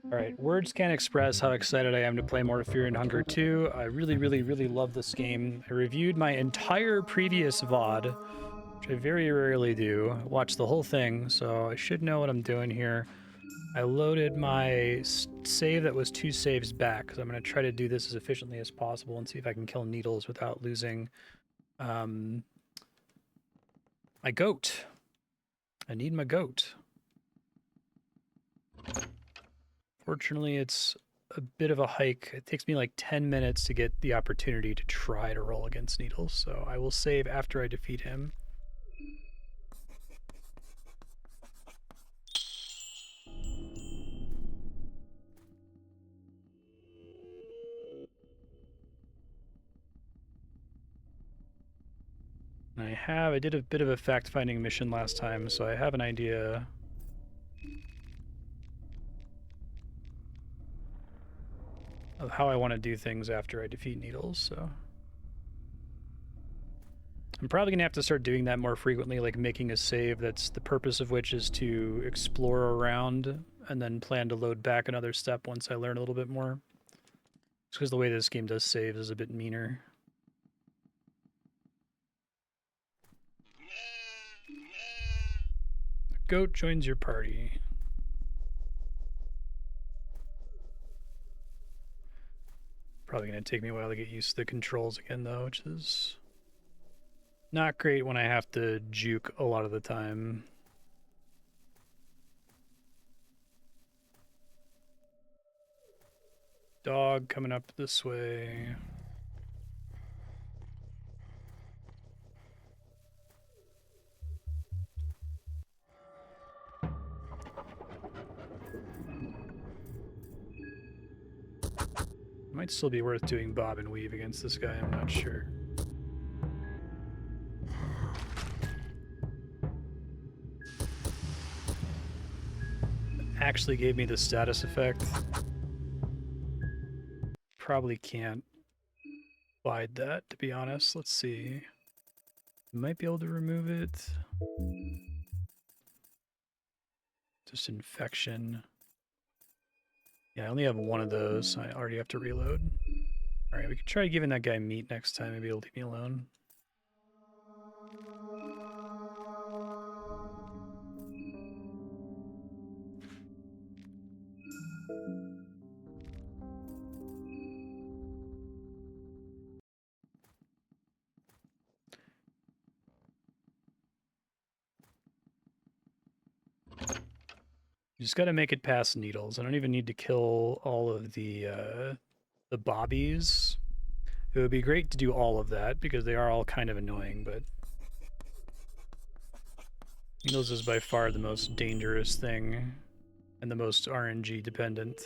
Alright, words can't express how excited I am to play more Fear and Hunger 2. I really love this game. I reviewed my entire previous VOD, which I very rarely do. I watched the whole thing, so I should know what I'm doing here. I loaded my save that was 2 saves back, because I'm going to try to do this as efficiently as possible and see if I can kill needles without losing my goat. I need my goat. Fortunately, it's a bit of a hike. It takes me like 10 minutes to get the opportunity to try to roll against Needles, so I will save after I defeat him. I did a bit of a fact-finding mission last time, so I have an idea of how I want to do things after I defeat Needles, so... I'm probably going to have to start doing that more frequently, like making a save that's the purpose of which is to explore around and then plan to load back another step once I learn a little bit more. It's because the way this game does saves is a bit meaner. Goat joins your party. Probably going to take me a while to get used to the controls again, though, which is not great when I have to juke a lot of the time. Dog coming up this way. Might still be worth doing bob and weave against this guy, I'm not sure. Actually gave me the status effect. Probably can't abide that, to be honest. Let's see. Might be able to remove it. Just infection. Yeah, I only have one of those, so I already have to reload. Alright, we could try giving that guy meat next time. Maybe he'll leave me alone. You just gotta make it past needles. I don't even need to kill all of the bobbies. It would be great to do all of that, because they are all kind of annoying, but... Needles is by far the most dangerous thing, and the most RNG dependent.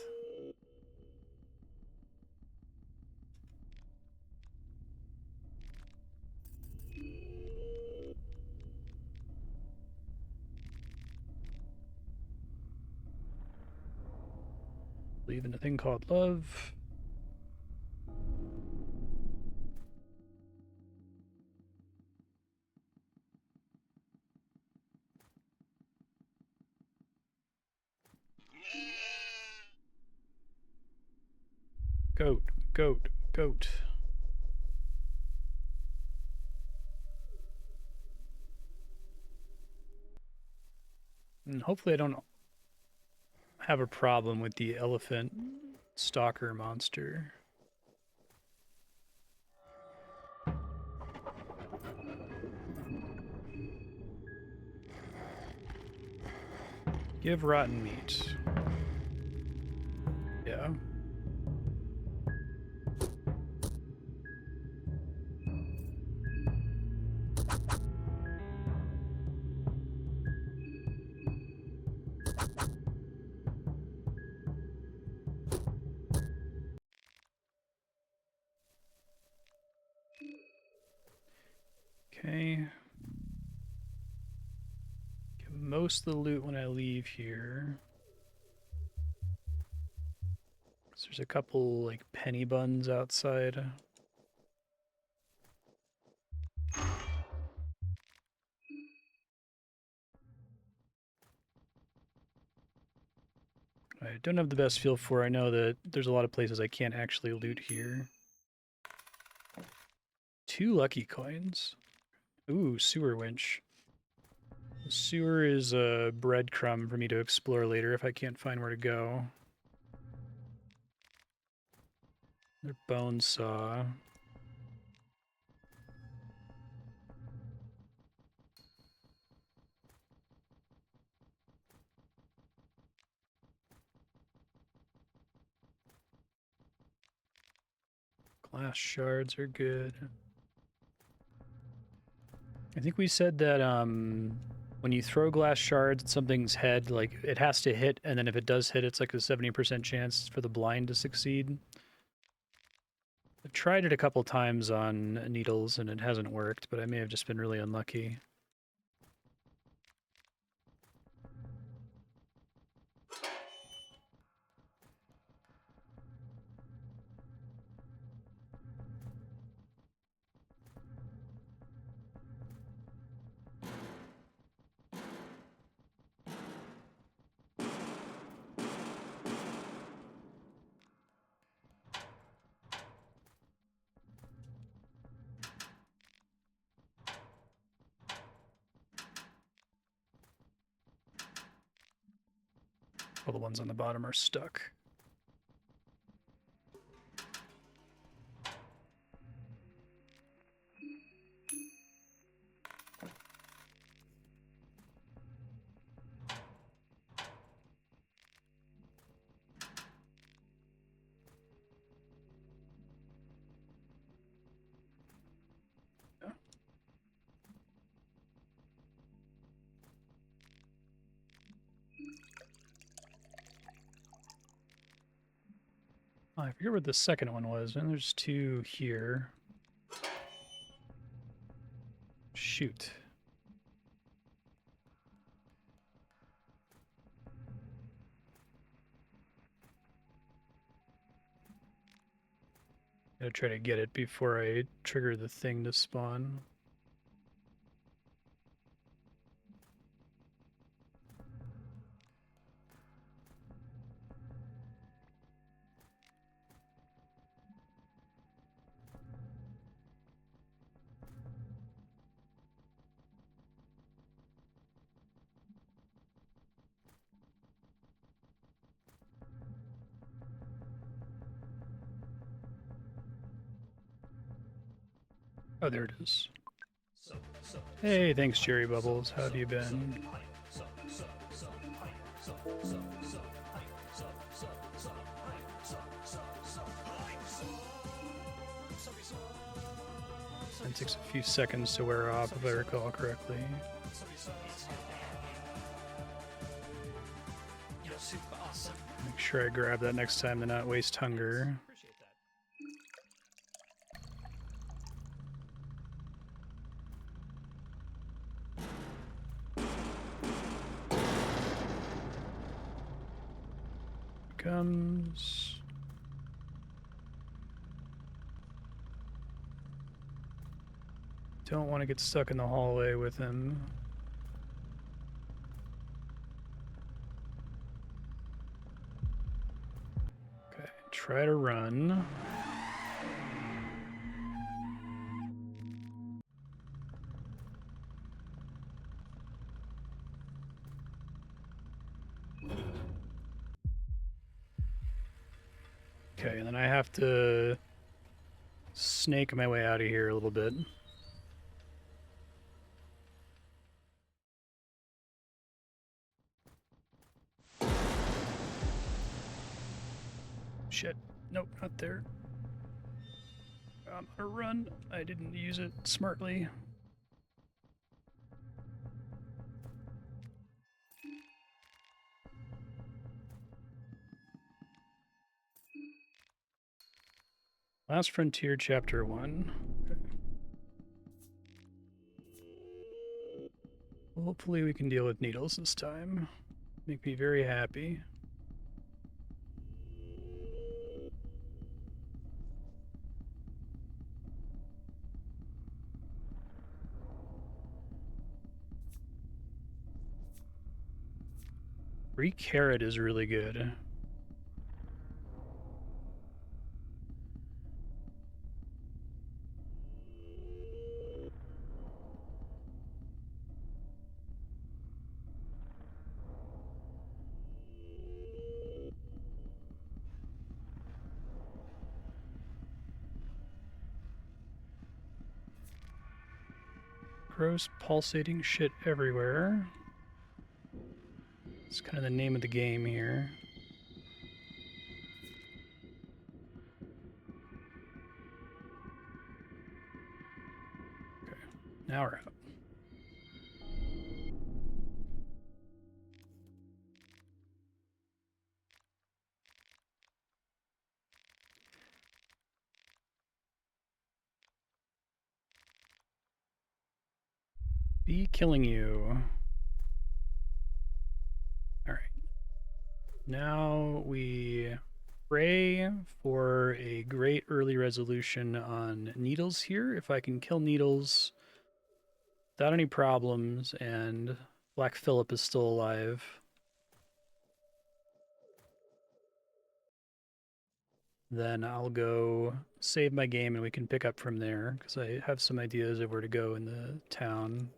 Believe in a thing called love. Goat, goat, goat. And hopefully I don't have a problem with the elephant stalker monster. Give rotten meat. Yeah. Okay. Get most of the loot when I leave here. So there's a couple like penny buns outside. I don't have the best feel for. I know that there's a lot of places I can't actually loot here. 2 lucky coins. Ooh, sewer winch. The sewer is a breadcrumb for me to explore later if I can't find where to go. Their bone saw. Glass shards are good. I think we said that when you throw glass shards at something's head, like it has to hit, and then if it does hit, it's like a 70% chance for the blind to succeed. I've tried it a couple times on needles and it hasn't worked, but I may have just been really unlucky. All the ones on the bottom are stuck. Oh, I forget what the second one was, and there's 2 here. Shoot. Gotta try to get it before I trigger the thing to spawn. Oh, there it is. Hey, thanks, Jerry Bubbles. How have you been? It takes a few seconds to wear off, if I recall correctly. Make sure I grab that next time to not waste hunger. Comes. Don't want to get stuck in the hallway with him. Okay, try to run. Okay, and then I have to snake my way out of here a little bit. Shit. Nope, not there. I'm gonna run. I didn't use it smartly. Last Frontier, Chapter 1. Okay. Hopefully we can deal with needles this time. Make me very happy. Free carrot is really good. Gross pulsating shit everywhere. It's kind of the name of the game here. Okay, now we're out. Be killing you. All right. Now we pray for a great early resolution on Needles here. If I can kill Needles without any problems and Black Phillip is still alive, then I'll go save my game and we can pick up from there because I have some ideas of where to go in the town.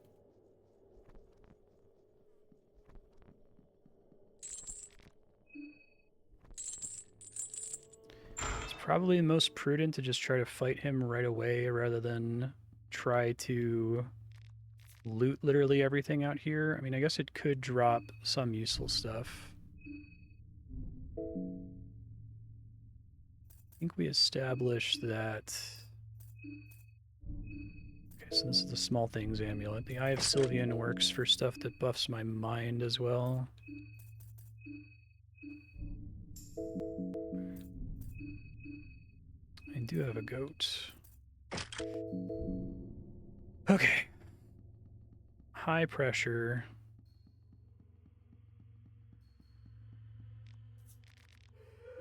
It's probably most prudent to just try to fight him right away rather than try to loot literally everything out here. I mean, I guess it could drop some useful stuff. I think we established that. Okay, so this is the small things amulet. The Eye of Sylvian works for stuff that buffs my mind as well. I do have a goat. Okay. High pressure.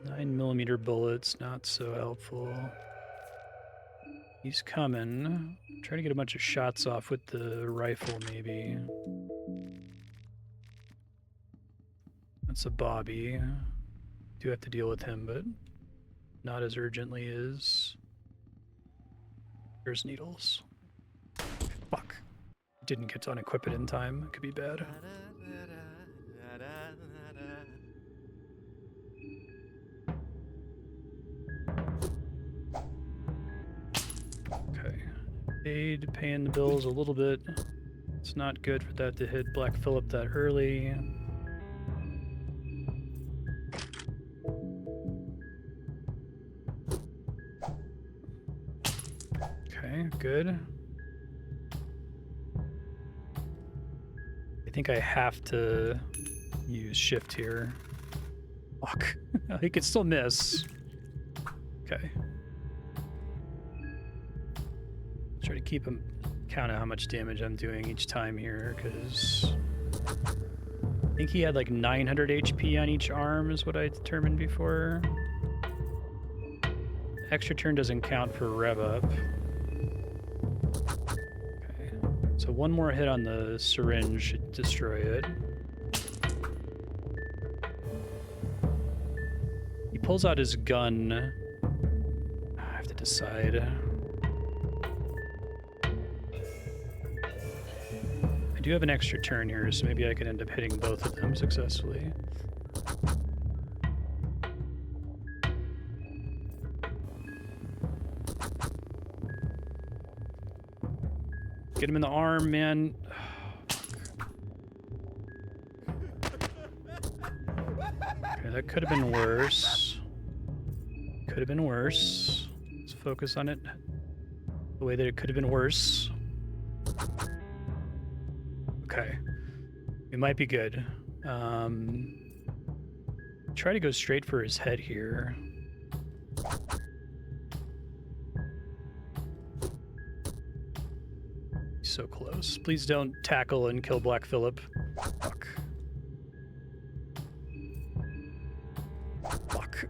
.9mm bullets, not so helpful. He's coming. Try to get a bunch of shots off with the rifle, maybe. That's a Bobby. Do have to deal with him, but not as urgently as... There's Needles. Fuck. Didn't get to unequip it in time. It could be bad. Okay. Aid paying the bills a little bit. It's not good for that to hit Black Phillip that early. Okay, good. I think I have to use shift here. Fuck. He could still miss. Okay. Try to keep him count of how much damage I'm doing each time here, because I think he had like 900 HP on each arm is what I determined before. Extra turn doesn't count for rev up. Okay. So one more hit on the syringe should destroy it. He pulls out his gun. I have to decide. I do have an extra turn here, so maybe I could end up hitting both of them successfully. Get him in the arm, man. Okay, that could have been worse. Could have been worse. Let's focus on it the way that it could have been worse. Okay. We might be good. Try to go straight for his head here. He's so close. Please don't tackle and kill Black Phillip. Fuck. Fuck.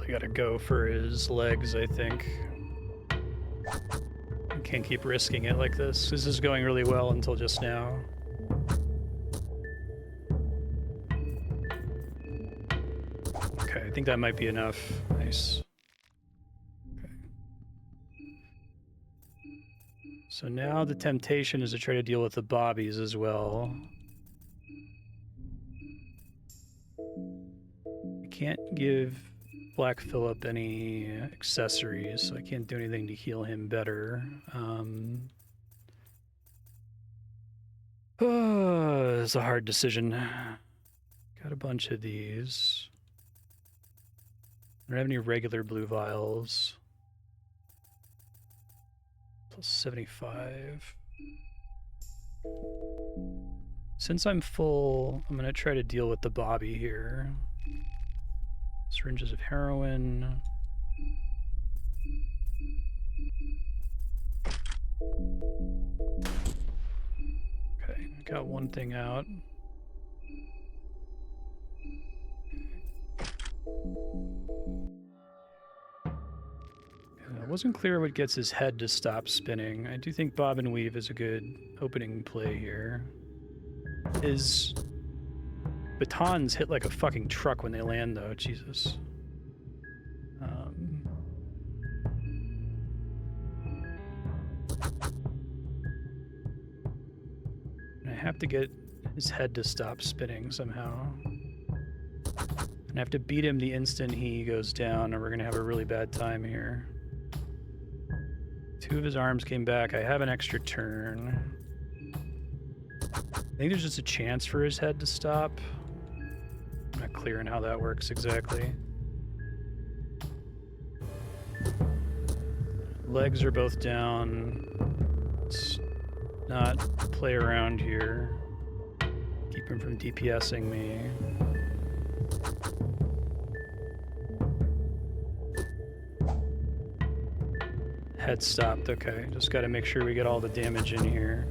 Gotta go for his legs, I think. I can't keep risking it like this. This is going really well until just now. Okay, I think that might be enough. Nice. Okay. So now the temptation is to try to deal with the bobbies as well. Can't give Black Phillip any accessories, so I can't do anything to heal him better. It's a hard decision. Got a bunch of these. I don't have any regular blue vials. Plus 75. Since I'm full, I'm gonna try to deal with the Bobby here. Syringes of heroin. Okay, got one thing out. It wasn't clear what gets his head to stop spinning. I do think Bob and Weave is a good opening play here. His batons hit like a fucking truck when they land, though. Jesus. I have to get his head to stop spinning somehow. And I have to beat him the instant he goes down, or we're gonna have a really bad time here. 2 of his arms came back. I have an extra turn. I think there's just a chance for his head to stop. I'm not clear on how that works exactly. Legs are both down. Let's not play around here. Keep him from DPSing me. Head stopped, okay. Just gotta make sure we get all the damage in here.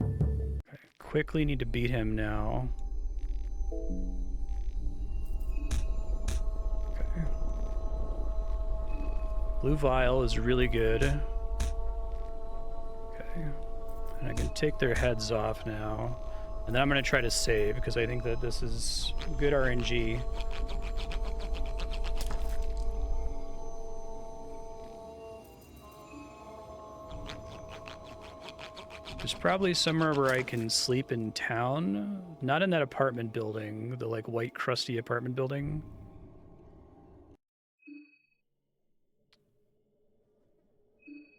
Okay. Quickly need to beat him now. Okay. Blue vial is really good. Okay. And I can take their heads off now. And then I'm gonna try to save, because I think that this is good RNG. There's probably somewhere where I can sleep in town. Not in that apartment building, the like white crusty apartment building.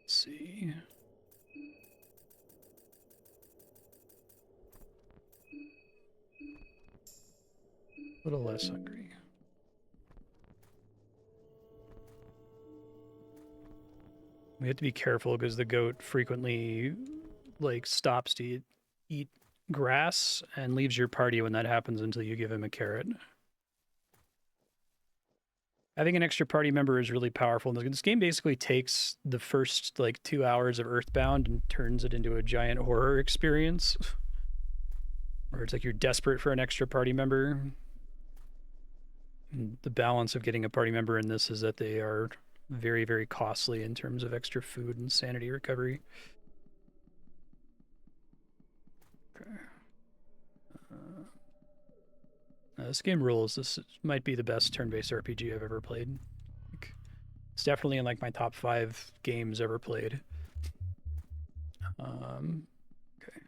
Let's see. A little less hungry. We have to be careful because the goat frequently like stops to eat grass and leaves your party when that happens until you give him a carrot. Having an extra party member is really powerful. This game basically takes the first like 2 hours of Earthbound and turns it into a giant horror experience. Where it's like you're desperate for an extra party member. And the balance of getting a party member in this is that they are very, very costly in terms of extra food and sanity recovery. Okay. This game rules. This might be the best turn-based RPG I've ever played. Like, it's definitely in like my top 5 games ever played. Okay.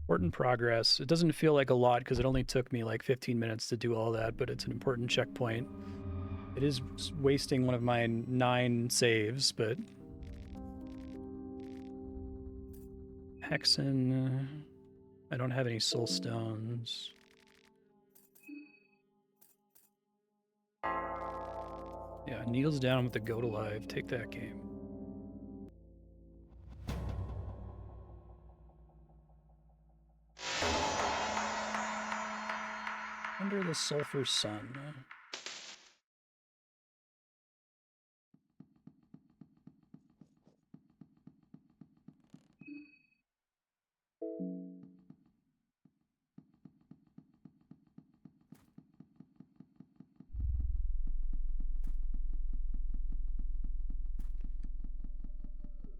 Important progress. It doesn't feel like a lot because it only took me like 15 minutes to do all that, but it's an important checkpoint. It is wasting one of my 9 saves, but... Hexen... I don't have any soul stones. Yeah, Needles down with the goat alive. Take that game. Under the Sulphur Sun.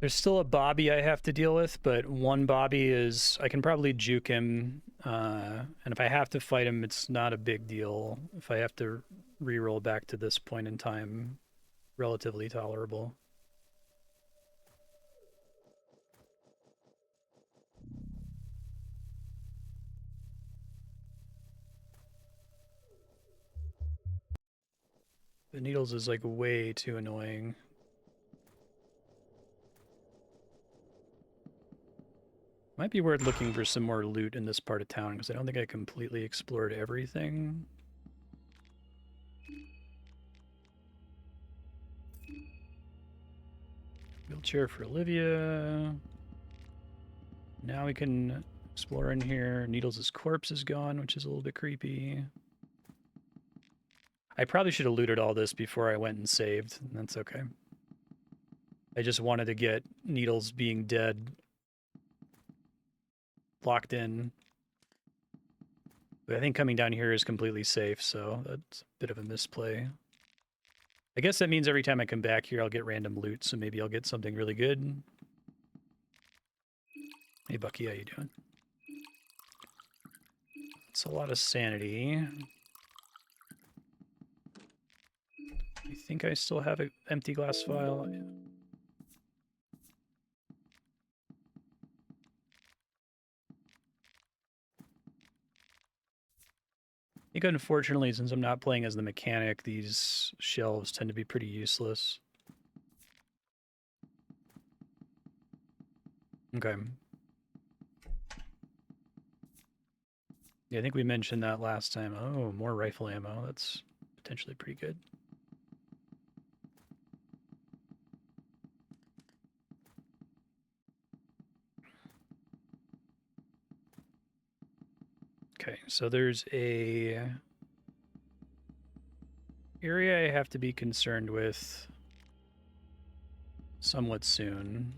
There's still a Bobby I have to deal with, but one Bobby is... I can probably juke him, and if I have to fight him, it's not a big deal. If I have to reroll back to this point in time, relatively tolerable. The needles is like way too annoying. Might be worth looking for some more loot in this part of town because I don't think I completely explored everything. Wheelchair for Olivia. Now we can explore in here. Needles' corpse is gone, which is a little bit creepy. I probably should have looted all this before I went and saved. That's okay. I just wanted to get Needles being dead locked in. But I think coming down here is completely safe, so that's a bit of a misplay. I guess that means every time I come back here, I'll get random loot, so maybe I'll get something really good. Hey, Bucky, how you doing? It's a lot of sanity. I think I still have an empty glass vial. I think unfortunately, since I'm not playing as the mechanic, these shelves tend to be pretty useless. Okay. Yeah, I think we mentioned that last time. Oh, more rifle ammo. That's potentially pretty good. Okay, so there's a area I have to be concerned with somewhat soon.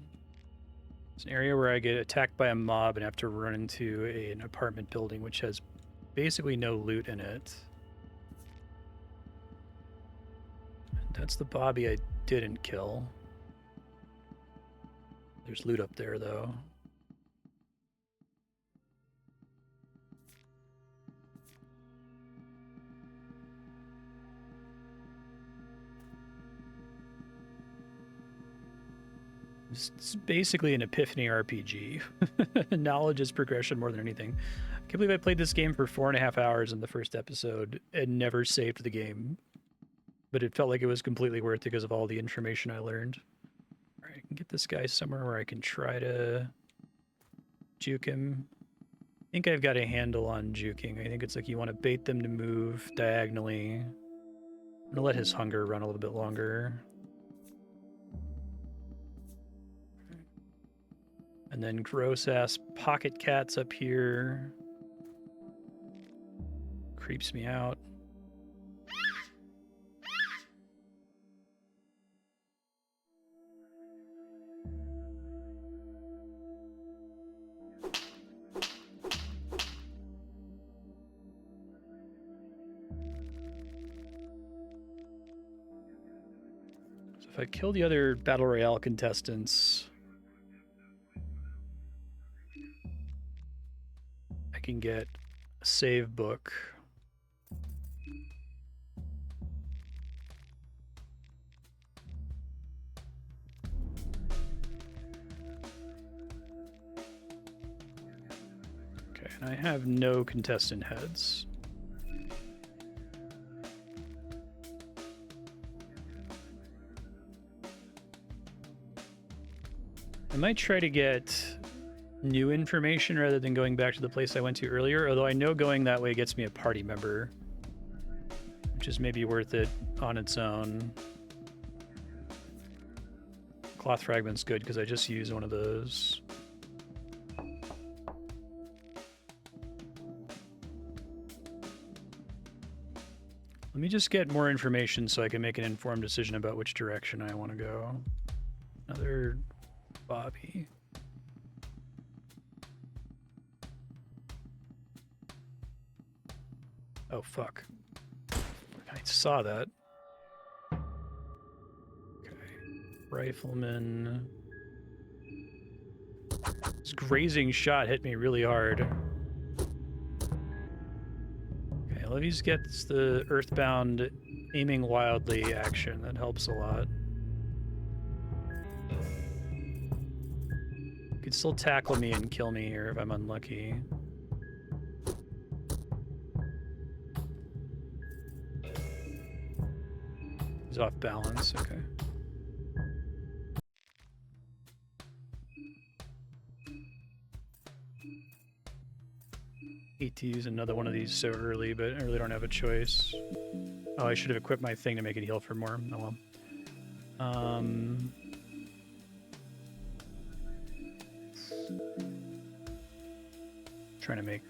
It's an area where I get attacked by a mob and have to run into an apartment building which has basically no loot in it. That's the Bobby I didn't kill. There's loot up there, though. It's basically an epiphany RPG. Knowledge is progression more than anything. I can't believe I played this game for 4.5 hours in the first episode and never saved the game. But it felt like it was completely worth it because of all the information I learned. All right, I can get this guy somewhere where I can try to juke him. I think I've got a handle on juking. I think it's like you want to bait them to move diagonally. I'm going to let his hunger run a little bit longer. And then gross-ass pocket cats up here. Creeps me out. So if I kill the other Battle Royale contestants, I can get a save book. Okay, and I have no contestant heads. I might try to get new information rather than going back to the place I went to earlier, although I know going that way gets me a party member, which is maybe worth it on its own. Cloth fragment's good because I just used one of those. Let me just get more information so I can make an informed decision about which direction I want to go. Another Bobby. Oh, fuck. I saw that. Okay. Rifleman. This grazing shot hit me really hard. Okay, Levy's gets the Earthbound aiming wildly action. That helps a lot. You could still tackle me and kill me here if I'm unlucky. He's off balance, okay. Hate to use another one of these so early, but I really don't have a choice. Oh, I should have equipped my thing to make it heal for more. Oh well. Trying to make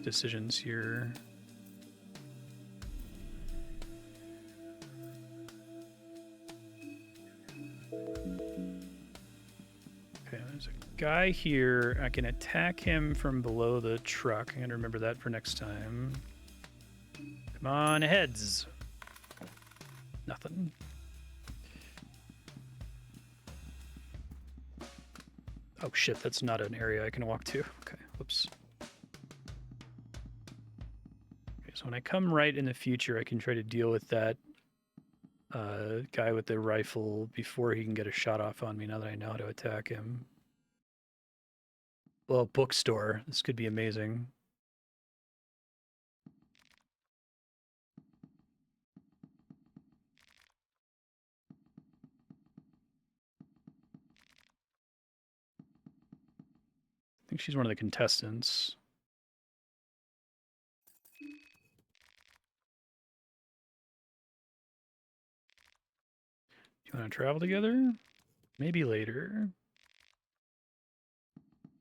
decisions here. Okay, there's a guy here. I can attack him from below the truck. I'm gonna remember that for next time. Come on, heads. Nothing. Oh shit, that's not an area I can walk to. Okay, whoops. Okay, so when I come right in the future, I can try to deal with that guy with the rifle before he can get a shot off on me, now that I know how to attack him. Well, bookstore. This could be amazing. I think she's one of the contestants. You want to travel together? Maybe later.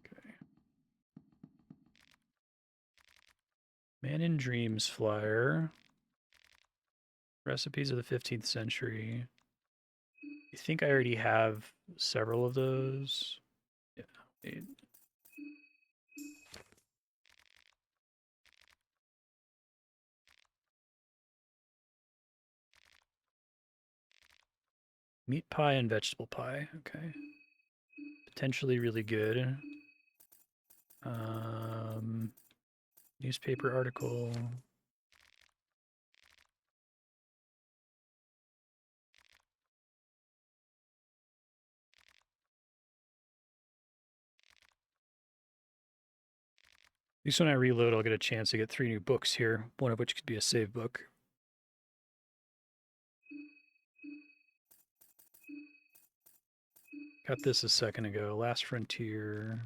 Okay. Man in Dreams flyer. Recipes of the 15th century. I think I already have several of those. Yeah. Wait. Meat pie and vegetable pie. Okay. Potentially really good. Newspaper article. At least when I reload, I'll get a chance to get 3 new books here, one of which could be a save book. Got this a second ago. Last Frontier.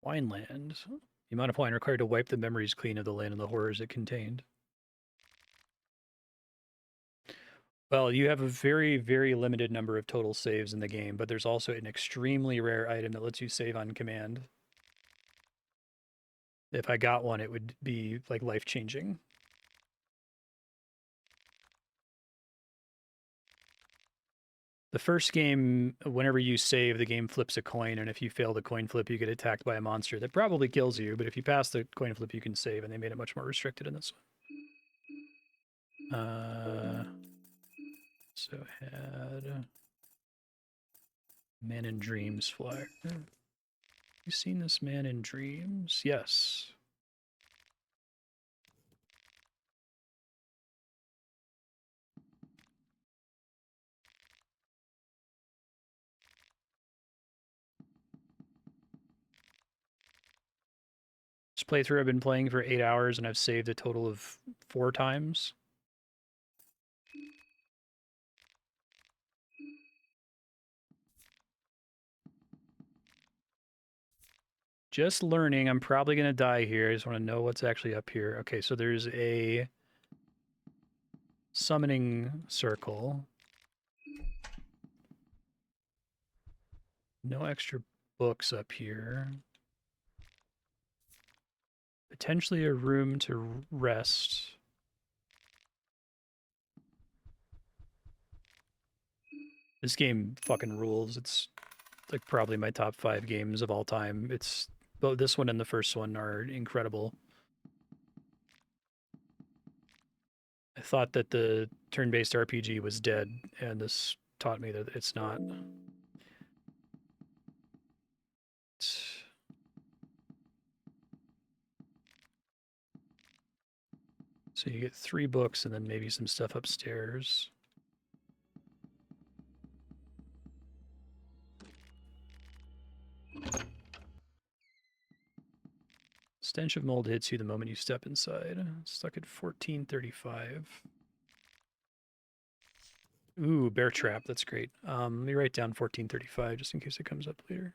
Wineland. The amount of wine required to wipe the memories clean of the land and the horrors it contained. Well, you have a very, very limited number of total saves in the game, but there's also an extremely rare item that lets you save on command. If I got one, it would be like life-changing. The first game, whenever you save, the game flips a coin, and if you fail the coin flip, you get attacked by a monster that probably kills you, but if you pass the coin flip, you can save, and they made it much more restricted in this one. So had Man in Dreams flyer. You seen this Man in Dreams? Yes. This playthrough I've been playing for 8 hours, and I've saved a total of 4 times. Just learning. I'm probably going to die here. I just want to know what's actually up here. Okay, so there's a summoning circle. No extra books up here. Potentially a room to rest. This game fucking rules. It's like probably my top 5 games of all time. It's both this one and the first one are incredible. I thought that the turn-based RPG was dead, and this taught me that it's not. So you get 3 books and then maybe some stuff upstairs. Stench of mold hits you the moment you step inside. Stuck at 1435. Ooh, bear trap. That's great. Let me write down 1435 just in case it comes up later.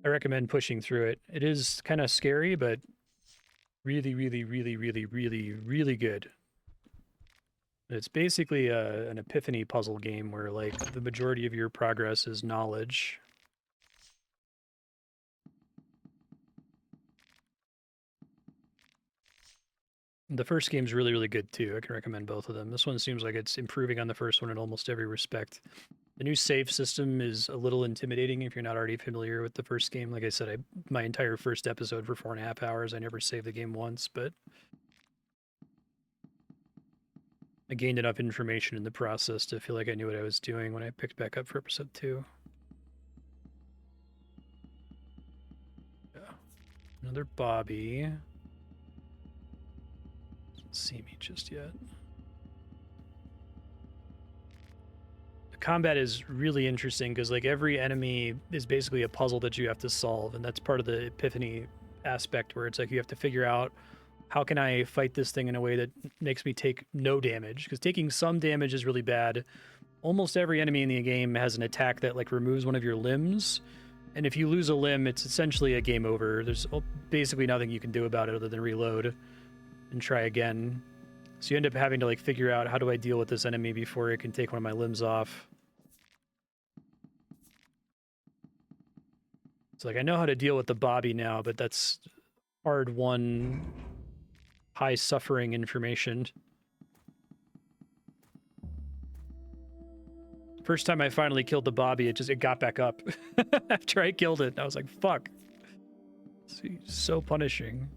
I recommend pushing through it. It is kind of scary, but really, really, really, really, really, really good. It's basically an epiphany puzzle game where, like, the majority of your progress is knowledge. The first game's really, really good, too. I can recommend both of them. This one seems like it's improving on the first one in almost every respect. The new save system is a little intimidating if you're not already familiar with the first game. Like I said, my entire first episode for 4.5 hours, I never saved the game once, but I gained enough information in the process to feel like I knew what I was doing when I picked back up for episode 2. Yeah. Another Bobby. Doesn't see me just yet. The combat is really interesting because, like, every enemy is basically a puzzle that you have to solve, and that's part of the epiphany aspect where it's like you have to figure out, how can I fight this thing in a way that makes me take no damage? Because taking some damage is really bad. Almost every enemy in the game has an attack that, like, removes one of your limbs. And if you lose a limb, it's essentially a game over. There's basically nothing you can do about it other than reload and try again. So you end up having to, like, figure out, how do I deal with this enemy before it can take one of my limbs off? It's like, I know how to deal with the Bobby now, but that's hard-won, high-suffering information. First time I finally killed the Bobby, it got back up after I killed it. I was like, fuck. See, so punishing.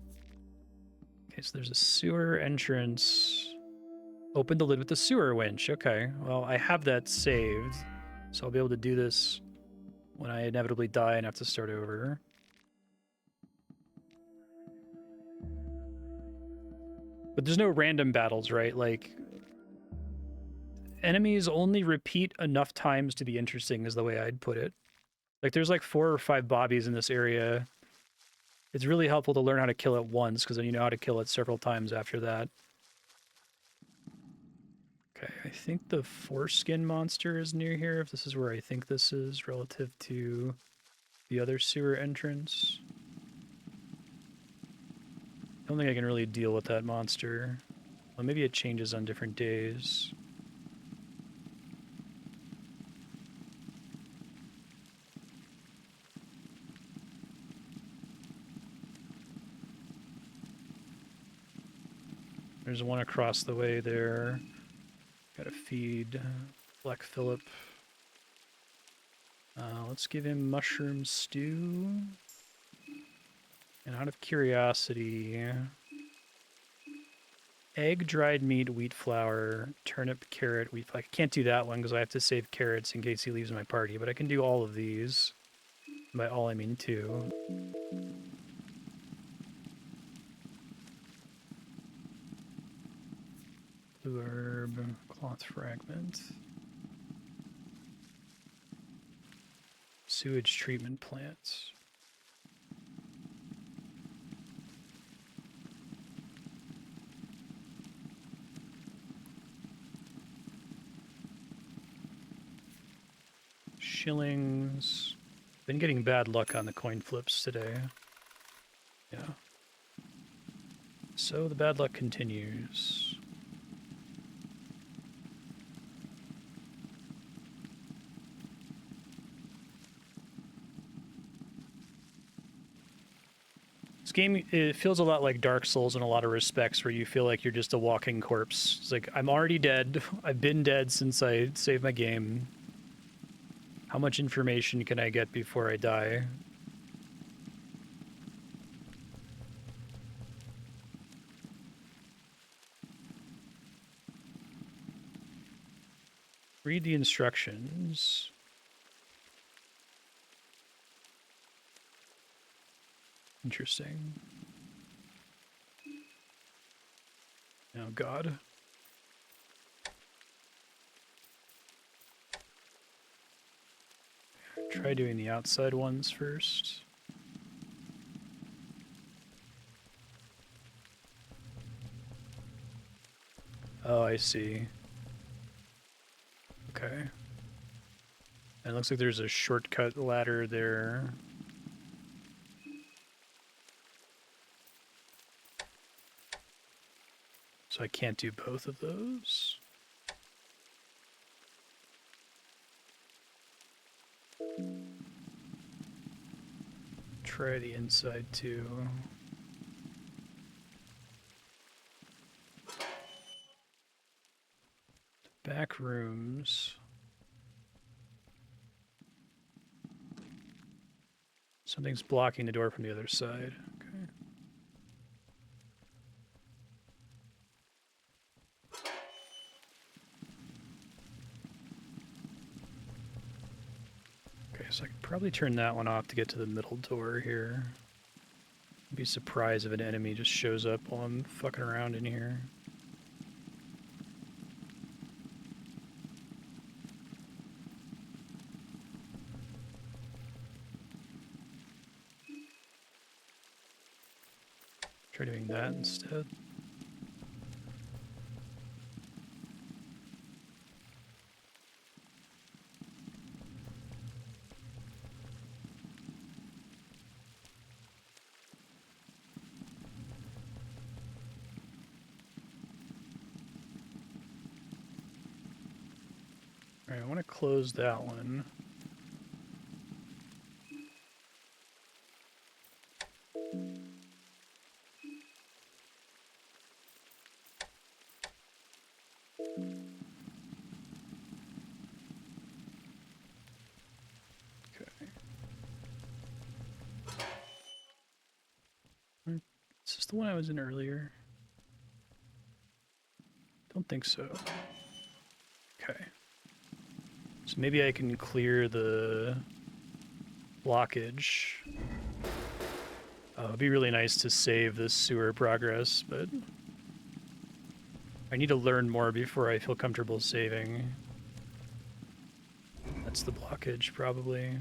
Okay, so there's a sewer entrance. Open the lid with the sewer winch. Okay, well, I have that saved, so I'll be able to do this when I inevitably die and have to start over. But there's no random battles, right? Like, enemies only repeat enough times to be interesting, is the way I'd put it. Like, there's like 4 or 5 Bobbies in this area. It's really helpful to learn how to kill it once, because then you know how to kill it several times after that. Okay, I think the foreskin monster is near here, if this is where I think this is relative to the other sewer entrance. I don't think I can really deal with that monster. Well, maybe it changes on different days. There's one across the way there. Gotta feed Black Phillip. Let's give him mushroom stew. And out of curiosity, egg, dried meat, wheat flour, turnip, carrot, wheat flour. I can't do that one because I have to save carrots in case he leaves my party, but I can do all of these. By all, I mean 2. Blue herb, cloth fragment. Sewage treatment plants. Shillings. Been getting bad luck on the coin flips today. Yeah. So the bad luck continues. This game, it feels a lot like Dark Souls in a lot of respects, where you feel like you're just a walking corpse. It's like, I'm already dead. I've been dead since I saved my game. How much information can I get before I die? Read the instructions. Interesting. Oh, God. Try doing the outside ones first. Oh, I see. Okay. And it looks like there's a shortcut ladder there. So I can't do both of those. Try the inside too. Back rooms. Something's blocking the door from the other side. Okay. Okay, so I could probably turn that one off to get to the middle door here. I'd be surprised if an enemy just shows up while I'm fucking around in here. Try doing that instead. Alright, I want to close that one. Is this the one I was in earlier? Don't think so. Okay. So maybe I can clear the blockage. It'd be really nice to save this sewer progress, but I need to learn more before I feel comfortable saving. That's the blockage, probably.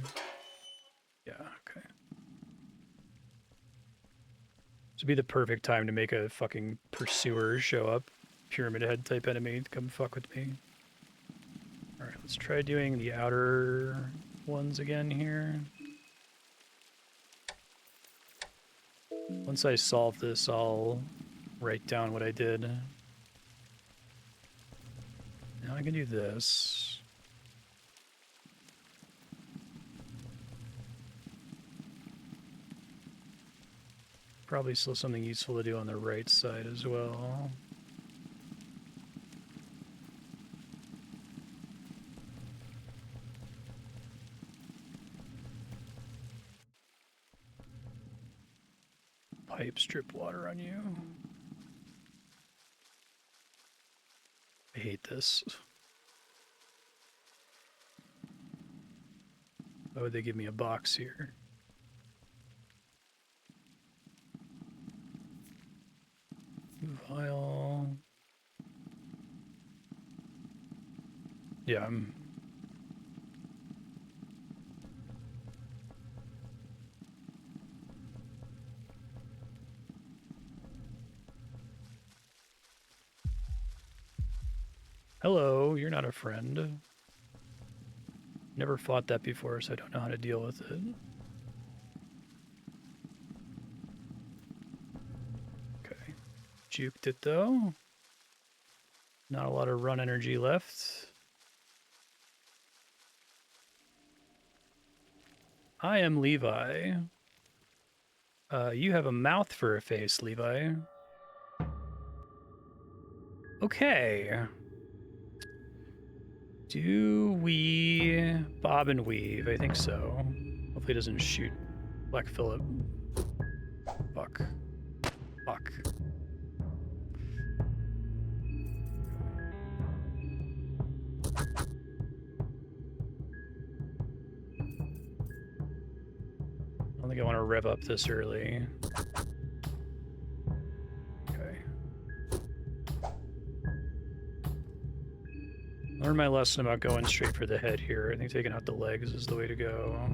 Yeah, okay. This would be the perfect time to make a fucking pursuer show up. Pyramid head type enemy to come fuck with me. Alright, let's try doing the outer ones again here. Once I solve this, I'll write down what I did. Now I can do this. Probably still something useful to do on the right side as well. Pipes drip water on you. I hate this. Why would they give me a box here? Vial. Yeah, I'm... Hello, you're not a friend. Never fought that before, so I don't know how to deal with it. Okay. Juked it though. Not a lot of run energy left. I am Levi. You have a mouth for a face, Levi. Okay. Do we bob and weave? I think so. Hopefully it doesn't shoot Black Phillip. Fuck. Fuck. I don't think I want to rev up this early. learned my lesson about going straight for the head here. I think taking out the legs is the way to go.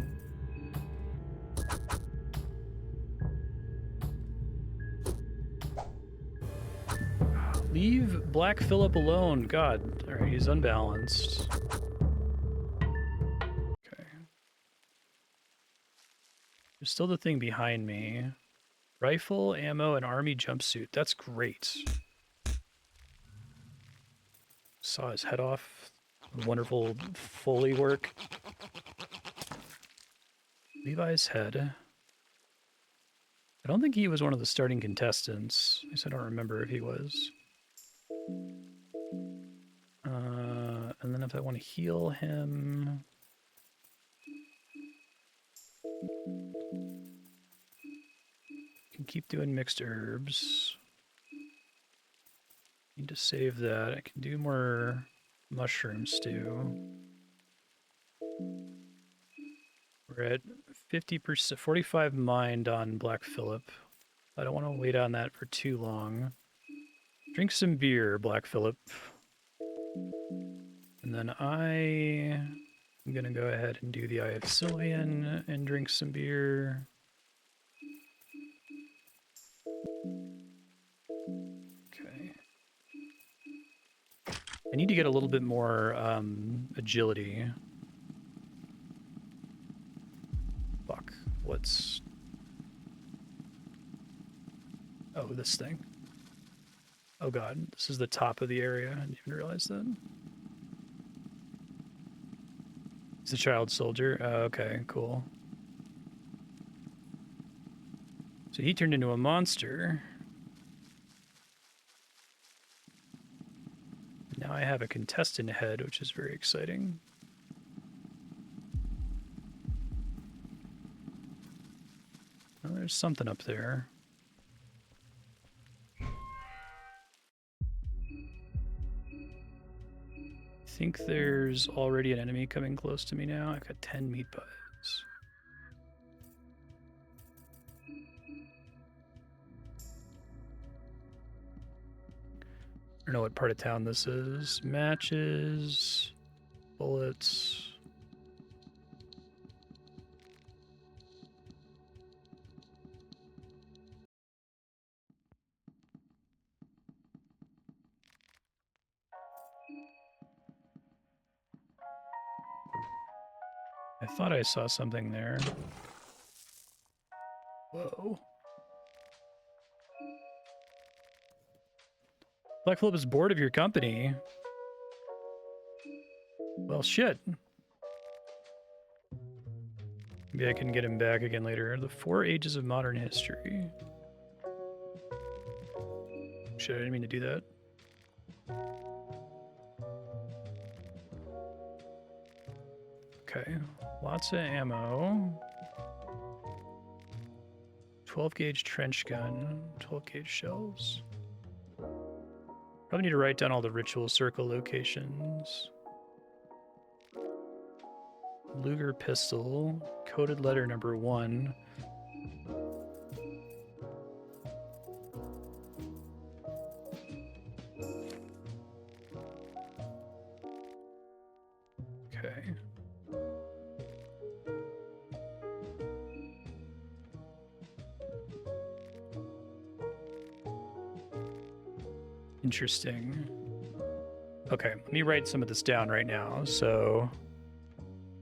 Leave Black Phillip alone. God. Alright, he's unbalanced. Okay. There's still the thing behind me. Rifle, ammo, and army jumpsuit. That's great. Saw his head off. Wonderful Foley work. Levi's head. I don't think he was one of the starting contestants. At least I don't remember if he was. And then if I want to heal him... can keep doing mixed herbs. Need to save that. I can do more mushroom stew. We're at 50%, 45 mind on Black Phillip. I don't want to wait on that for too long. Drink some beer, Black Phillip. And then I'm gonna go ahead and do the Eye of Cillian and drink some beer. Okay. I need to get a little bit more agility. Fuck. What's... oh, this thing. Oh god, this is the top of the area. I didn't even realize that. He's a child soldier. Oh, okay, cool. So he turned into a monster. Now I have a contestant head, which is very exciting. Oh, there's something up there. I think there's already an enemy coming close to me now. I've got 10 meat pies. I don't know what part of town this is. Matches, bullets. I thought I saw something there. Whoa. Black Phillip is bored of your company. Well, shit. Maybe I can get him back again later. The 4 Ages of Modern History. Shit, I didn't mean to do that. Okay, lots of ammo. 12 gauge trench gun, 12 gauge shells. Probably need to write down all the ritual circle locations. Luger pistol, coded letter number 1. Okay. Interesting. Okay, let me write some of this down right now. So,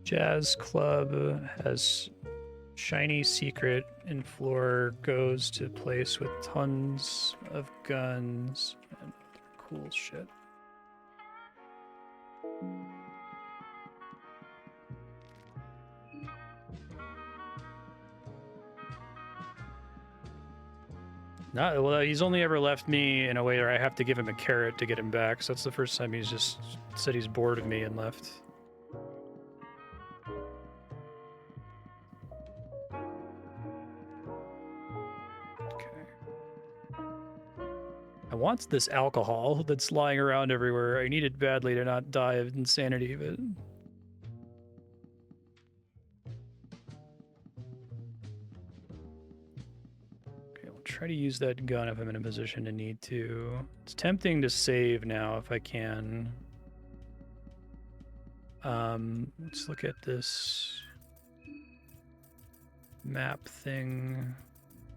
Jazz Club has shiny secret in floor, goes to place with tons of guns and cool shit. Not, well, he's only ever left me in a way where I have to give him a carrot to get him back, so that's the first time he's just said he's bored of me and left. Okay. I want this alcohol that's lying around everywhere. I need it badly to not die of insanity, but... try to use that gun if I'm in a position to need to. It's tempting to save now if I can. Let's look at this map thing,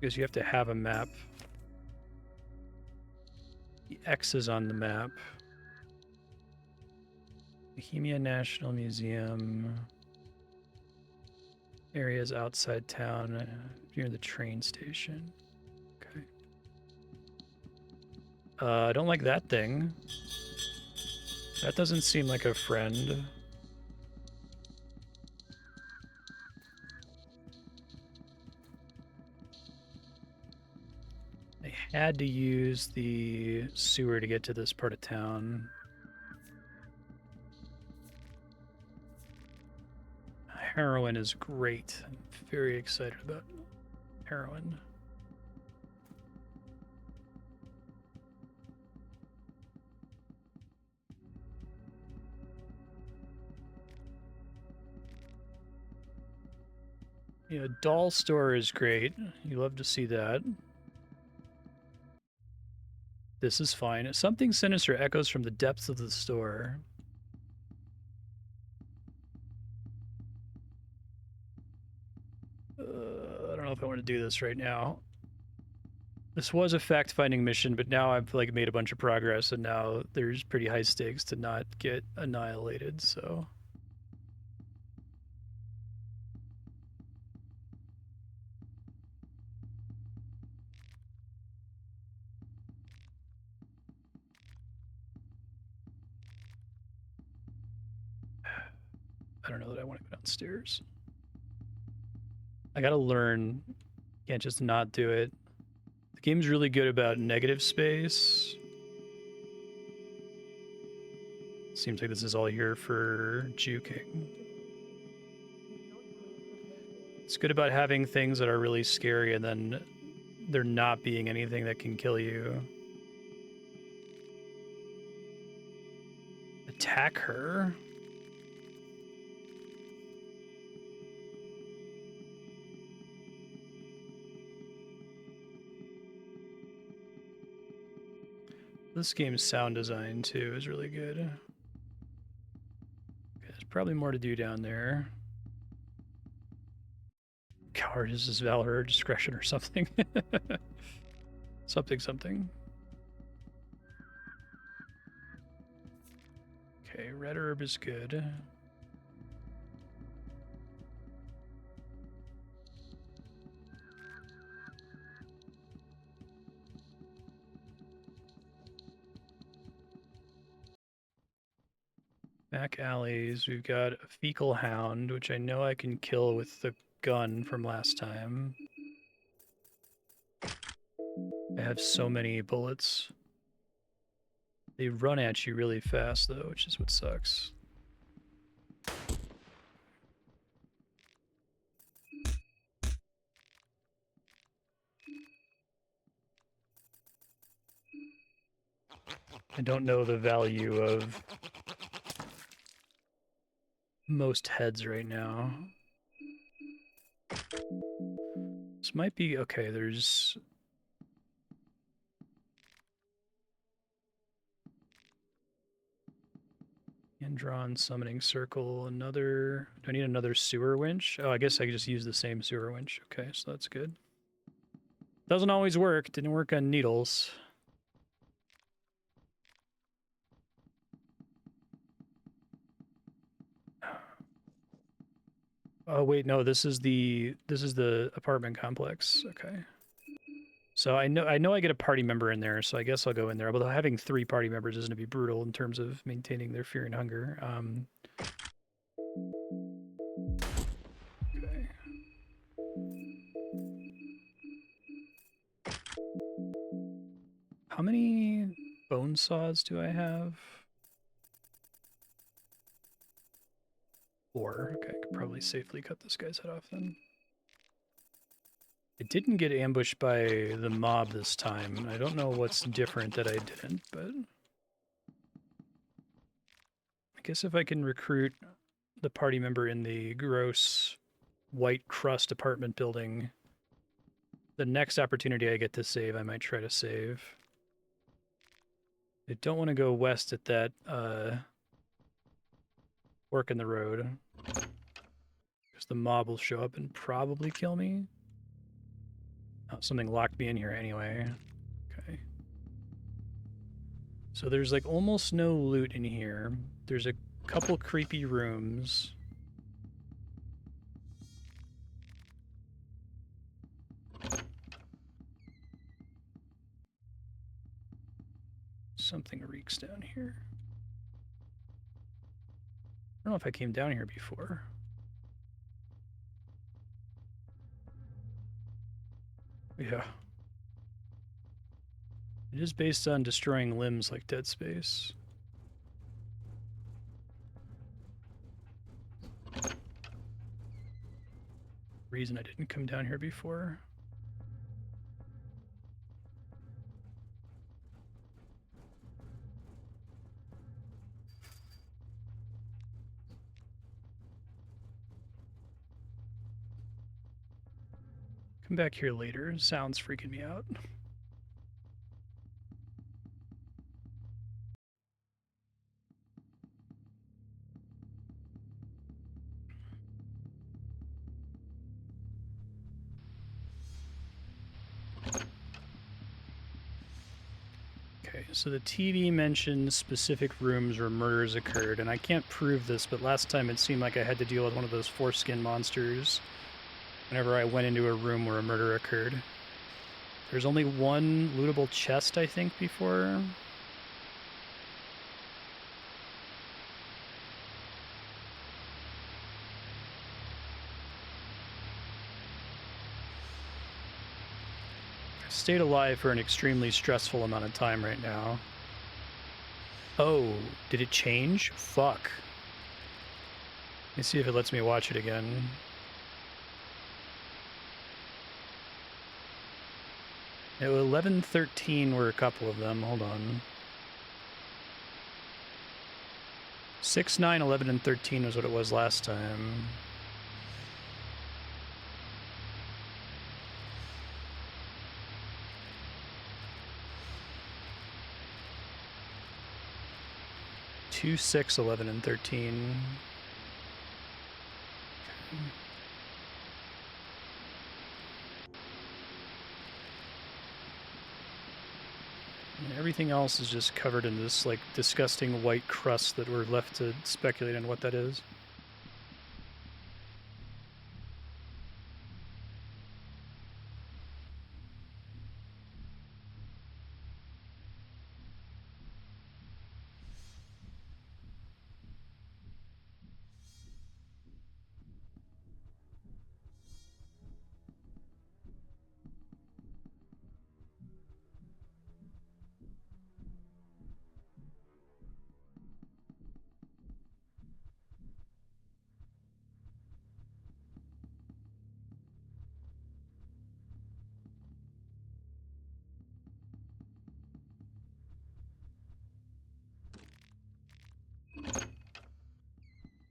because you have to have a map. The X is on the map. Bohemia National Museum. Areas outside town near the train station. Okay. I don't like that thing. That doesn't seem like a friend. I had to use the sewer to get to this part of town. Heroin is great. I'm very excited about heroin. Yeah, doll store is great. You love to see that. This is fine. Something sinister echoes from the depths of the store. I don't know if I want to do this right now. This was a fact-finding mission, but now I've like made a bunch of progress, and now there's pretty high stakes to not get annihilated, so... I don't know that I want to go downstairs. I gotta learn. Can't just not do it. The game's really good about negative space. Seems like this is all here for juking. It's good about having things that are really scary and then there not being anything that can kill you. Attack her? This game's sound design, too, is really good. Okay, there's probably more to do down there. Cowardice is valor or discretion or something. something. Okay, red herb is good. Back alleys, we've got a fecal hound, which I know I can kill with the gun from last time. I have so many bullets. They run at you really fast, though, which is what sucks. I don't know the value of most heads right now. This might be... okay, there's... hand-drawn summoning circle, another... do I need another sewer winch? Oh, I guess I could just use the same sewer winch. Okay, so that's good. Doesn't always work. Didn't work on needles. Oh wait, no, this is the apartment complex. Okay. So I know I get a party member in there, so I guess I'll go in there. Although having 3 party members is going to be brutal in terms of maintaining their fear and hunger. Okay. How many bone saws do I have? 4. Okay, I could probably safely cut this guy's head off then. I didn't get ambushed by the mob this time. I don't know what's different that I didn't, but... I guess if I can recruit the party member in the gross white crust apartment building, the next opportunity I get to save, I might try to save. I don't want to go west at that, fork in the road. Because the mob will show up and probably kill me. Oh, something locked me in here anyway. Okay. So there's like almost no loot in here. There's a couple creepy rooms. Something reeks down here. I don't know if I came down here before. Yeah. It is based on destroying limbs like Dead Space. Reason I didn't come down here before. Come back here later. Sound's freaking me out. Okay, so the TV mentions specific rooms where murders occurred, and I can't prove this, but last time it seemed like I had to deal with one of those foreskin monsters whenever I went into a room where a murder occurred. There's only one lootable chest, I think, before. I stayed alive for an extremely stressful amount of time right now. Oh, did it change? Fuck. Let me see if it lets me watch it again. It was 11:13 were a couple of them. Hold on. 6, 9, 11, and 13 was what it was last time. Two, 6, 11, and 13. Okay. And everything else is just covered in this like disgusting white crust that we're left to speculate on what that is.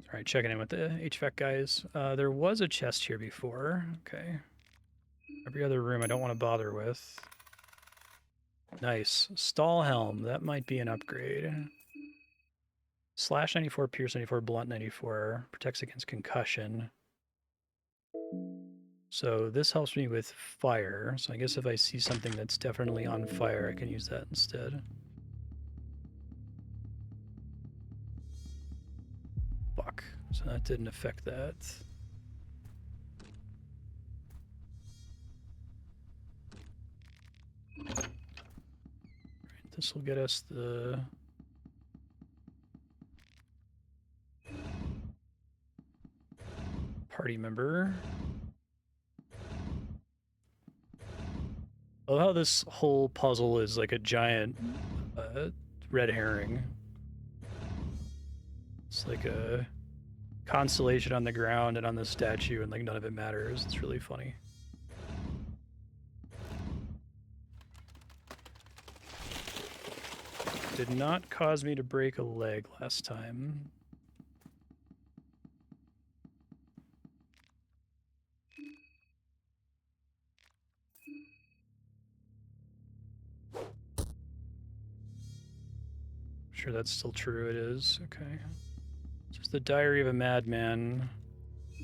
All right, checking in with the HVAC guys. There was a chest here before. Okay. Every other room I don't want to bother with. Nice. Stall helm. That might be an upgrade. Slash 94, pierce 94, blunt 94. Protects against concussion. So this helps me with fire. So I guess if I see something that's definitely on fire, I can use that instead. Fuck. So that didn't affect that. Right, this will get us the... party member. I love how this whole puzzle is like a giant red herring. It's like a constellation on the ground and on the statue, and like none of it matters. It's really funny. Did not cause me to break a leg last time. Sure that's still true. It is. Okay. So It's the Diary of a Madman,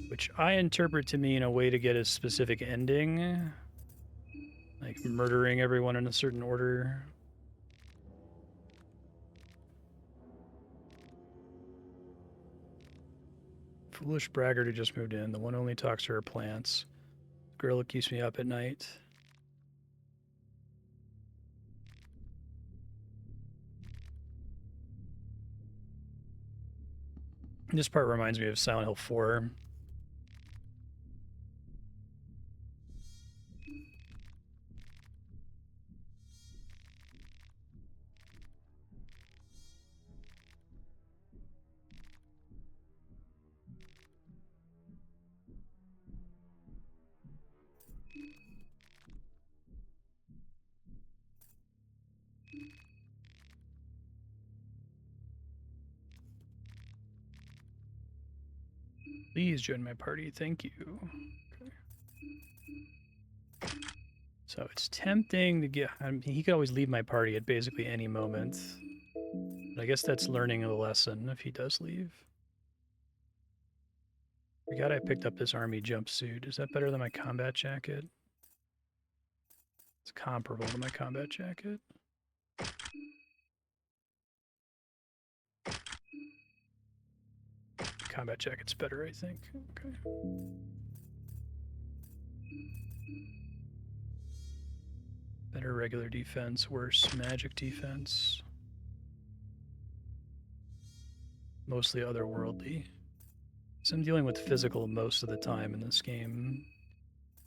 which I interpret to mean a way to get a specific ending, like murdering everyone in a certain order. Foolish braggart who just moved in. The one only talks to her plants. Girl that keeps me up at night. This part reminds me of Silent Hill 4. Please join my party. Thank you. Okay. So it's tempting to get... I mean, he could always leave my party at basically any moment. But I guess that's learning a lesson if he does leave. I forgot I picked up this army jumpsuit. Is that better than my combat jacket? It's comparable to my combat jacket. Combat jacket's better, I think. Okay. Better regular defense, worse magic defense. Mostly otherworldly. So I'm dealing with physical most of the time in this game.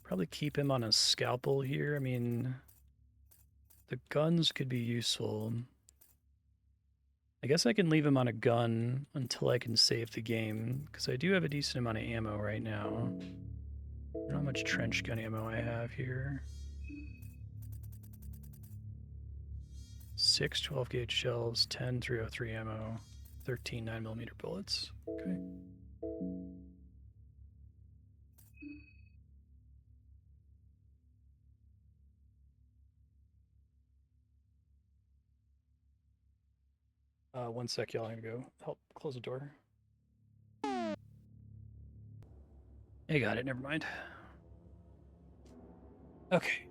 Probably keep him on a scalpel here. I mean, the guns could be useful. I guess I can leave him on a gun until I can save the game, because I do have a decent amount of ammo right now. I don't know how much trench gun ammo I have here. 6 12-gauge shells, 10 303 ammo, 13 9mm bullets. Okay. One sec, y'all. I'm gonna go help close the door. I got it. Never mind. Okay.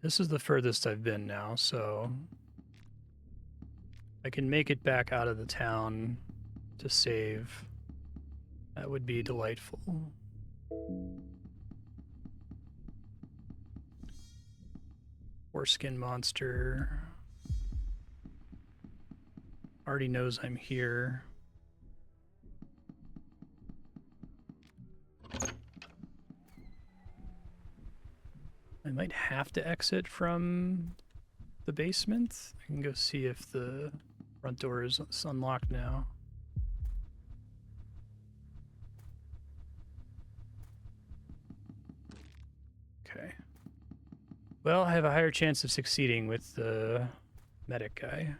This is the furthest I've been now, so I can make it back out of the town to save. That would be delightful. Foreskin monster. Already knows I'm here. I might have to exit from the basement. I can go see if the front door is unlocked now. Okay. Well, I have a higher chance of succeeding with the medic guy.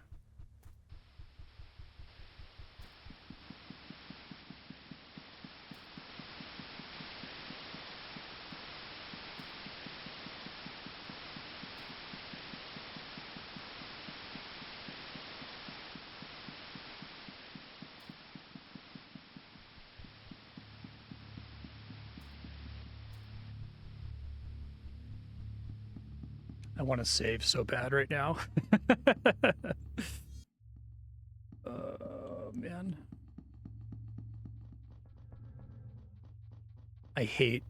I want to save so bad right now. Man. I hate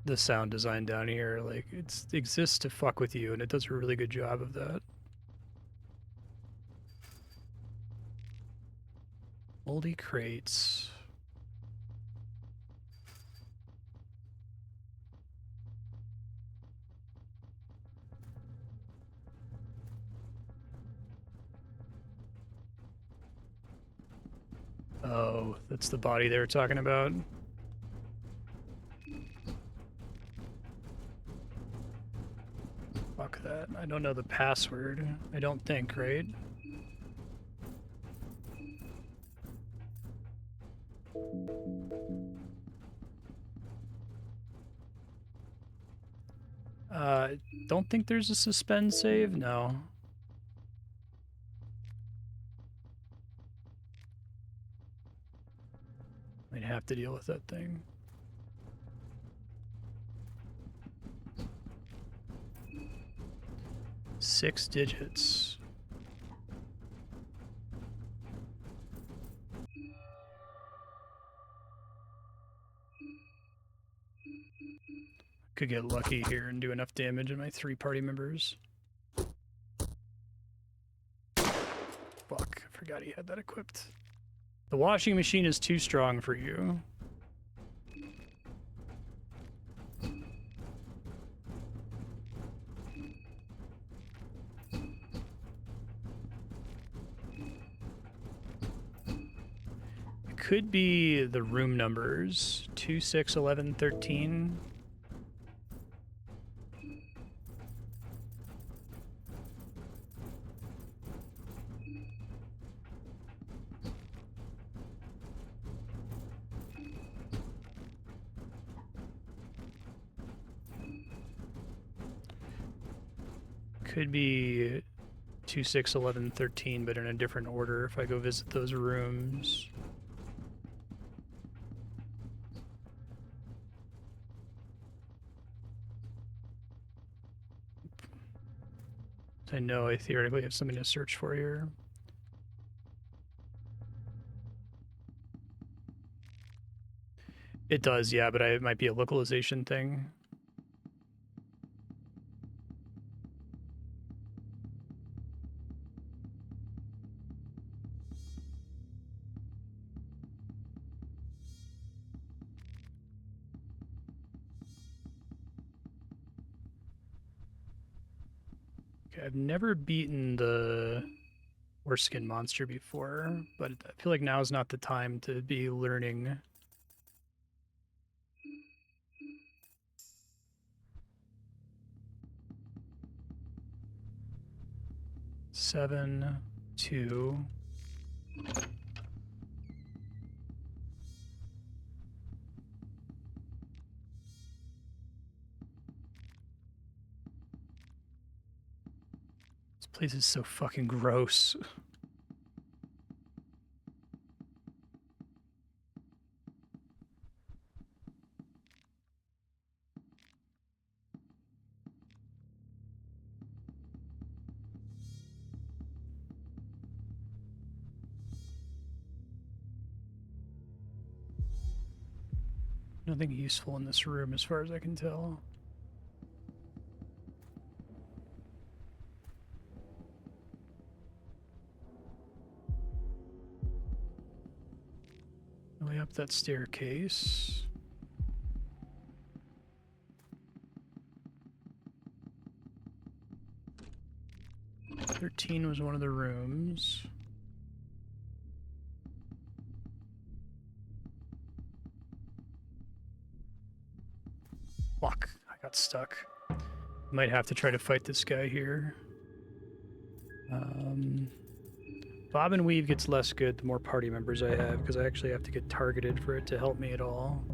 the sound design down here. Like, it exists to fuck with you, and it does a really good job of that. Moldy crates. Oh, that's the body they were talking about. Fuck that. I don't know the password. I don't think, right? Don't think there's a suspend save? No. Might have to deal with that thing. Six digits. Could get lucky here and do enough damage in my 3 party members. Fuck, I forgot he had that equipped. The washing machine is too strong for you. It could be the room numbers 2, 6, 11, 13. Could be 2, 6, 11, 13, but in a different order if I go visit those rooms. I know I theoretically have something to search for here. It does, yeah, but it might be a localization thing. Okay, I've never beaten the Orskin monster before, but I feel like now is not the time to be learning. Seven, 2. This place is so fucking gross. Nothing useful in this room as far as I can tell. Way up that staircase. "13" was one of the rooms. Fuck, I got stuck. Might have to try to fight this guy here. Bob and Weave gets less good the more party members I have, because I actually have to get targeted for it to help me at all.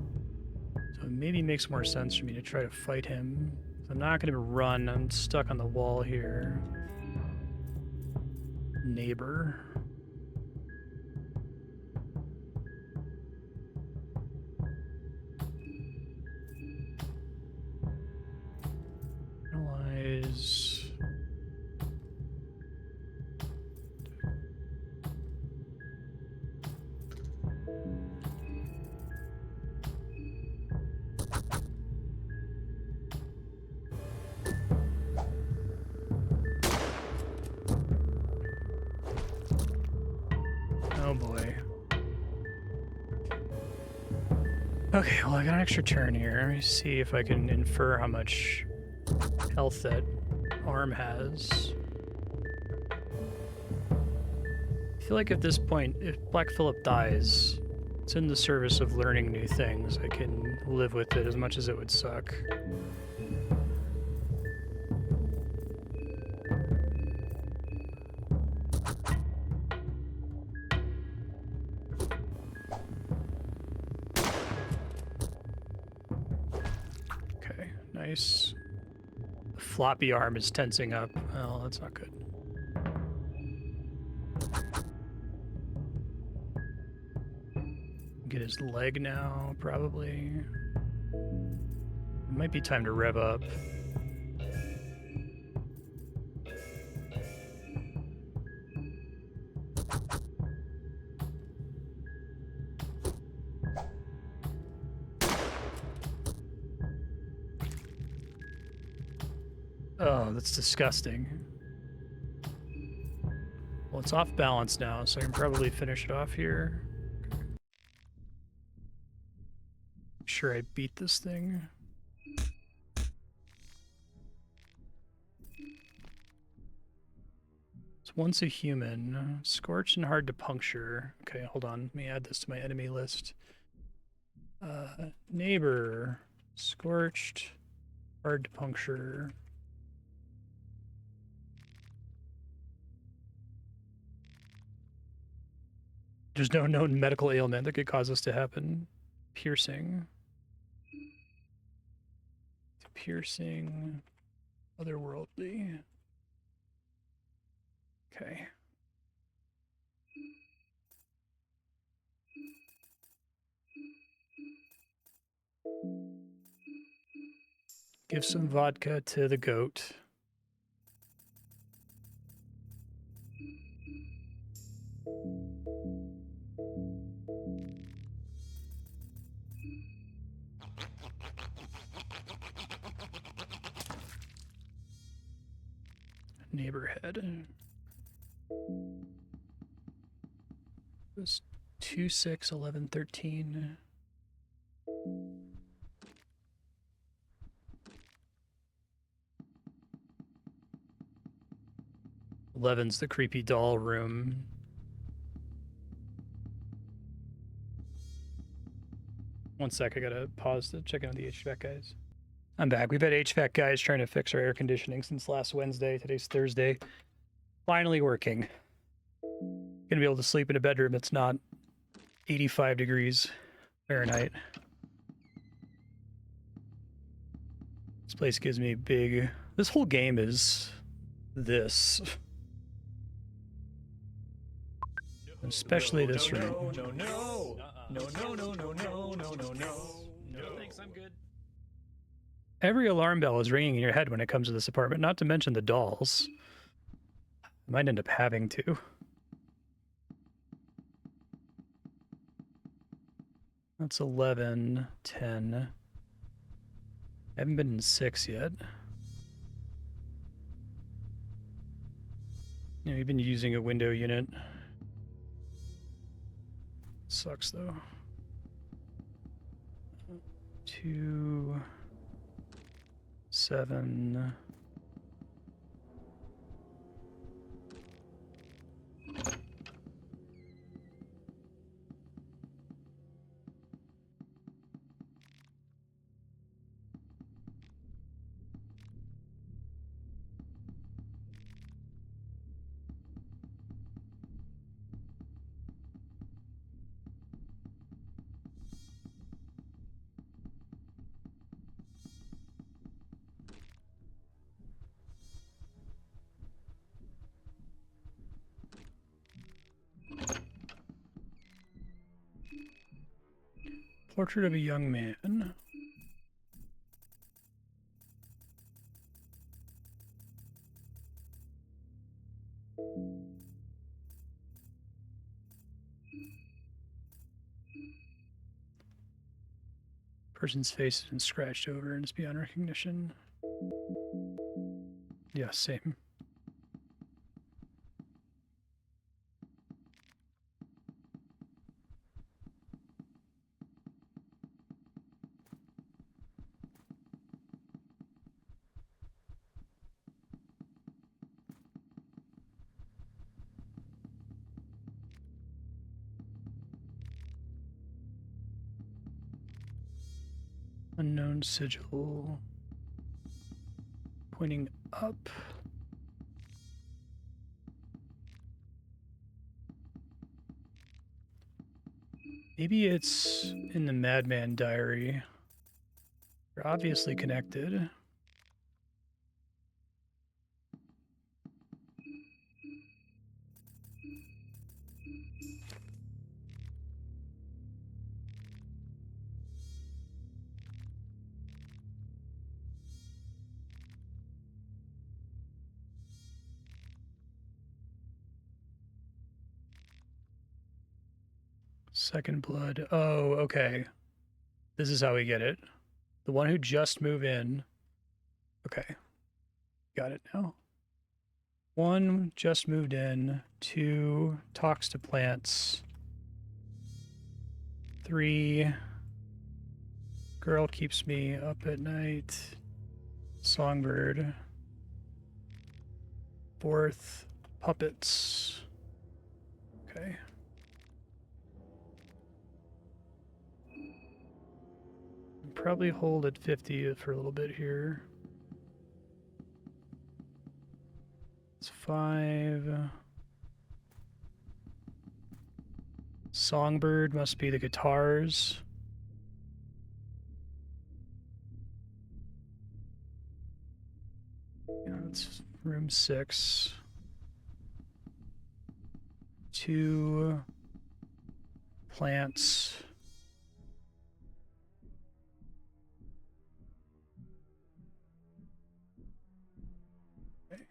So it maybe makes more sense for me to try to fight him. I'm not going to run, I'm stuck on the wall here. Neighbor. Analyze. Oh boy. Okay, well I got an extra turn here. Let me see if I can infer how much health that arm has. I feel like at this point, if Black Phillip dies, it's in the service of learning new things. I can live with it as much as it would suck. Okay, nice. floppy arm is tensing up. Oh, that's not good. Get his leg now, probably. It might be time to rev up. Oh, that's disgusting. Well, it's off balance now, so I can probably finish it off here. Sure, I beat this thing. It's once a human. Scorched and hard to puncture. Okay, hold on. Let me add this to my enemy list. Neighbor. Scorched. Hard to puncture. There's no known medical ailment that could cause this to happen. Piercing. Piercing. Otherworldly. Okay. Give some vodka to the goat. Neighborhead. It was 2, 6, 11, 13. Eleven's the creepy doll room. One sec, I gotta pause to check in on the HVAC guys. I'm back. We've had HVAC guys trying to fix our air conditioning since last Wednesday. Today's Thursday. Finally working. Gonna be able to sleep in a bedroom that's not 85 degrees Fahrenheit. This place gives me big... This whole game is this. Especially this room. No, thanks, I'm good. Every alarm bell is ringing in your head when it comes to this apartment, not to mention the dolls. I might end up having to. That's 11, 10. I haven't been in 6 yet. You know, we've been using a window unit. Sucks though. 2, 7. Portrait of a young man. Person's face has been scratched over and is beyond recognition. Yeah, same. Unknown sigil. Pointing up. Maybe it's in the Madman Diary. They're obviously connected. Second blood. Oh, okay. This is how we get it. The one who just moved in. Okay. Got it now. 1 just moved in. 2 talks to plants. 3 girl keeps me up at night. Songbird. 4th puppets. Okay. Probably hold at 50 for a little bit here. It's 5. Songbird must be the guitars. Yeah, it's room 6. 2 plants. Okay.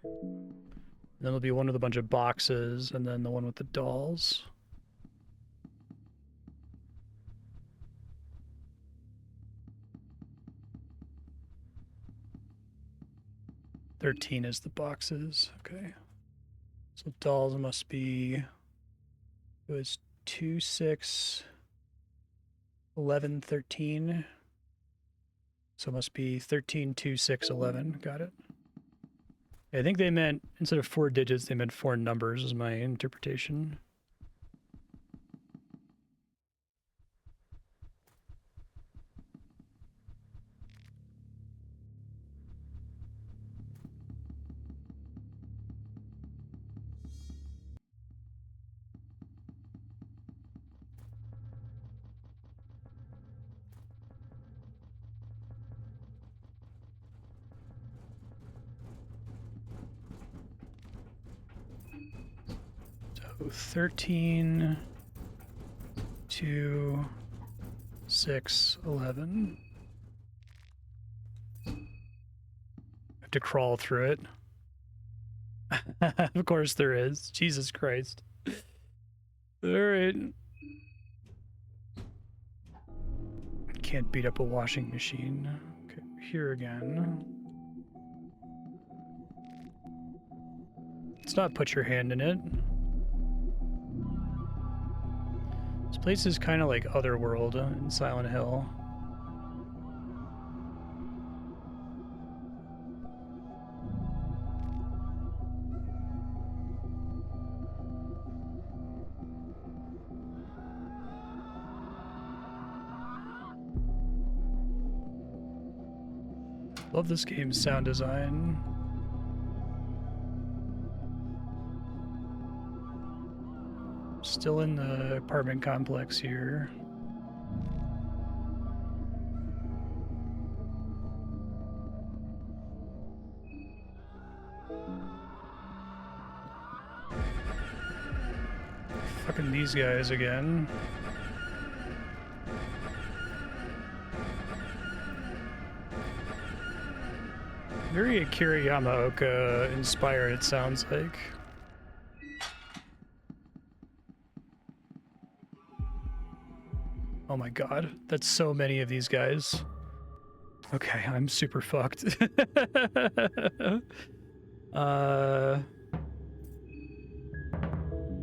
Then it'll be one with a bunch of boxes, and then the one with the dolls. "13 is the boxes. Okay. So dolls must be, it was 2, 6, 11, 13. So it must be 13, 2, 6, 11. Got it. I think they meant, instead of 4 digits, they meant 4 numbers, is my interpretation. So 13, 2, 6, 11. I have to crawl through it. Of course there is. Jesus Christ. Alright. Can't beat up a washing machine. Okay, here again. Let's not put your hand in it. This place is kind of like Otherworld in Silent Hill. Love this game's sound design. Still in the apartment complex here. Fucking these guys again. Very Akira Yamaoka inspired, it sounds like. Oh my god, that's so many of these guys. Okay, I'm super fucked. This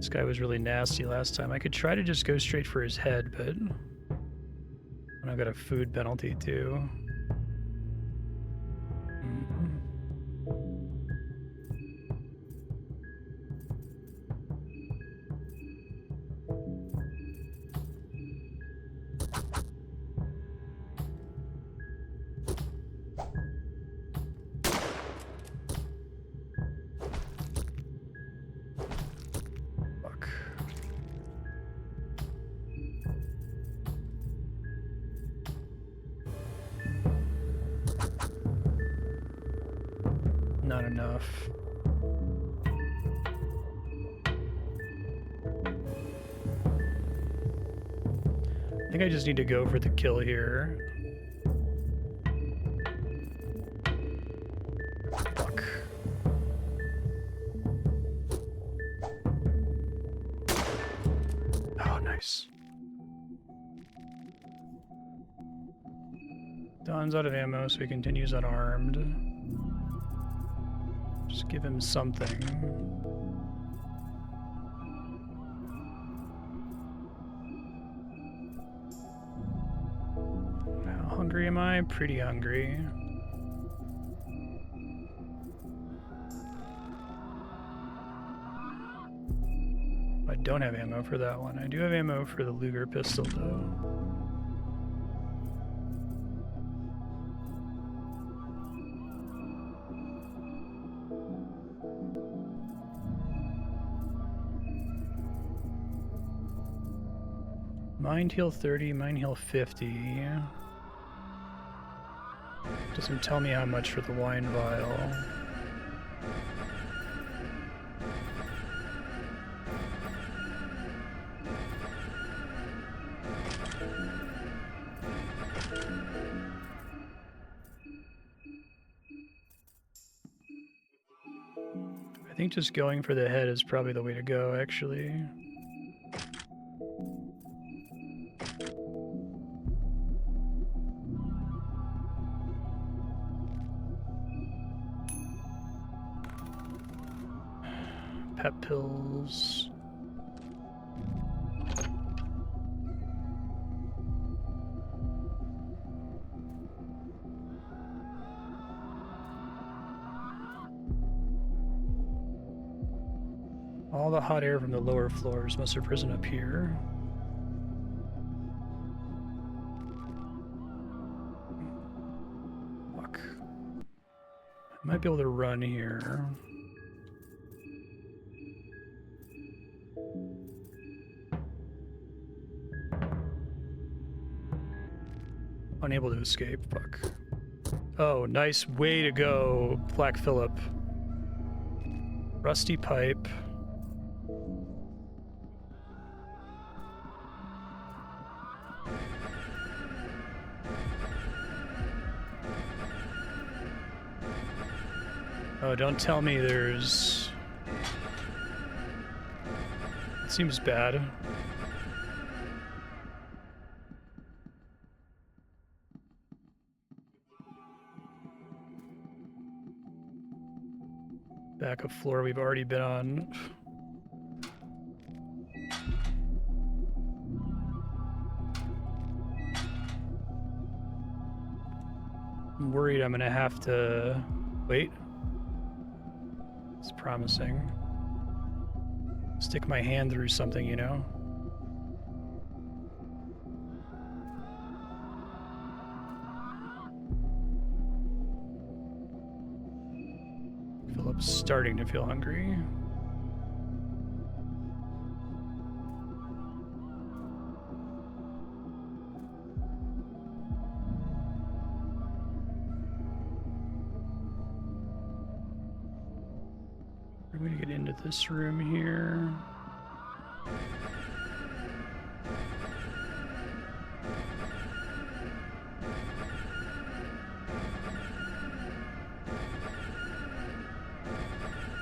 guy was really nasty last time. I could try to just go straight for his head, but I've got a food penalty too. Not enough. I think I just need to go for the kill here. Fuck. Oh, nice. Don's out of ammo, so he continues unarmed. Just give him something. How hungry am I? Pretty hungry. I don't have ammo for that one. I do have ammo for the Luger pistol, though. Mind heal 30, mind heal 50. Doesn't tell me how much for the wine vial. I think just going for the head is probably the way to go, actually. Pep pills. All the hot air from the lower floors must have risen up here. Fuck. I might be able to run here. Unable to escape. Fuck. Oh, nice way to go, Black Phillip. Rusty pipe. Oh, don't tell me there's... It seems bad. Back a floor we've already been on. I'm worried I'm gonna have to... Wait. It's promising. Stick my hand through something, you know? Philip's starting to feel hungry. We're going to get into this room here.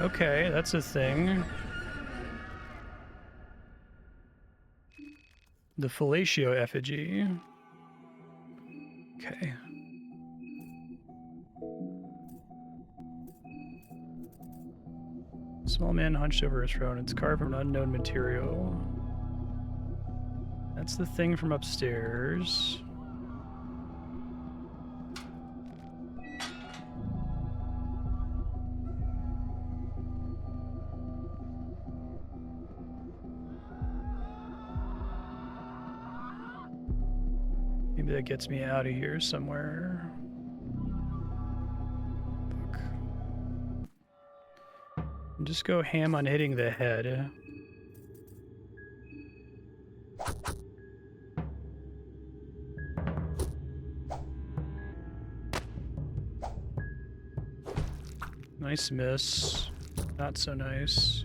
Okay, that's a thing. The fellatio effigy. Okay. Small man hunched over a throne. It's carved from an unknown material. That's the thing from upstairs. Maybe that gets me out of here somewhere. Fuck. And just go ham on hitting the head. Nice miss. Not so nice.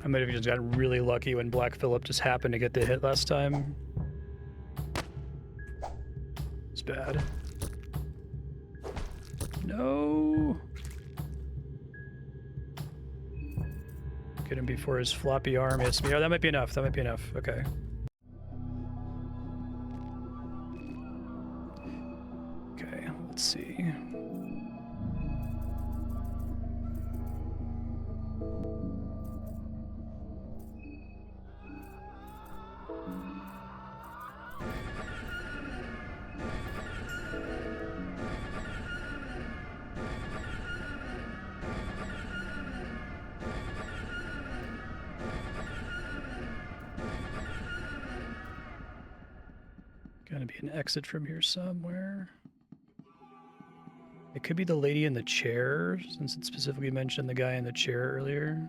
I might have just gotten really lucky when Black Phillip just happened to get the hit last time. It's bad. No. Get him before his floppy arm hits me. Oh, that might be enough. That might be enough. Okay. Okay, let's see. Gonna be an exit from here somewhere. It could be the lady in the chair, since it specifically mentioned the guy in the chair earlier.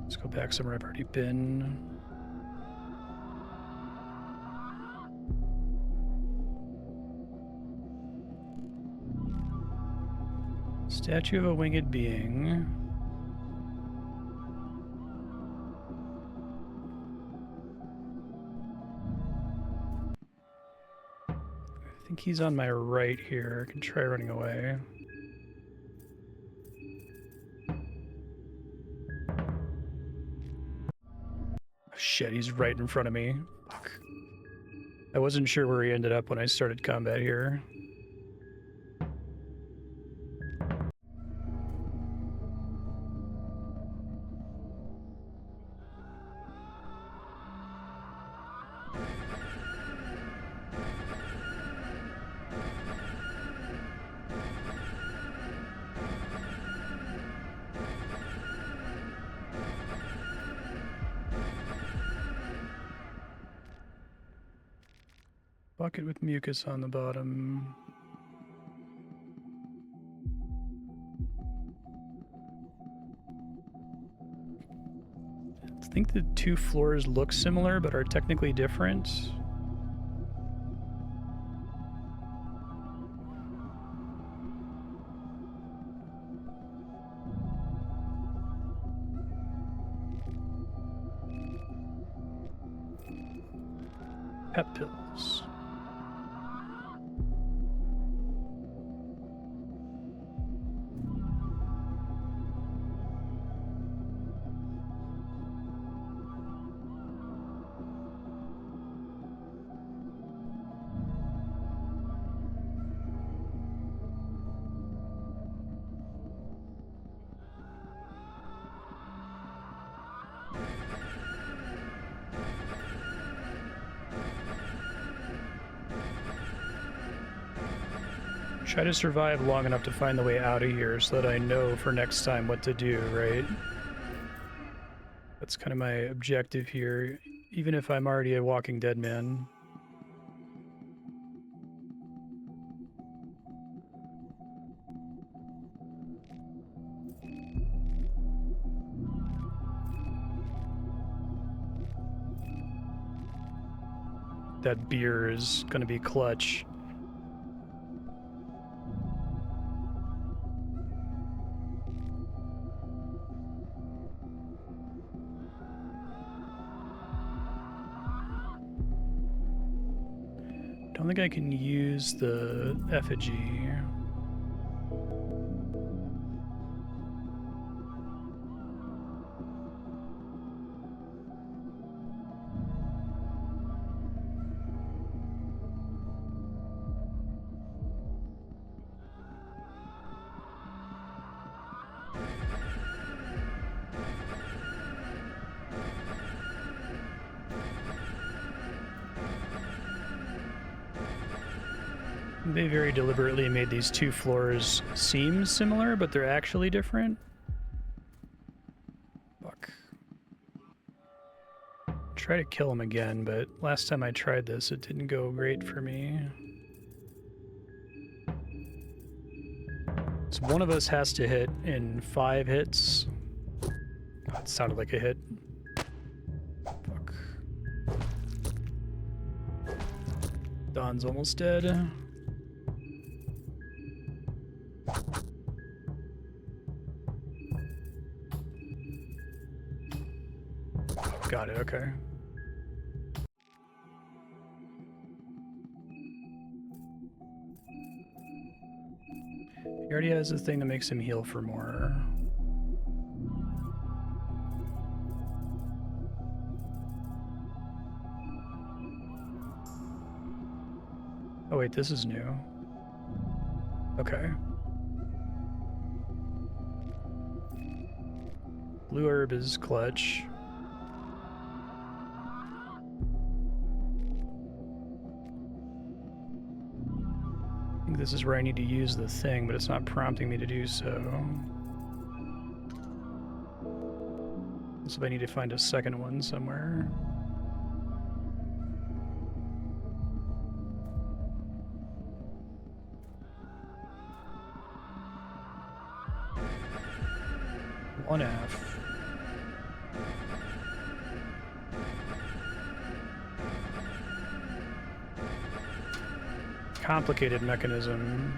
Let's go back somewhere I've already been. Statue of a winged being. I think he's on my right here. I can try running away. Oh, shit, he's right in front of me. Fuck. I wasn't sure where he ended up when I started combat here. Bucket with mucus on the bottom. I think the two floors look similar but are technically different. Pep pills. Try to survive long enough to find the way out of here so that I know for next time what to do, right? That's kind of my objective here, even if I'm already a Walking Dead man. That beer is going to be clutch. I don't think I can use the effigy. They very deliberately made these two floors seem similar, but they're actually different. Fuck. Try to kill him again, but last time I tried this, it didn't go great for me. So one of us has to hit in 5 hits. Oh, it sounded like a hit. Fuck. Don's almost dead. Got it, okay. He already has a thing that makes him heal for more. Oh wait, this is new. Okay. Blue herb is clutch. I think this is where I need to use the thing, but it's not prompting me to do so. So I need to find a second one somewhere. One F. Complicated mechanism.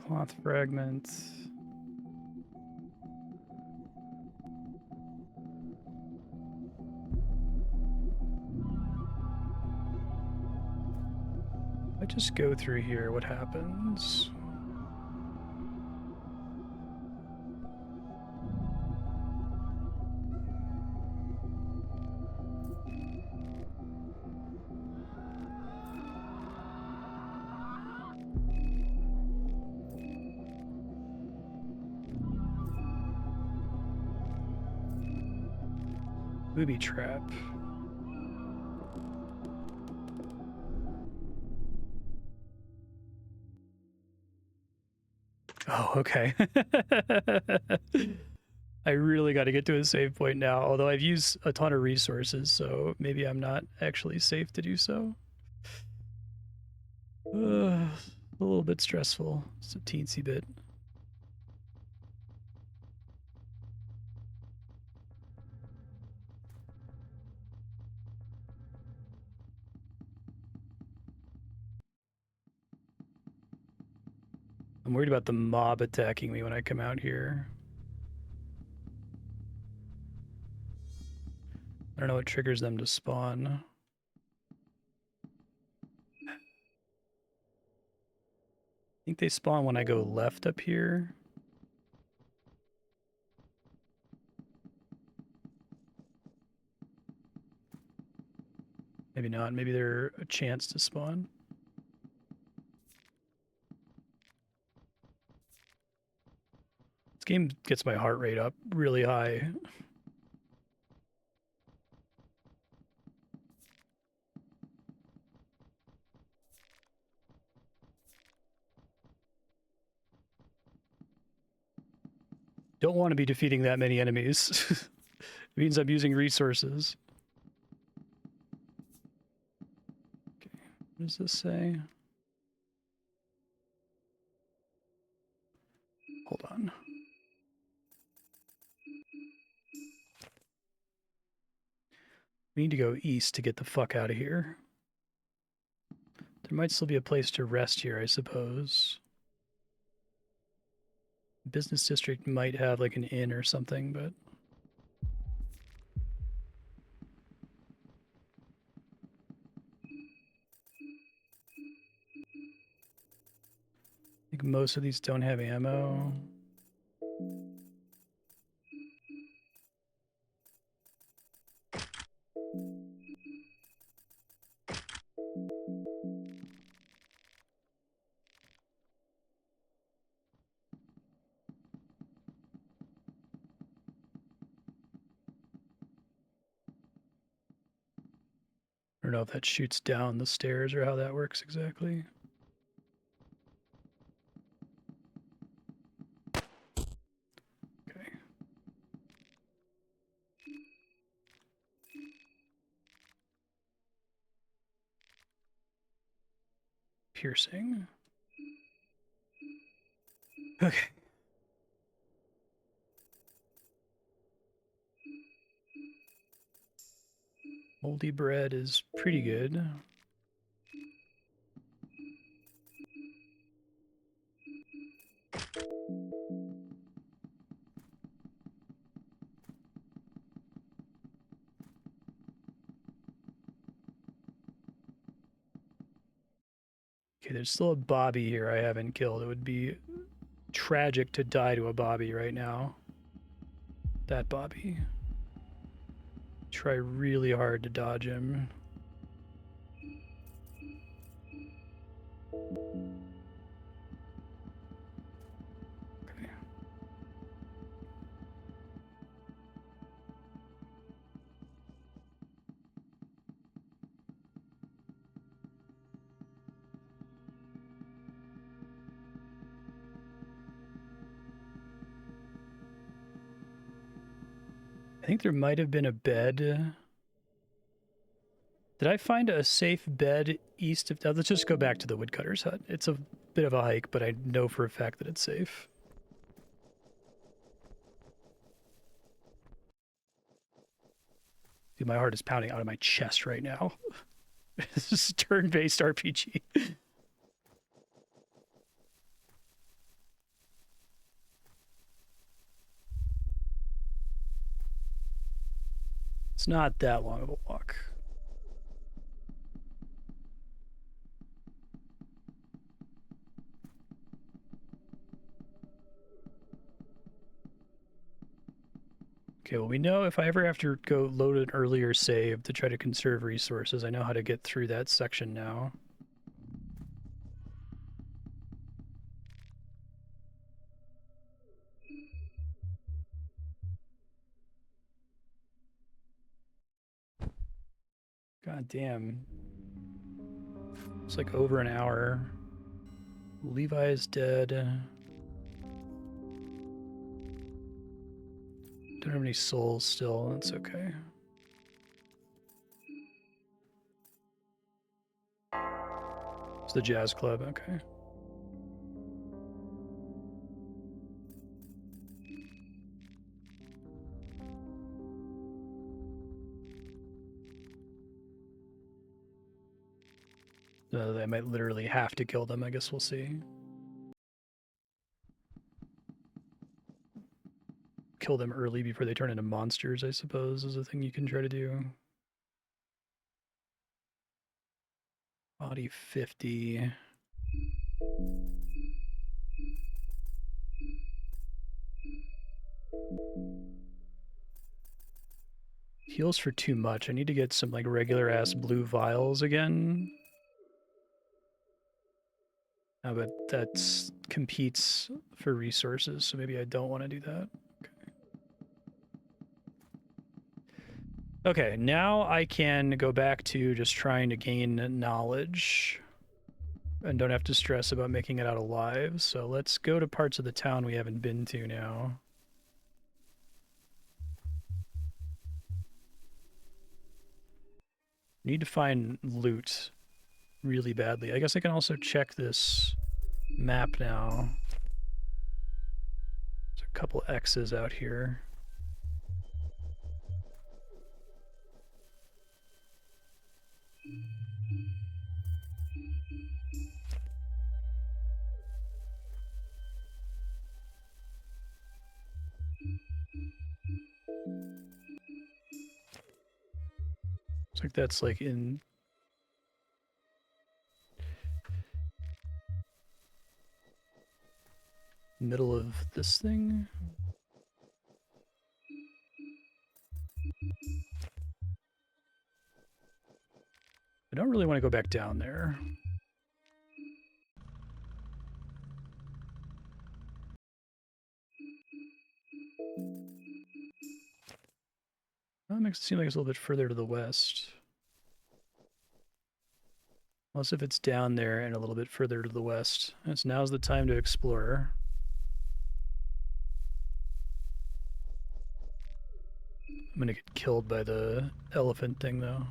Cloth fragment. If I just go through here, what happens? Booby trap. Oh, okay. I really got to get to a save point now, although I've used a ton of resources, so maybe I'm not actually safe to do so. A little bit stressful. Just a teensy bit. I'm worried about the mob attacking me when I come out here. I don't know what triggers them to spawn. I think they spawn when I go left up here. Maybe not. Maybe they're a chance to spawn. This game gets my heart rate up really high. Don't want to be defeating that many enemies. It means I'm using resources. Okay, what does this say? Hold on. We need to go east to get the fuck out of here. There might still be a place to rest here, I suppose. Business district might have like an inn or something, but I think most of these don't have ammo. I don't know if that shoots down the stairs or how that works exactly. Okay. Piercing. Okay. Moldy bread is pretty good. Okay, there's still a Bobby here I haven't killed. It would be tragic to die to a Bobby right now. That Bobby. Try really hard to dodge him. Okay. I think there might have been a bed. Did I find a safe bed east of... Let's just go back to the woodcutter's hut. It's a bit of a hike, but I know for a fact that it's safe. Dude, my heart is pounding out of my chest right now. This is turn-based RPG. It's not that long of a walk. Okay, well, we know if I ever have to go load an earlier save to try to conserve resources, I know how to get through that section now. God damn. It's like over an hour. Levi is dead. Don't have any souls still. That's okay. It's the jazz club. Okay. I might literally have to kill them. I guess we'll see. Kill them early before they turn into monsters, I suppose, is a thing you can try to do. Body 50. Heals for too much. I need to get some like regular ass blue vials again. But that competes for resources, so maybe I don't want to do that. Okay, now I can go back to just trying to gain knowledge and don't have to stress about making it out alive. So let's go to parts of the town we haven't been to now. Need to find loot really badly. I guess I can also check this map now. There's a couple X's out here. Looks like that's like in middle of this thing. I don't really want to go back down there. That makes it seem like it's a little bit further to the west. Unless if it's down there and a little bit further to the west. Now's the time to explore. I'm gonna get killed by the elephant thing, though.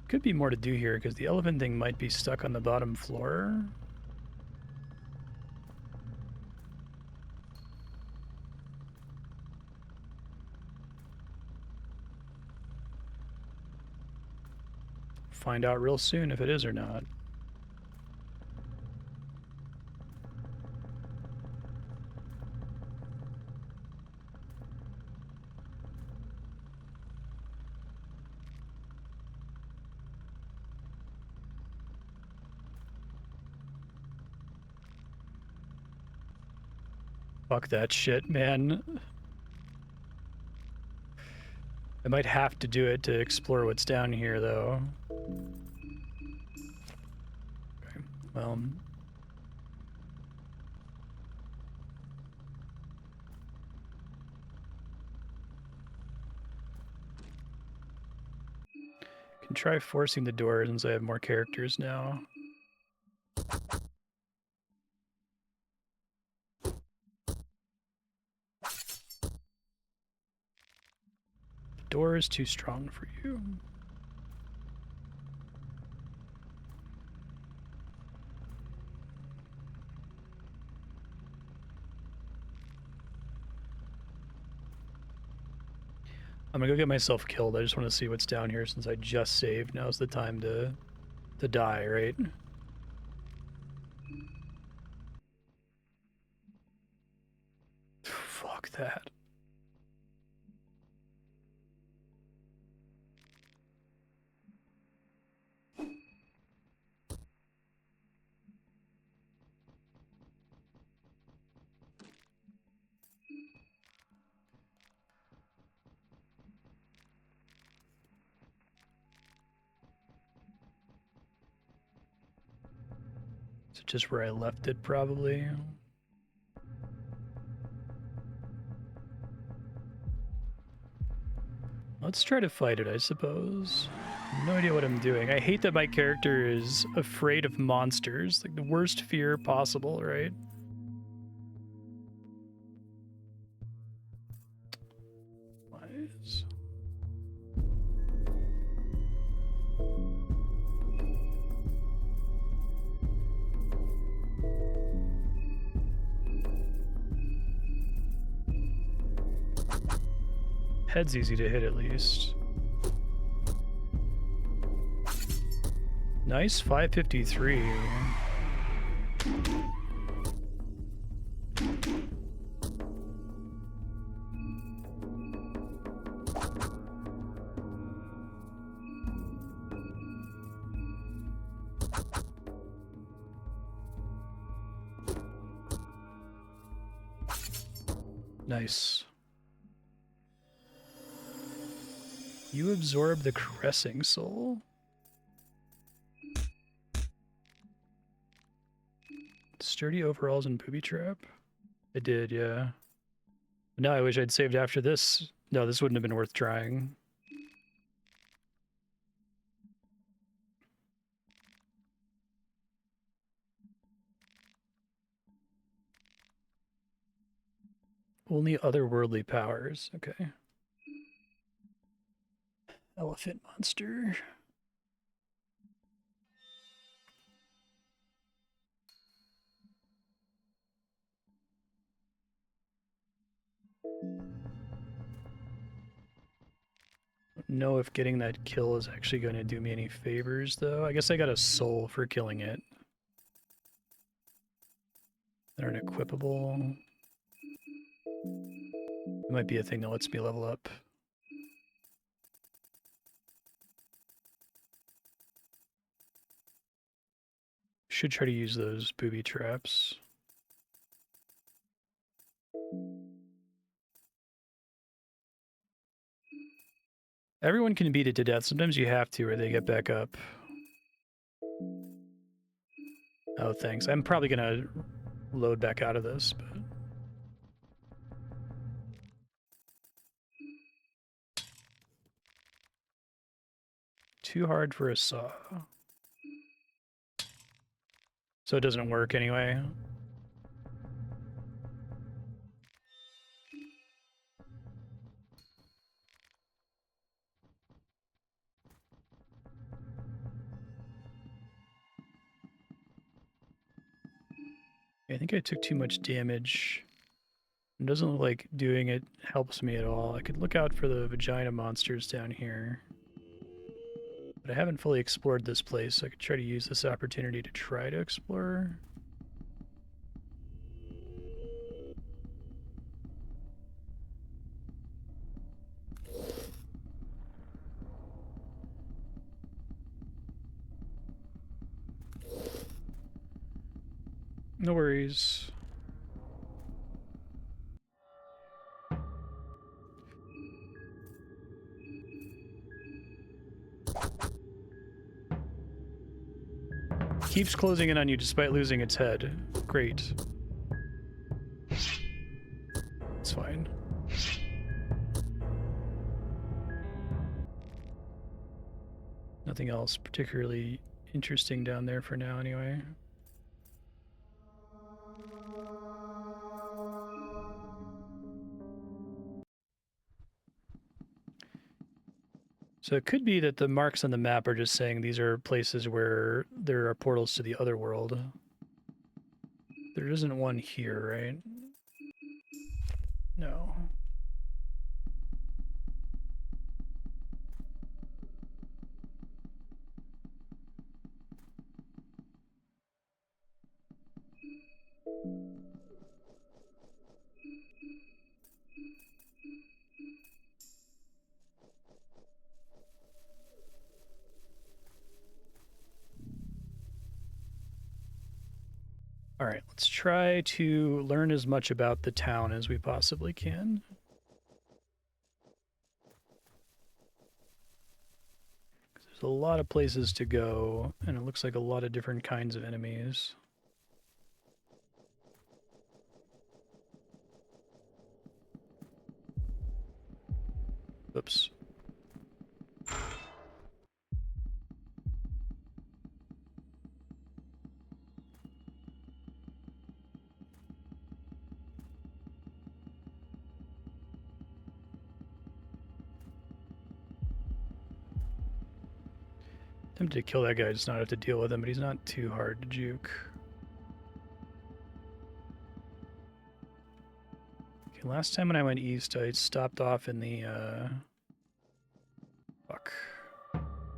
Could be more to do here, because the elephant thing might be stuck on the bottom floor. find out real soon if it is or not. Fuck that shit, man. I might have to do it to explore what's down here, though. Okay, well... Can try forcing the door since I have more characters now. Door is too strong for you. I'm gonna go get myself killed. I just want to see what's down here since I just saved. Now's the time to die, right? Fuck that. Just where I left it, probably. Let's try to fight it, I suppose. No idea what I'm doing. I hate that my character is afraid of monsters. Like, the worst fear possible, right? Wise. Head's easy to hit, at least. Nice 553. Nice. You absorb the caressing soul. Sturdy overalls and booby trap. I did, yeah. No, I wish I'd saved after this. No, this wouldn't have been worth trying. Only otherworldly powers. Okay. Elephant monster. Don't know if getting that kill is actually going to do me any favors, though. I guess I got a soul for killing it. That aren't equipable. It might be a thing that lets me level up. Should try to use those booby traps. Everyone can beat it to death. Sometimes you have to or they get back up. Oh, thanks. I'm probably gonna load back out of this, but... Too hard for a saw. So it doesn't work anyway. I think I took too much damage. It doesn't look like doing it helps me at all. I could look out for the vagina monsters down here. But I haven't fully explored this place, so I could try to use this opportunity to try to explore. No worries. Keeps closing in on you despite losing its head. Great. It's fine. Nothing else particularly interesting down there for now, anyway. So it could be that the marks on the map are just saying these are places where there are portals to the other world. There isn't one here, right? No. All right, let's try to learn as much about the town as we possibly can. There's a lot of places to go, and it looks like a lot of different kinds of enemies. Oops. Tempted to kill that guy, just not have to deal with him, but he's not too hard to juke. Okay, last time when I went east, I stopped off in the,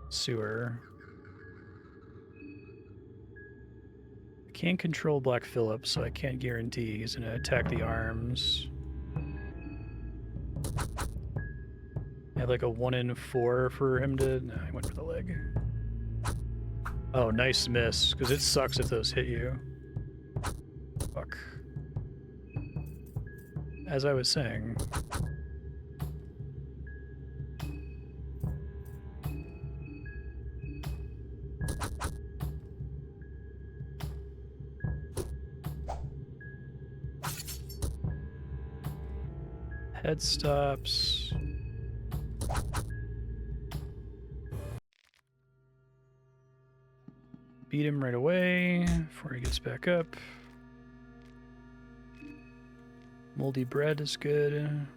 sewer. I can't control Black Phillip, so I can't guarantee he's gonna attack the arms. I have like a 1 in 4 for him to... No, I went for the leg. Oh, nice miss, because it sucks if those hit you. Fuck. As I was saying. Head stops. Beat him right away before he gets back up. Moldy bread is good.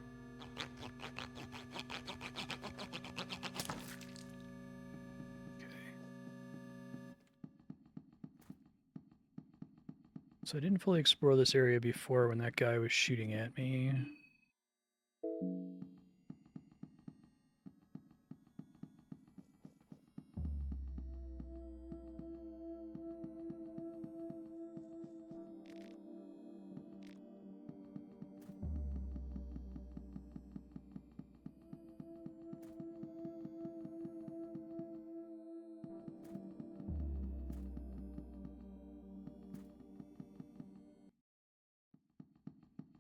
So I didn't fully explore this area before when that guy was shooting at me.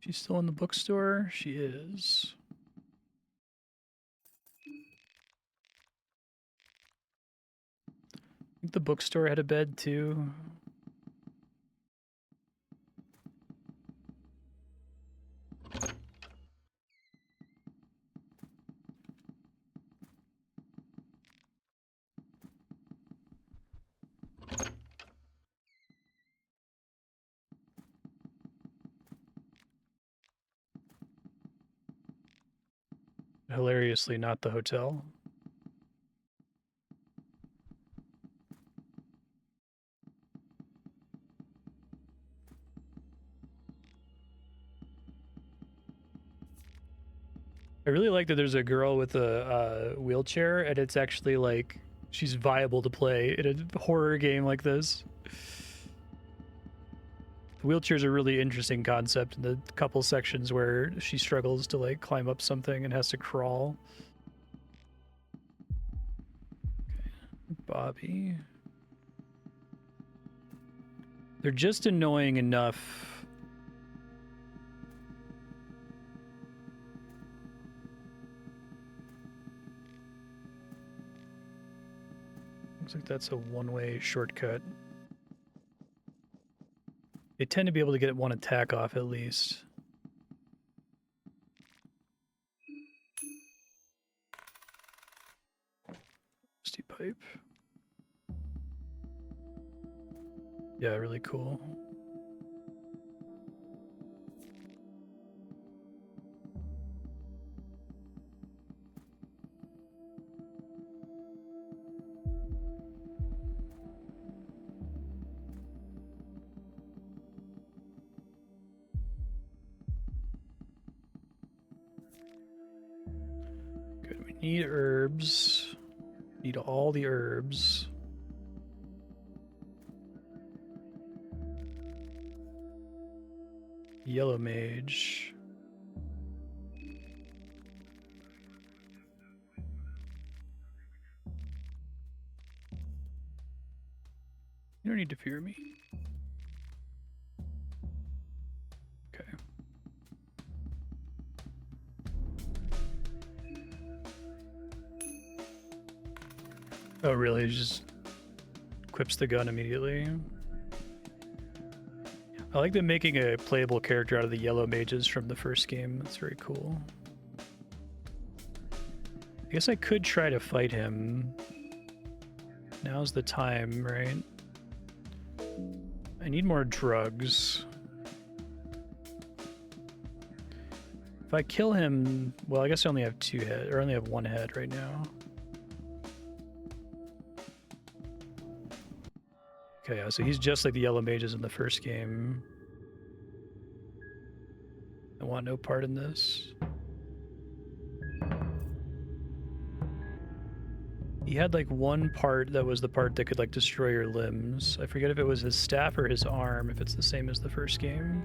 She's still in the bookstore? She is. I think the bookstore had a bed too. Hilariously, not the hotel. I really like that there's a girl with a wheelchair, and it's actually like she's viable to play in a horror game like this. Wheelchair's a really interesting concept in the couple sections where she struggles to like climb up something and has to crawl. Okay. Bobby. They're just annoying enough. Looks like that's a one-way shortcut. They tend to be able to get one attack off at least. Rusty pipe. Yeah, really cool. Good, we need herbs. Need all the herbs. Yellow mage. You don't need to fear me. Okay. Oh, really? It just equips the gun immediately. I like them making a playable character out of the yellow mages from the first game. That's very cool. I guess I could try to fight him. Now's the time, right? I need more drugs. If I kill him, well, I guess I only have two head, or I only have one head right now. Okay, yeah, so he's just like the yellow mages in the first game. I want no part in this. He had like one part that was the part that could like destroy your limbs. I forget if it was his staff or his arm, if it's the same as the first game.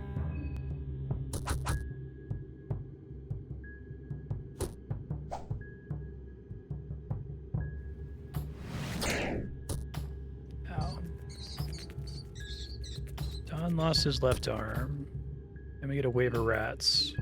Ow. Don lost his left arm. And we get a wave of rats.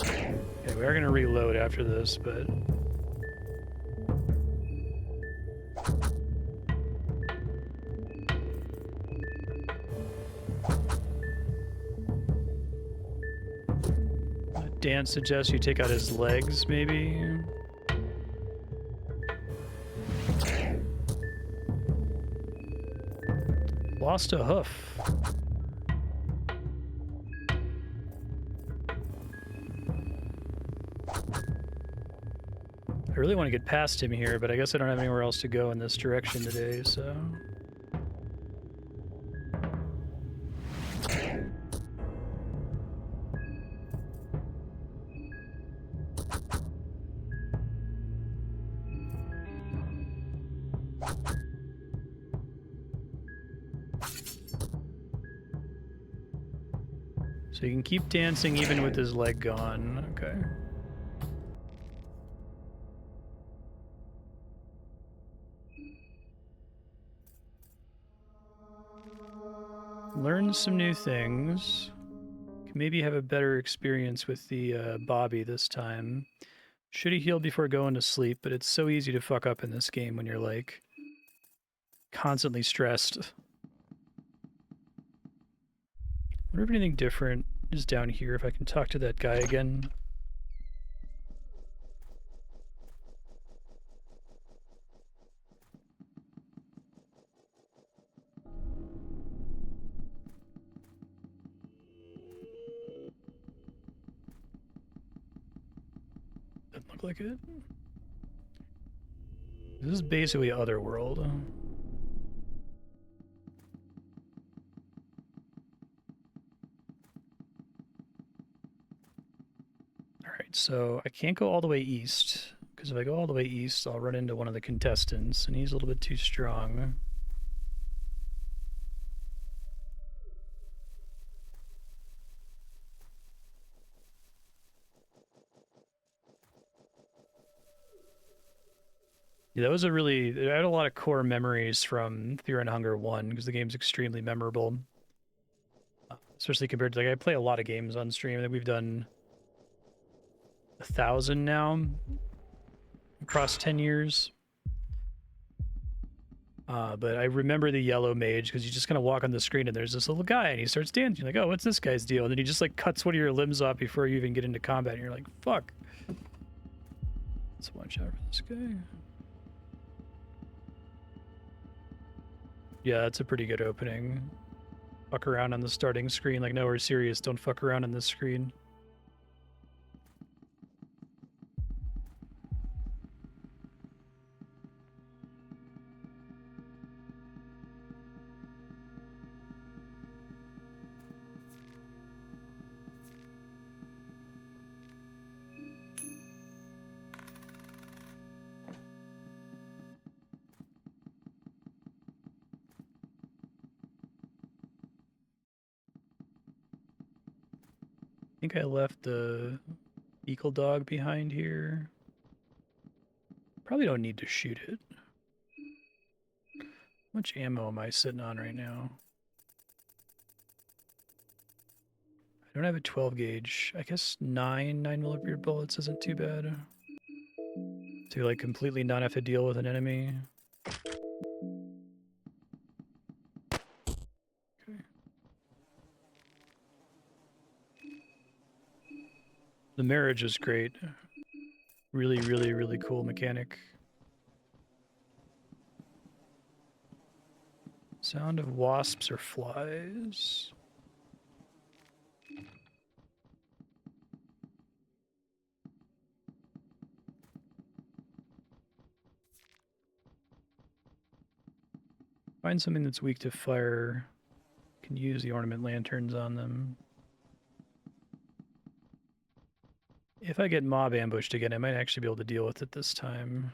Okay, we are going to reload after this, but... Dan suggests you take out his legs, maybe? Lost a hoof. I really want to get past him here, but I guess I don't have anywhere else to go in this direction today, so... So you can keep dancing even with his leg gone. Okay. Learn some new things. Can maybe have a better experience with the Bobby this time. Should he heal before going to sleep, but it's so easy to fuck up in this game when you're like constantly stressed. I wonder if anything different is down here, if I can talk to that guy again. Doesn't look like it. This is basically Otherworld. Alright, so I can't go all the way east, because if I go all the way east, I'll run into one of the contestants, and he's a little bit too strong. Yeah, that was I had a lot of core memories from Fear and Hunger 1, because the game's extremely memorable. Especially compared to, like, I play a lot of games on stream. I think we've done 1,000 now across 10 years. But I remember the yellow mage because you just kind of walk on the screen and there's this little guy and he starts dancing. You're like, oh, what's this guy's deal? And then he just like cuts one of your limbs off before you even get into combat. And you're like, fuck. Let's watch out for this guy. Yeah, that's a pretty good opening. Fuck around on the starting screen. Like, no, we're serious. Don't fuck around on this screen. I think I left the eagle dog behind here. Probably don't need to shoot it. How much ammo am I sitting on right now? I don't have a 12 gauge. I guess 9mm bullets isn't too bad. To like completely not have to deal with an enemy. Okay. The marriage is great. Really, really, really cool mechanic. Sound of wasps or flies. Find something that's weak to fire. Can use the ornament lanterns on them. If I get mob ambushed again, I might actually be able to deal with it this time.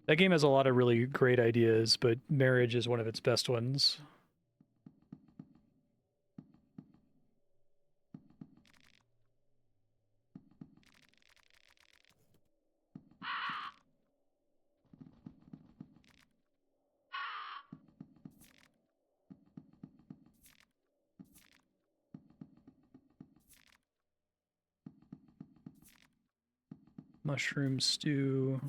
That game has a lot of really great ideas, but marriage is one of its best ones. Mushroom stew.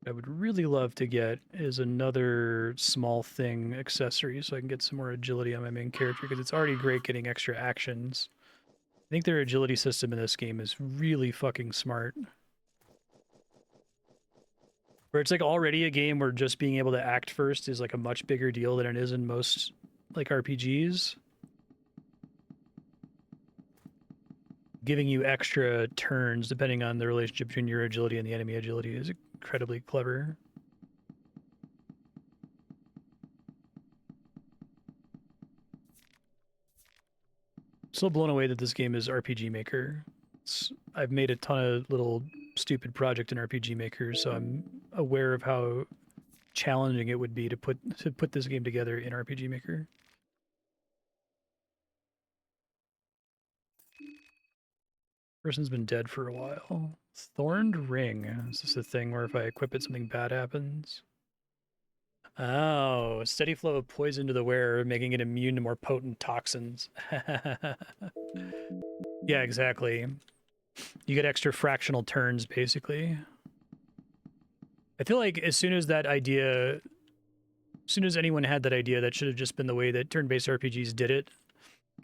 What I would really love to get is another small thing accessory so I can get some more agility on my main character because it's already great getting extra actions. I think their agility system in this game is really fucking smart. Where it's like already a game where just being able to act first is like a much bigger deal than it is in most like RPGs. Giving you extra turns depending on the relationship between your agility and the enemy agility is incredibly clever. Still blown away that this game is RPG Maker. I've made a ton of little stupid project in RPG Maker, so I'm aware of how challenging it would be to put this game together in RPG Maker. Person's been dead for a while. Thorned Ring. Is this a thing where if I equip it, something bad happens? Oh, steady flow of poison to the wearer, making it immune to more potent toxins. Yeah, exactly. You get extra fractional turns, basically. I feel like as soon as anyone had that idea, that should have just been the way that turn-based RPGs did it.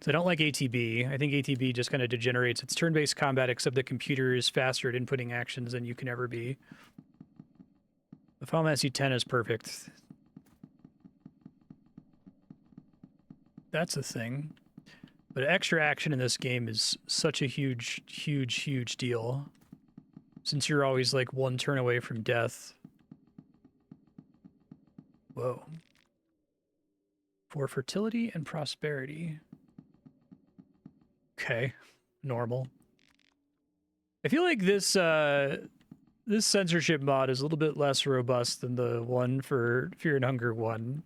So I don't like ATB. I think ATB just kind of degenerates. It's turn-based combat, except the computer is faster at inputting actions than you can ever be. The Final Fantasy X is perfect. That's a thing. But extra action in this game is such a huge, huge, huge deal. Since you're always like one turn away from death. Whoa. For fertility and prosperity. Okay. Normal. I feel like this this censorship mod is a little bit less robust than the one for Fear and Hunger 1.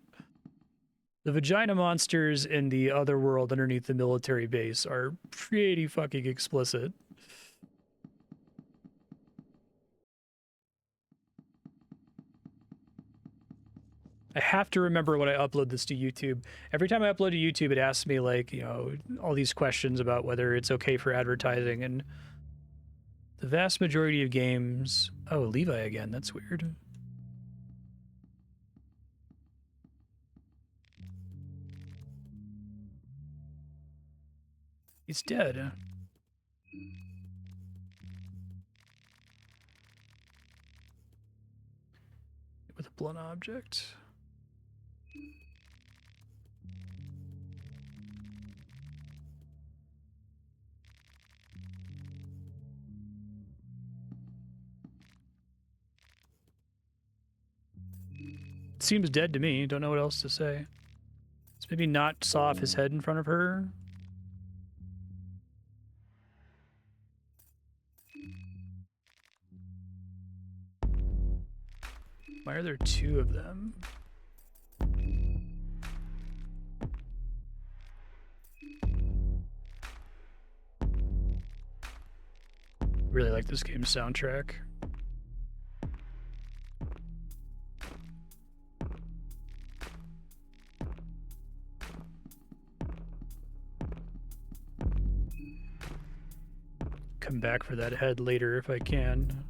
The vagina monsters in the other world underneath the military base are pretty fucking explicit. I have to remember when I upload this to YouTube. Every time I upload to YouTube, it asks me, like, you know, all these questions about whether it's okay for advertising, and the vast majority of games... Oh, Levi again. That's weird. He's dead. With a blunt object. Seems dead to me. Don't know what else to say. Let's maybe not saw off his head in front of her. Why are there two of them? Really like this game's soundtrack. Come back for that head later if I can.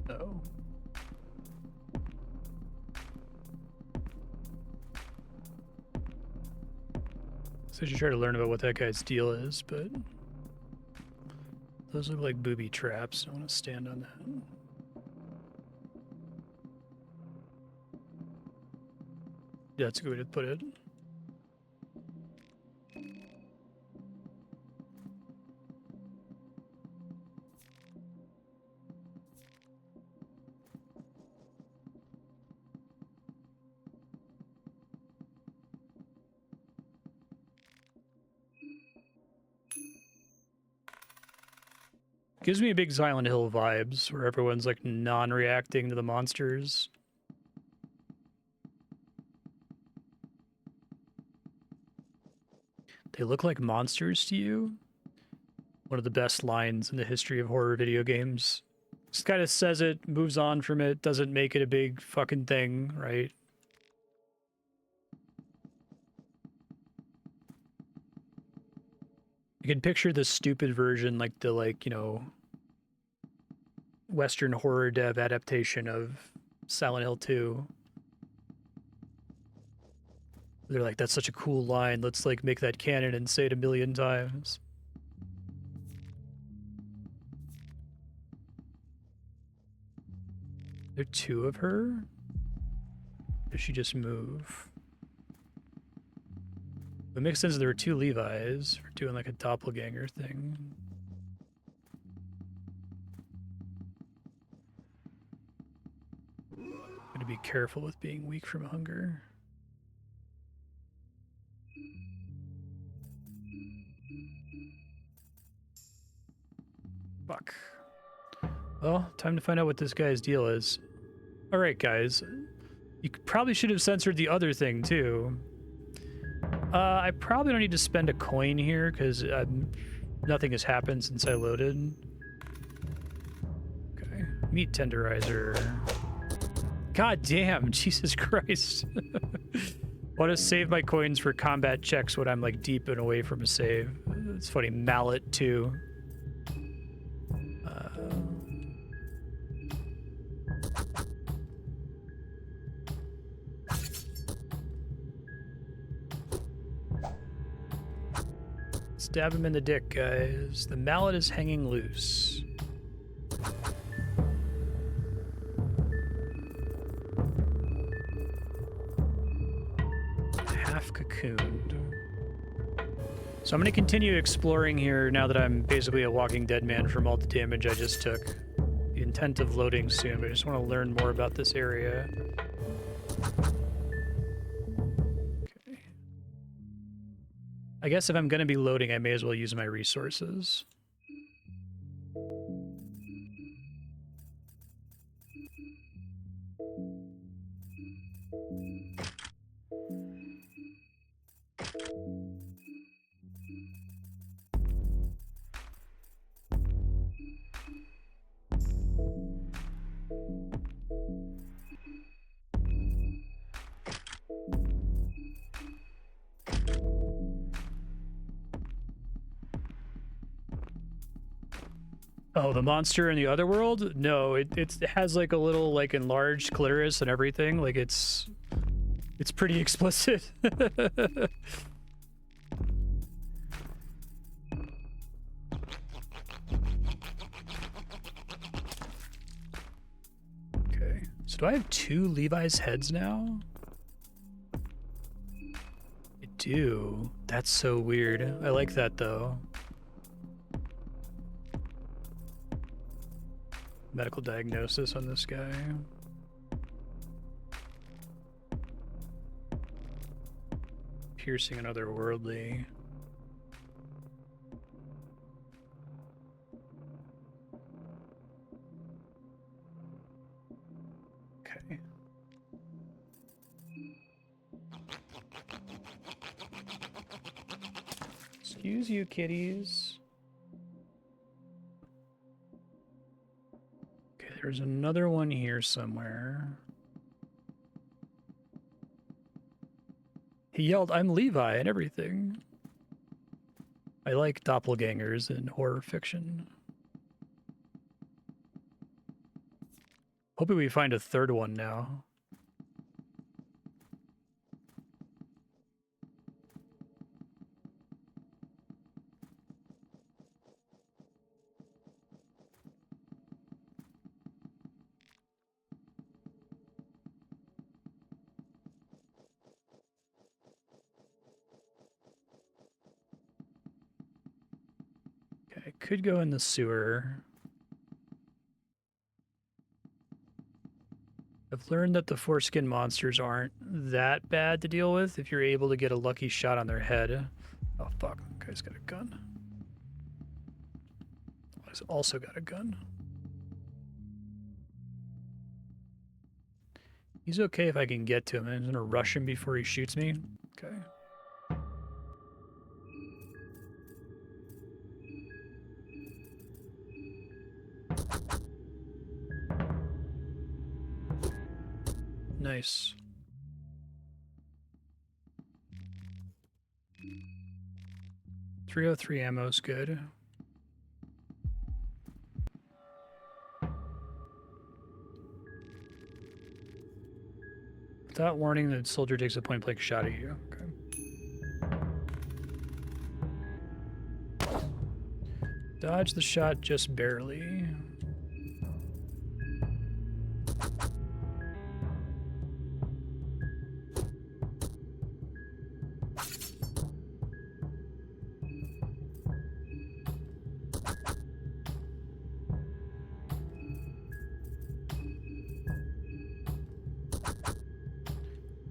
Oh. So I should try to learn about what that guy's deal is, but those look like booby traps. I want to stand on that. Yeah, that's a good way to put it. Gives me big Silent Hill vibes, where everyone's like non-reacting to the monsters. They look like monsters to you? One of the best lines in the history of horror video games. Just kind of says it, moves on from it, doesn't make it a big fucking thing, right? You can picture the stupid version, like the, like, you know, Western horror dev adaptation of Silent Hill 2. They're like, that's such a cool line, let's like make that canon and say it a million times. There are two of her? Did she just move? It makes sense there were two Levis for doing like a doppelganger thing. Gotta be careful with being weak from hunger. Fuck. Well, time to find out what this guy's deal is. Alright, guys. You probably should have censored the other thing, too. I probably don't need to spend a coin here, because nothing has happened since I loaded. Okay. Meat tenderizer. God damn, Jesus Christ. Want to save my coins for combat checks when I'm, like, deep and away from a save. It's funny, mallet, too. Stab him in the dick, guys. The mallet is hanging loose. Half cocooned. So I'm going to continue exploring here now that I'm basically a Walking Dead man from all the damage I just took. The intent of loading soon, but I just want to learn more about this area. Okay. I guess if I'm going to be loading, I may as well use my resources. Oh, the monster in the other world? No, it has like a little like enlarged clitoris and everything. Like it's pretty explicit. Okay. So do I have 2 Levi's heads now? I do. That's so weird. I like that though. Medical diagnosis on this guy. Piercing and otherworldly. Okay. Excuse you, kitties. There's another one here somewhere. He yelled, "I'm Levi," and everything. I like doppelgangers in horror fiction. Hoping we find a third one now. I could go in the sewer. I've learned that the foreskin monsters aren't that bad to deal with if you're able to get a lucky shot on their head. Oh fuck, that guy's got a gun. He's also got a gun. He's okay if I can get to him. I'm gonna rush him before he shoots me. Okay. Nice. .303 ammo's good. Without warning, the soldier takes a point-blank shot at you. Okay. Dodge the shot just barely.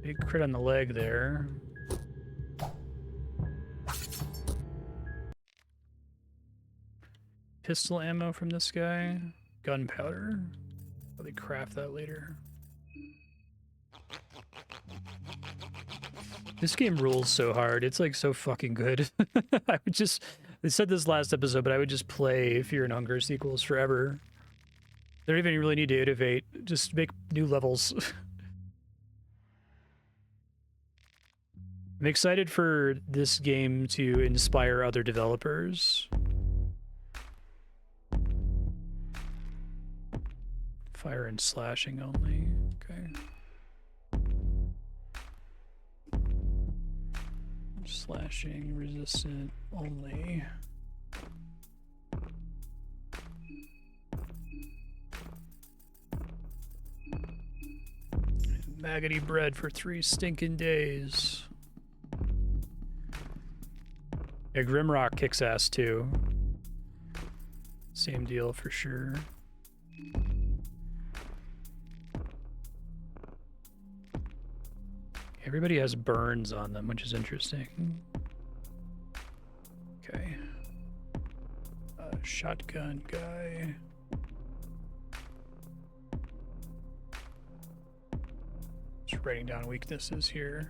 Big crit on the leg there. Pistol ammo from this guy. Gunpowder. Probably craft that later. This game rules so hard. It's like so fucking good. I said this last episode, but I would just play Fear and Hunger sequels forever. They don't even really need to innovate. Just make new levels. I'm excited for this game to inspire other developers. Fire and slashing only. Okay. Slashing resistant only. Maggoty bread for 3 stinking days. Yeah, Grimrock kicks ass too. Same deal for sure. Everybody has burns on them, which is interesting. Okay. Shotgun guy. Just writing down weaknesses here.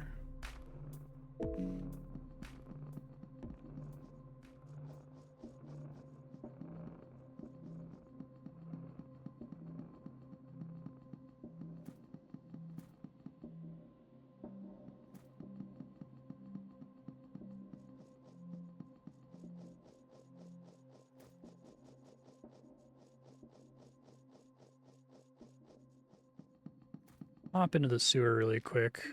Hop into the sewer really quick.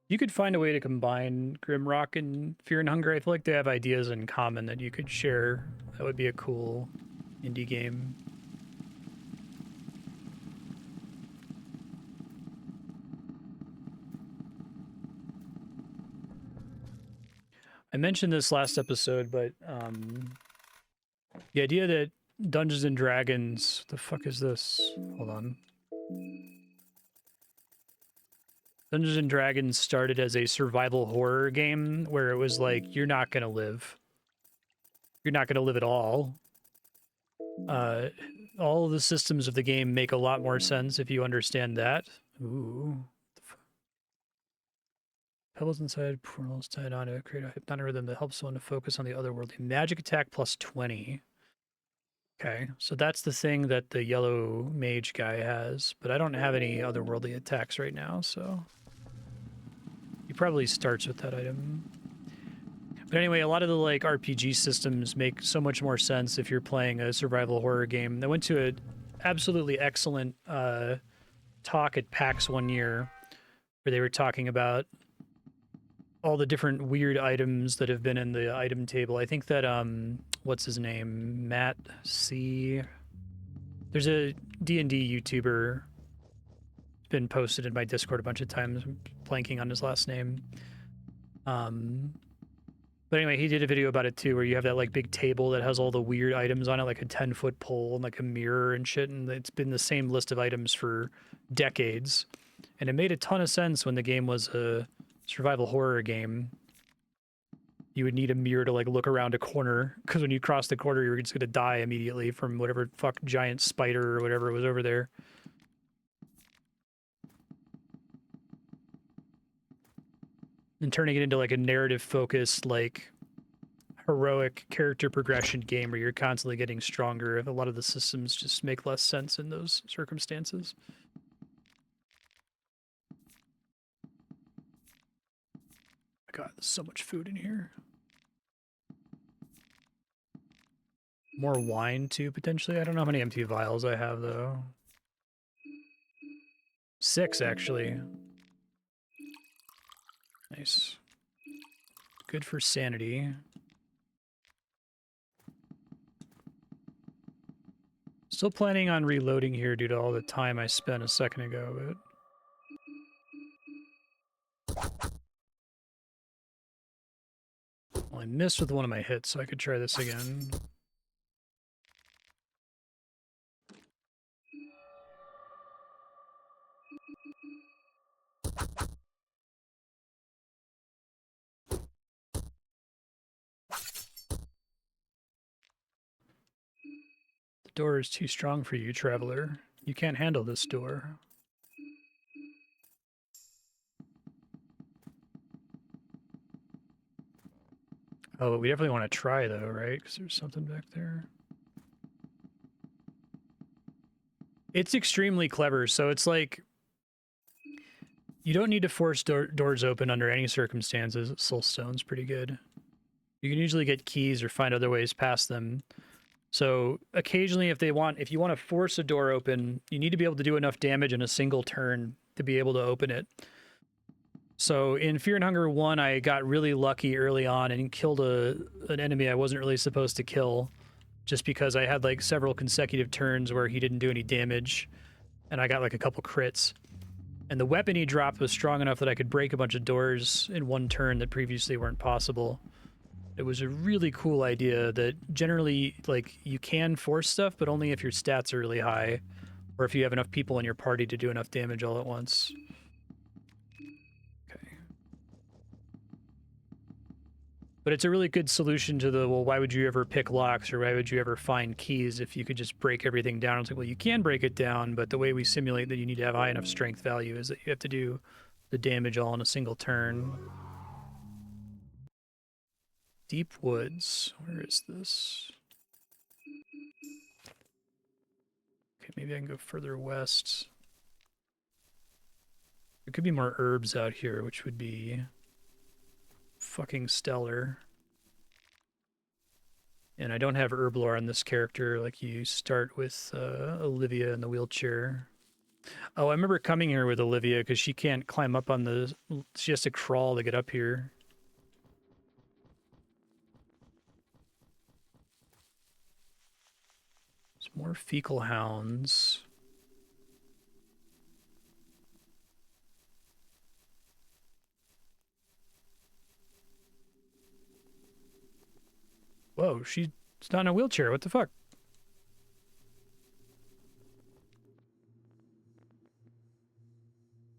You could find a way to combine Grimrock and Fear and Hunger. I feel like they have ideas in common that you could share. That would be a cool indie game. I mentioned this last episode, but the idea that Dungeons and Dragons... The fuck is this? Hold on. Dungeons and Dragons started as a survival horror game where it was like, you're not gonna live. You're not gonna live at all. All of the systems of the game make a lot more sense if you understand that. Ooh. Pebbles inside, portals tied on to create a hypnotic rhythm that helps someone to focus on the otherworldly. Magic attack plus 20. Okay, so that's the thing that the yellow mage guy has, but I don't have any otherworldly attacks right now, so... He probably starts with that item. But anyway, a lot of the like RPG systems make so much more sense if you're playing a survival horror game. I went to an absolutely excellent talk at PAX one year where they were talking about all the different weird items that have been in the item table. I think that, what's his name? Matt C. There's a D&D YouTuber. It's been posted in my Discord a bunch of times. I'm blanking on his last name. But anyway, he did a video about it too, where you have that like big table that has all the weird items on it, like a 10-foot pole and like a mirror and shit. And it's been the same list of items for decades. And it made a ton of sense when the game was a survival horror game. You would need a mirror to like look around a corner, because when you cross the corner, you're just gonna die immediately from whatever fuck giant spider or whatever was over there. And turning it into like a narrative focused, like heroic character progression game where you're constantly getting stronger. A lot of the systems just make less sense in those circumstances. God, there's so much food in here. More wine, too, potentially. I don't know how many empty vials I have, though. 6, actually. Nice. Good for sanity. Still planning on reloading here due to all the time I spent a second ago, but... Well, I missed with one of my hits, so I could try this again. The door is too strong for you, traveler. You can't handle this door. Oh, we definitely want to try, though, right? Because there's something back there. It's extremely clever, so it's like... You don't need to force doors open under any circumstances. Soulstone's pretty good. You can usually get keys or find other ways past them. So occasionally if you want to force a door open, you need to be able to do enough damage in a single turn to be able to open it. So in Fear and Hunger 1, I got really lucky early on and killed an enemy I wasn't really supposed to kill, just because I had like several consecutive turns where he didn't do any damage, and I got like a couple crits. And the weapon he dropped was strong enough that I could break a bunch of doors in one turn that previously weren't possible. It was a really cool idea that generally, like, you can force stuff, but only if your stats are really high, or if you have enough people in your party to do enough damage all at once. Okay. But it's a really good solution to the, well, why would you ever pick locks, or why would you ever find keys if you could just break everything down? It's like, well, you can break it down, but the way we simulate that you need to have high enough strength value is that you have to do the damage all in a single turn. Deep Woods. Where is this? Okay, maybe I can go further west. There could be more herbs out here, which would be fucking stellar. And I don't have herb lore on this character. Like, you start with Olivia in the wheelchair. Oh, I remember coming here with Olivia because she can't climb up on the... She has to crawl to get up here. More fecal hounds. Whoa, she's not in a wheelchair. What the fuck?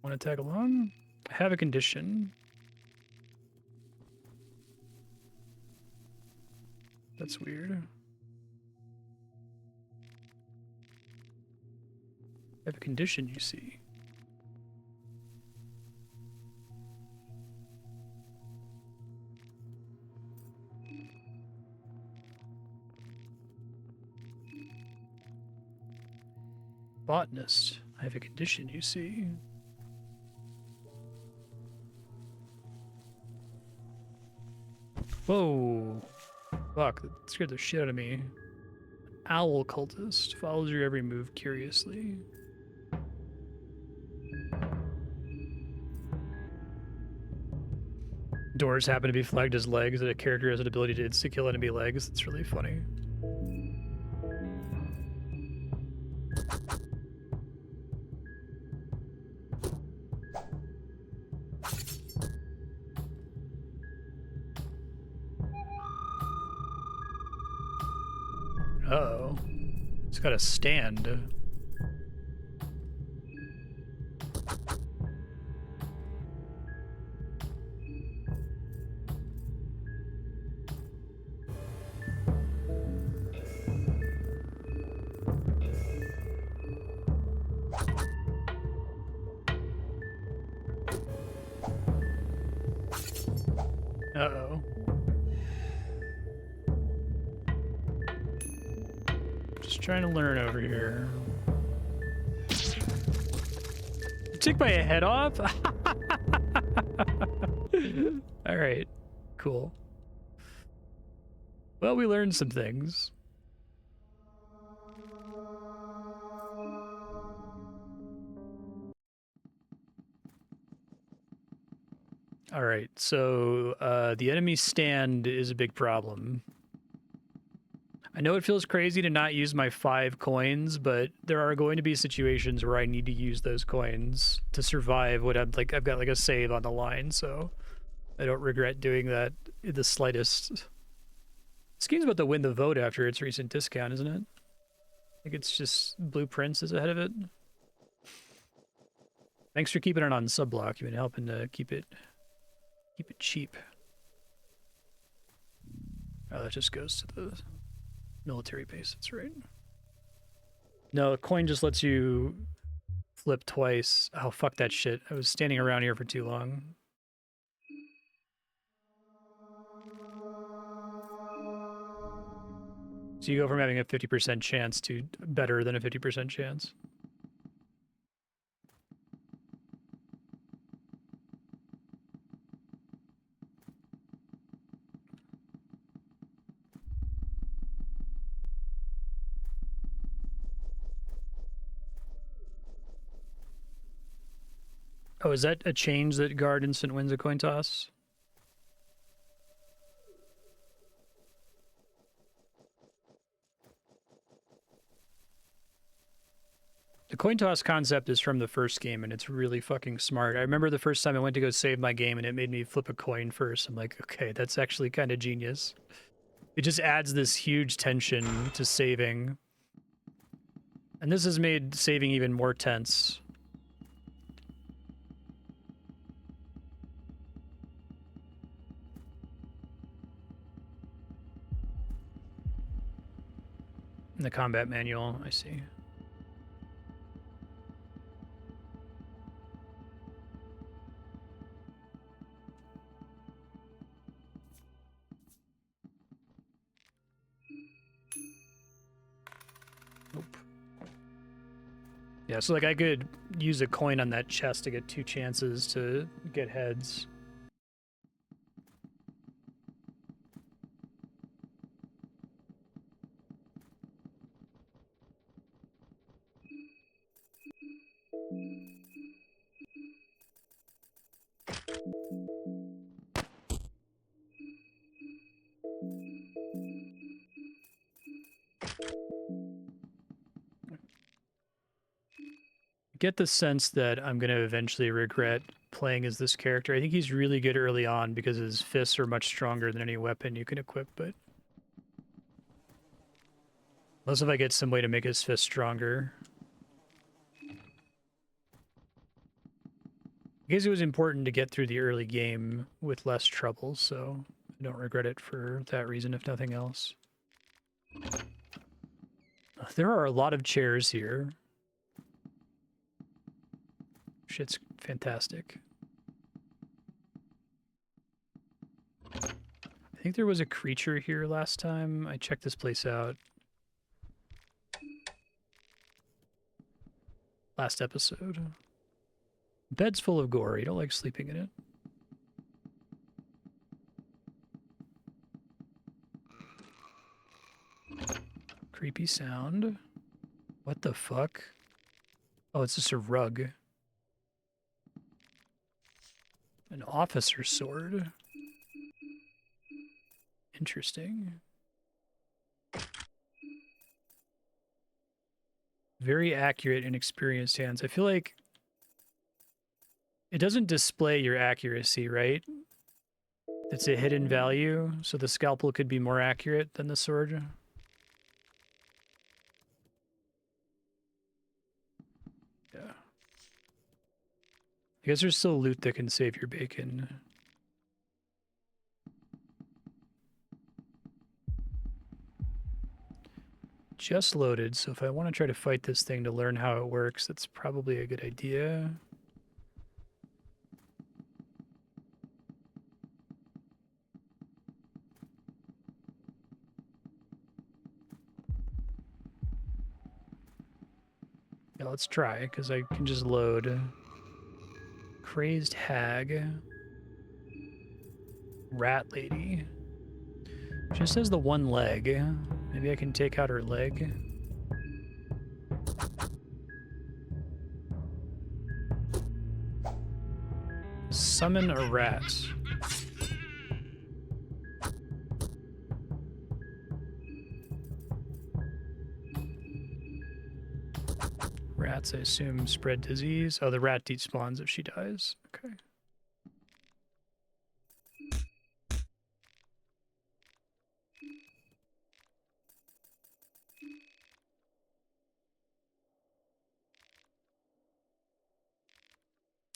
Want to tag along? I have a condition. That's weird. I have a condition, you see. Botanist. I have a condition, you see. Whoa. Fuck, that scared the shit out of me. Owl cultist. Follows your every move curiously. Doors happen to be flagged as legs, that a character has an ability to insta-kill enemy legs. It's really funny. Uh-oh. It's got a stand. Uh-oh. Just trying to learn over here. You took my head off? Alright. Cool. Well, we learned some things. All right, so the enemy stand is a big problem. I know it feels crazy to not use my 5 coins, but there are going to be situations where I need to use those coins to survive what I'm like. I've got like a save on the line, so I don't regret doing that in the slightest. This game's about to win the vote after its recent discount, isn't it? I think it's just Blueprints is ahead of it. Thanks for keeping it on subblock. You've been helping to keep it cheap. Oh, that just goes to the military base. That's right. No, a coin just lets you flip twice. Oh, fuck that shit. I was standing around here for too long. So you go from having a 50% chance to better than a 50% chance. Oh, is that a change that guard instant wins a coin toss? The coin toss concept is from the first game, and it's really fucking smart. I remember the first time I went to go save my game, and it made me flip a coin first. I'm like, okay, that's actually kind of genius. It just adds this huge tension to saving. And this has made saving even more tense. In the combat manual, I see. Nope. Yeah, so like I could use a coin on that chest to get 2 chances to get heads. Get the sense that I'm going to eventually regret playing as this character. I think he's really good early on because his fists are much stronger than any weapon you can equip, but unless if I get some way to make his fists stronger. I guess it was important to get through the early game with less trouble, so I don't regret it for that reason, if nothing else. There are a lot of chairs here. Shit's fantastic. I think there was a creature here last time. I checked this place out. Last episode. Bed's full of gore. You don't like sleeping in it. Creepy sound. What the fuck? Oh, it's just a rug. An officer's sword. Interesting. Very accurate and experienced hands. I feel like it doesn't display your accuracy, right? It's a hidden value, so the scalpel could be more accurate than the sword. Yeah. I guess there's still loot that can save your bacon. Just loaded, so if I want to try to fight this thing to learn how it works, that's probably a good idea. Yeah, let's try, because I can just load. Crazed hag. Rat lady. Just has the one leg. Maybe I can take out her leg. Summon a rat. Rats, I assume, spread disease. Oh, the rat despawns if she dies. Okay.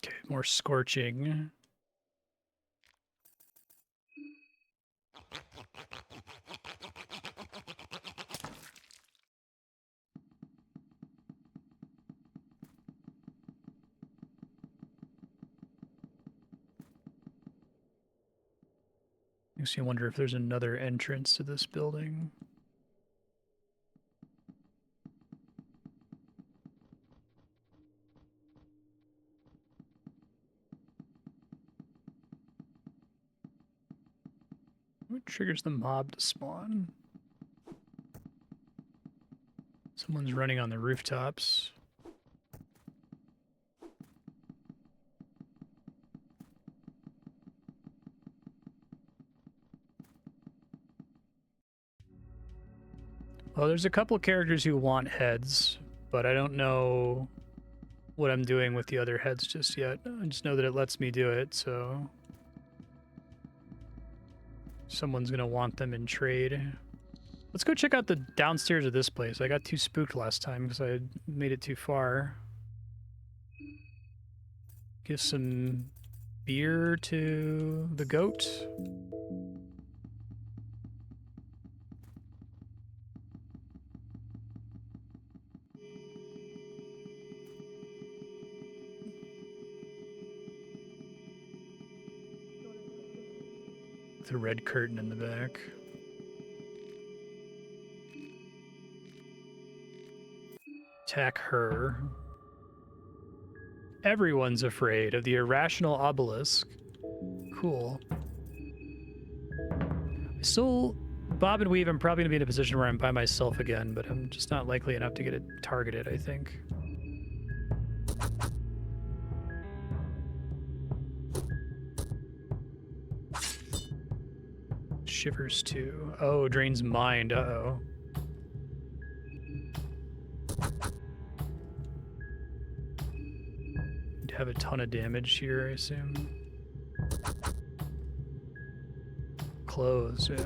Okay, more scorching. Makes me wonder if there's another entrance to this building. What triggers the mob to spawn? Someone's running on the rooftops. Oh, there's a couple characters who want heads, but I don't know what I'm doing with the other heads just yet. I just know that it lets me do it, so someone's gonna want them in trade. Let's go check out the downstairs of this place. I got too spooked last time because I had made it too far. Give some beer to the goat. The red curtain in the back. Attack her. Everyone's afraid of the irrational obelisk. Cool. Still, bob and weave, I'm probably going to be in a position where I'm by myself again, but I'm just not likely enough to get it targeted, I think. Shivers too. Oh, drains mind. Uh-oh. Have a ton of damage here, I assume. Close, yeah.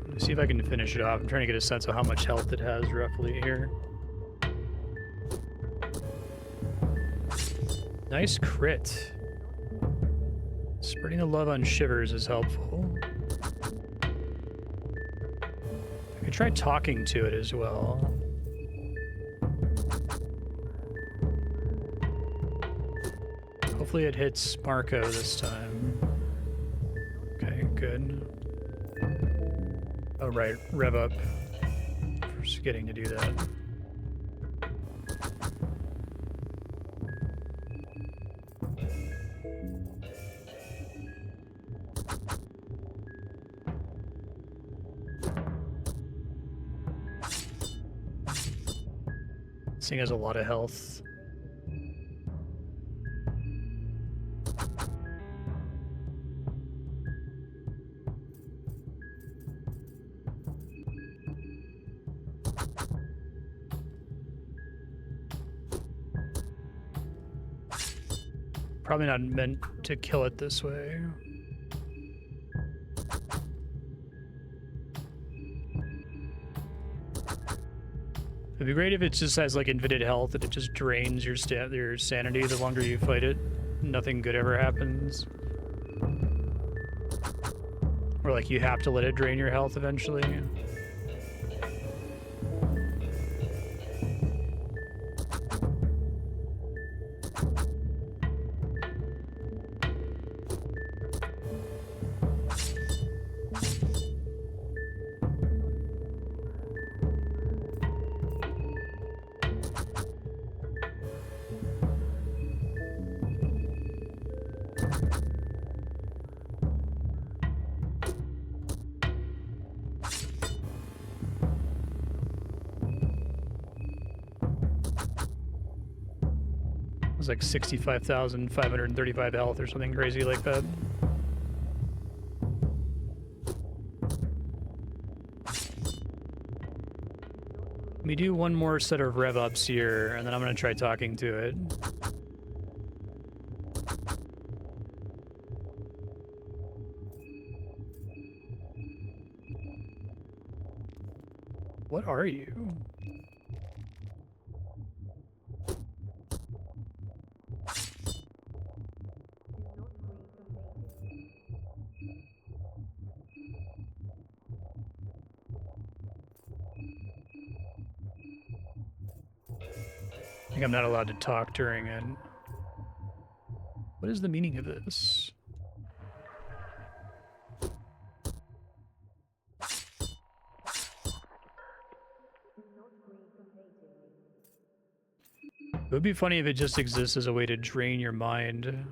Let's see if I can finish it off. I'm trying to get a sense of how much health it has roughly here. Nice crit. Spreading the love on shivers is helpful. I could try talking to it as well. Hopefully it hits Marco this time. Okay, good. Oh, right, rev up. Forgetting to do that. This thing has a lot of health. Probably not meant to kill it this way. It'd be great if it just has like infinite health and it just drains your sanity the longer you fight it. Nothing good ever happens. Or like you have to let it drain your health eventually. Like 65,535 health or something crazy like that. Let me do one more set of rev ups here, and then I'm gonna try talking to it. What are you? I think I'm not allowed to talk during it. What is the meaning of this? It would be funny if it just exists as a way to drain your mind.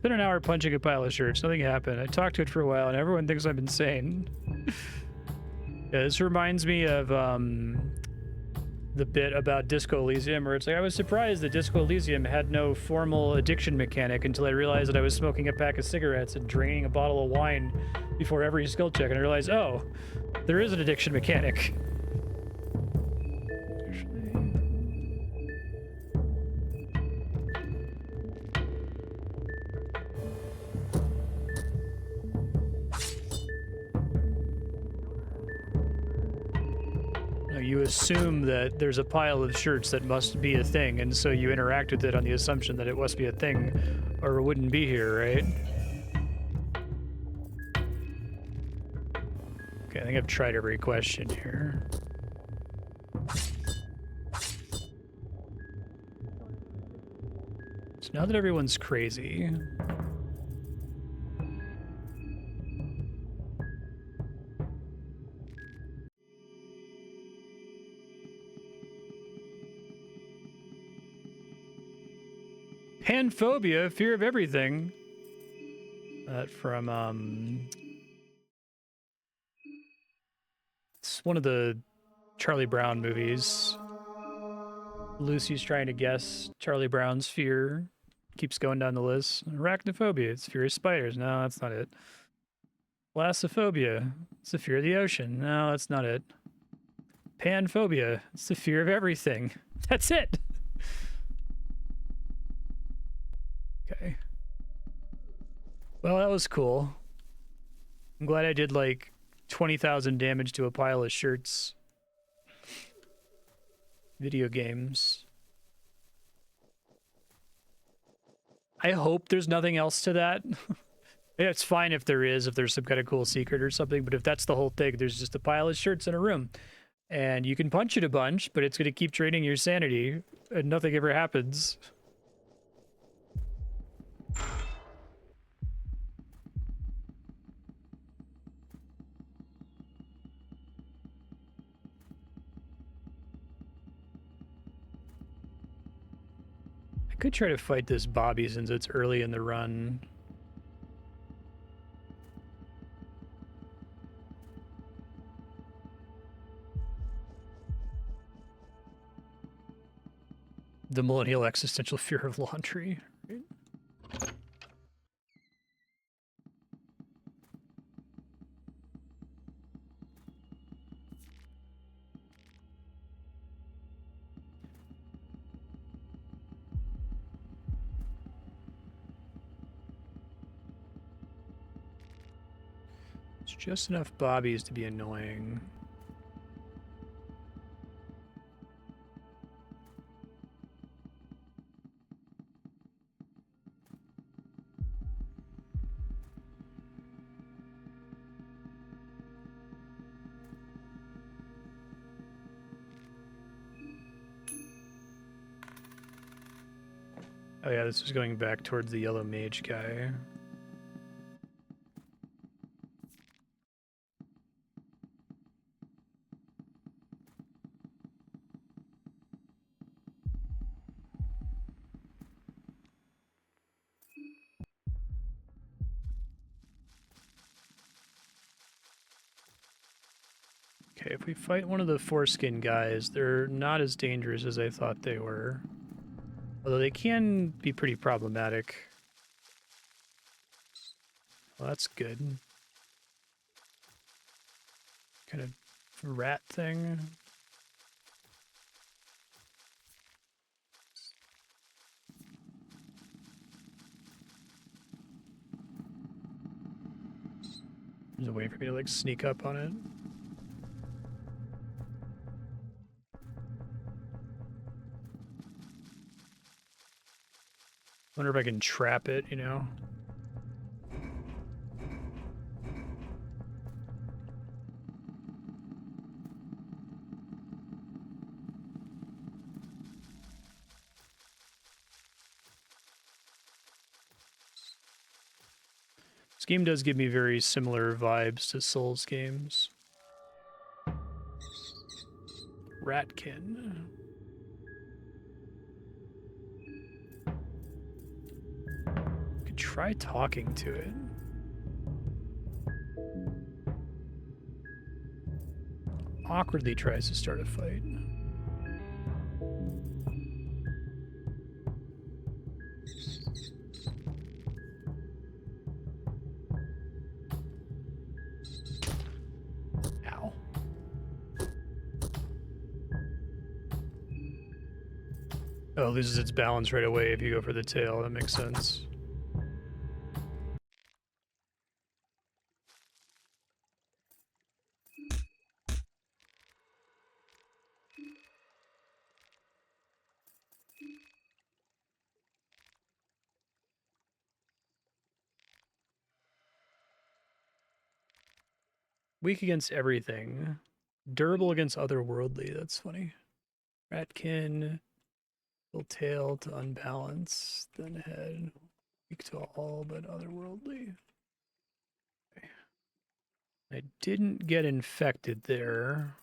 Spent an hour punching a pile of shirts. Nothing happened. I talked to it for a while, and everyone thinks I'm insane. Yeah, this reminds me of the bit about Disco Elysium, where it's like, I was surprised that Disco Elysium had no formal addiction mechanic until I realized that I was smoking a pack of cigarettes and draining a bottle of wine before every skill check, and I realized, oh, there is an addiction mechanic. You assume that there's a pile of shirts that must be a thing, and so you interact with it on the assumption that it must be a thing, or it wouldn't be here, right? Okay, I think I've tried every question here. So now that everyone's crazy... Panphobia, fear of everything. That from, it's one of the Charlie Brown movies. Lucy's trying to guess Charlie Brown's fear. Keeps going down the list. Arachnophobia, it's fear of spiders. No, that's not it. Thalassophobia, it's the fear of the ocean. No, that's not it. Panphobia, it's the fear of everything. That's it! Okay. Well, that was cool. I'm glad I did like 20,000 damage to a pile of shirts. Video games. I hope there's nothing else to that. It's fine if there is, if there's some kind of cool secret or something, but if that's the whole thing, there's just a pile of shirts in a room. And you can punch it a bunch, but it's going to keep draining your sanity, and nothing ever happens. I could try to fight this Bobby since it's early in the run. The millennial existential fear of laundry. Right? It's just enough Bobbies to be annoying. Oh yeah, this is going back towards the yellow mage guy. Okay, if we fight one of the foreskin guys, they're not as dangerous as I thought they were. Although they can be pretty problematic. Well, that's good. Kind of rat thing. There's a way for me to like sneak up on it. Wonder if I can trap it, you know? This game does give me very similar vibes to Souls games. Ratkin. try talking to it. Awkwardly tries to start a fight. Ow. Oh, it loses its balance right away if you go for the tail. That makes sense. Weak against everything. Durable against otherworldly. That's funny. Ratkin. Full tail to unbalance. Then head. Weak to all but otherworldly. Okay. I didn't get infected there.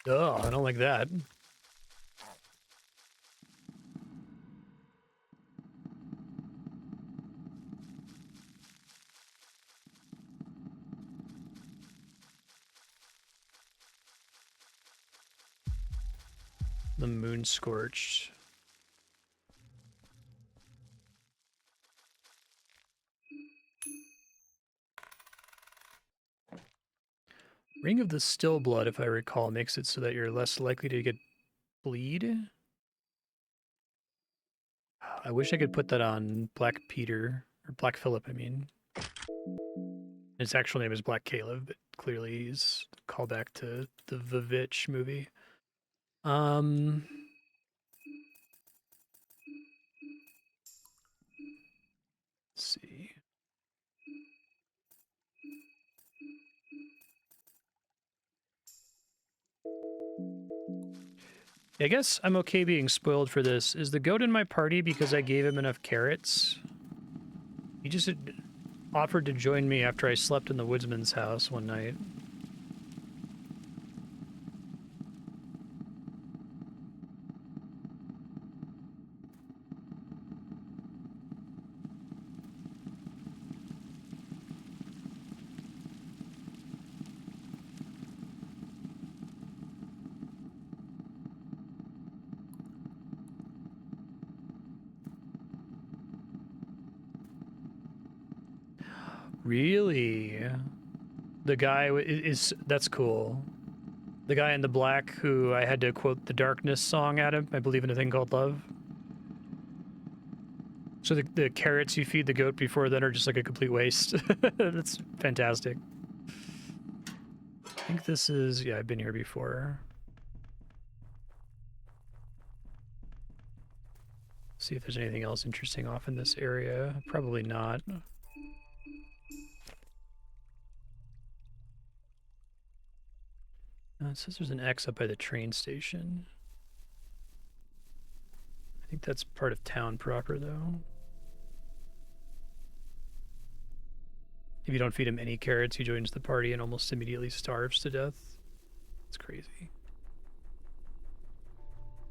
Oh, I don't like that. The moon scorched. Ring of the Still Blood, if I recall, makes it so that you're less likely to get bleed. I wish I could put that on Black Peter, or Black Phillip, I mean. His actual name is Black Caleb, but clearly he's a callback to the Vivitch movie. Let's see. I guess I'm okay being spoiled for this. Is the goat in my party because I gave him enough carrots? He just offered to join me after I slept in the woodsman's house one night. Really? The guy is that's cool. The guy in the black who I had to quote the Darkness song at him. I believe in a thing called love. So the carrots you feed the goat before then are just like a complete waste. That's fantastic. I think this is, yeah, I've been here before. See if there's anything else interesting off in this area. Probably not. It says there's an X up by the train station. I think that's part of town proper, though. If you don't feed him any carrots, he joins the party and almost immediately starves to death. It's crazy.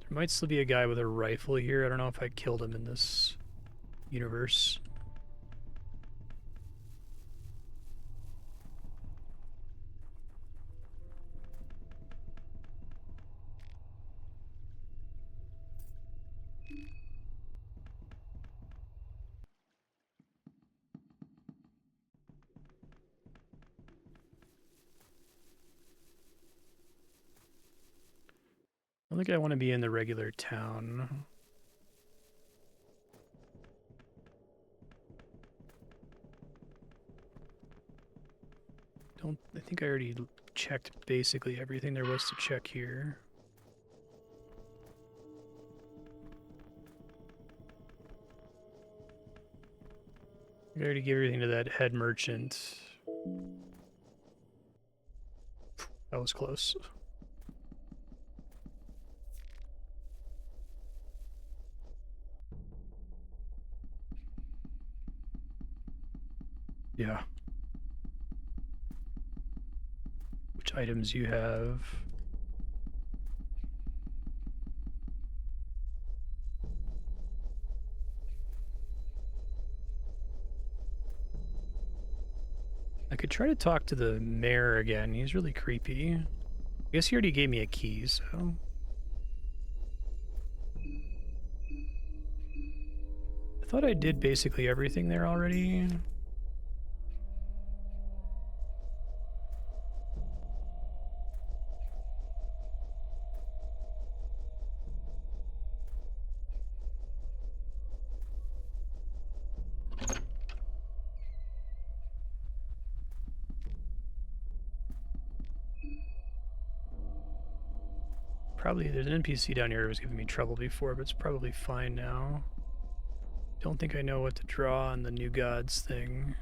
There might still be a guy with a rifle here. I don't know if I killed him in this universe. I don't think I want to be in the regular town. I think I already checked basically everything there was to check here. I already gave everything to that head merchant. That was close. Yeah. Which items you have. I could try to talk to the mayor again. He's really creepy. I guess he already gave me a key, so... I thought I did basically everything there already. Probably, there's an NPC down here who was giving me trouble before, but it's probably fine now. Don't think I know what to draw on the New Gods thing.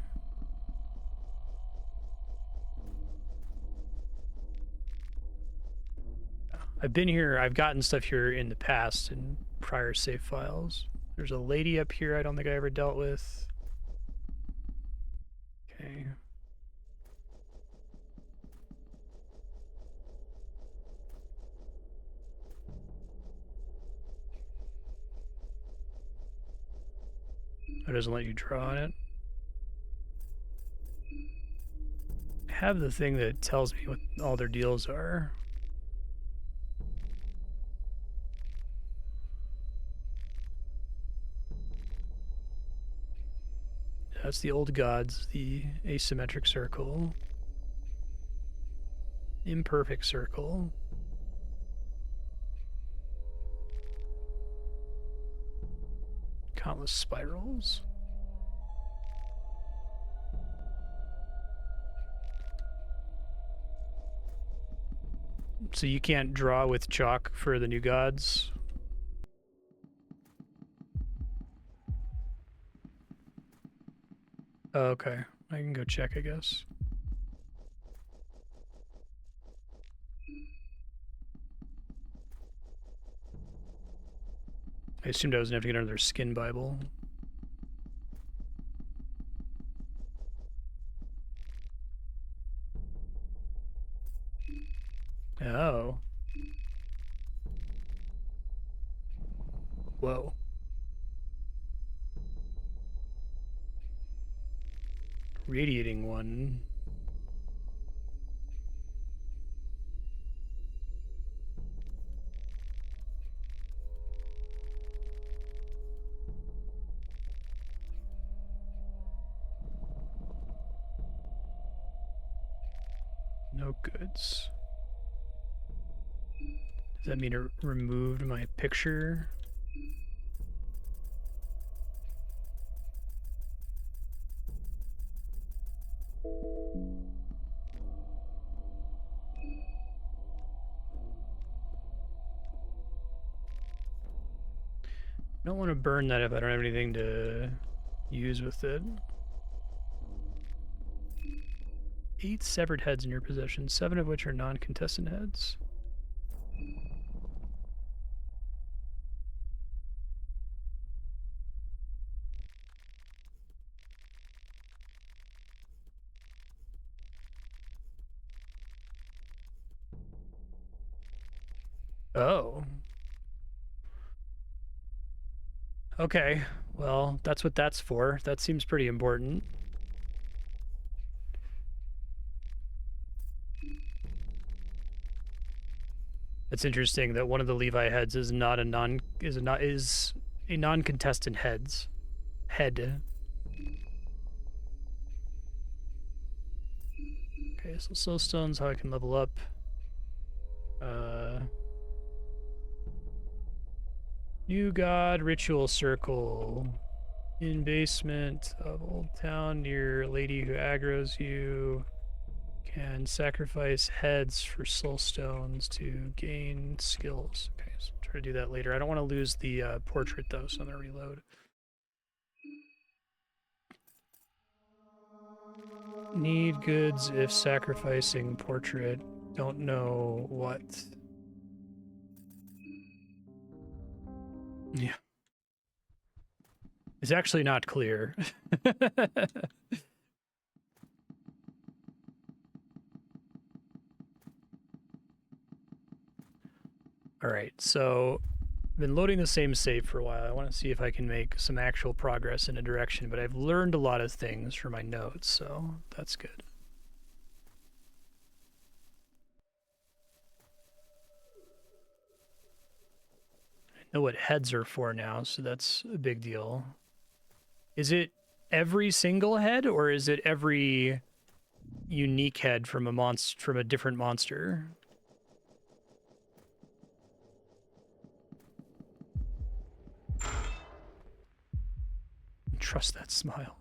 I've been here, I've gotten stuff here in the past in prior save files. There's a lady up here I don't think I ever dealt with. Okay. It doesn't let you draw on it. I have the thing that tells me what all their deals are. That's the old gods, the asymmetric circle. Imperfect circle. Countless spirals. So you can't draw with chalk for the New Gods? Oh, okay. I can go check, I guess. I assumed I was gonna have to get another skin Bible. Oh. Whoa. Radiating one. No goods. Does that mean it removed my picture? I don't want to burn that if I don't have anything to use with it. 8 severed heads in your possession, 7 of which are non-contestant heads. Oh. Okay, well, that's what that's for. That seems pretty important. It's interesting that one of the Levi heads is not a non-contestant head. Okay, so soul stones, how I can level up. New God Ritual Circle. In basement of Old Town near lady who aggroes you. Can sacrifice heads for soul stones to gain skills. Okay, so I'll try to do that later. I don't want to lose the portrait though, so I'm gonna reload. Need goods if sacrificing portrait. Don't know what. Yeah. It's actually not clear. All right, so I've been loading the same save for a while. I want to see if I can make some actual progress in a direction, but I've learned a lot of things from my notes, so that's good. I know what heads are for now, so that's a big deal. Is it every single head, or is it every unique head from a different monster? Trust that smile.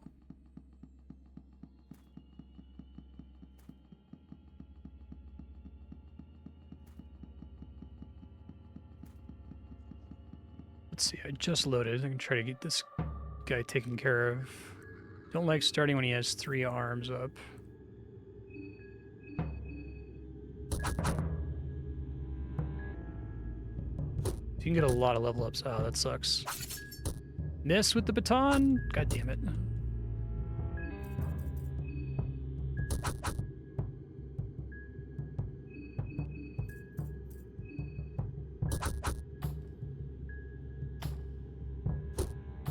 Let's see, I just loaded. I can try to get this guy taken care of. Don't like starting when he has 3 arms up. You can get a lot of level ups. Oh, that sucks. Miss with the baton? God damn it.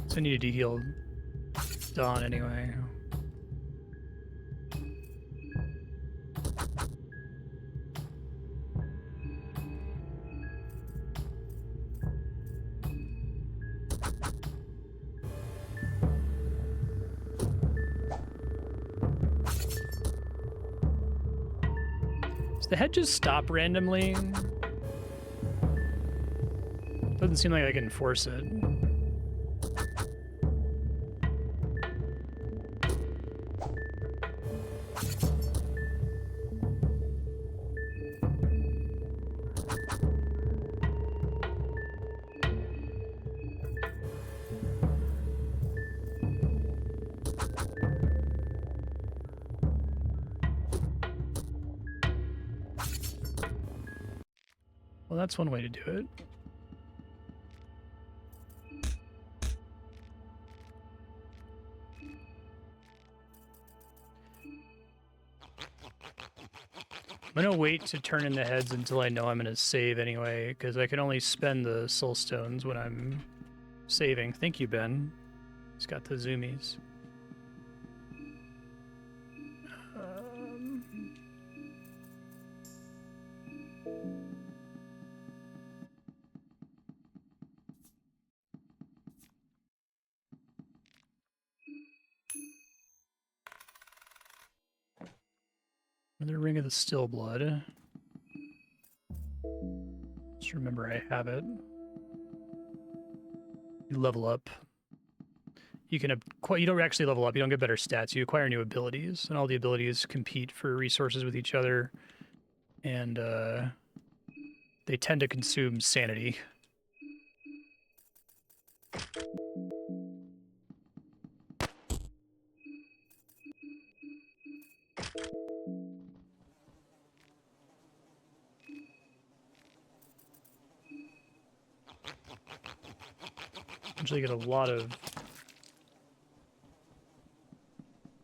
So I needed to heal Dawn anyway. Does the head just stop randomly? Doesn't seem like I can force it. Well, that's one way to do it. I'm gonna wait to turn in the heads until I know I'm gonna save anyway, because I can only spend the soul stones when I'm saving. Thank you, Ben. He's got the zoomies. Another Ring of the Still Blood. Just remember I have it. You level up. You don't actually level up. You don't get better stats. You acquire new abilities, and all the abilities compete for resources with each other, and they tend to consume sanity. Usually get a lot of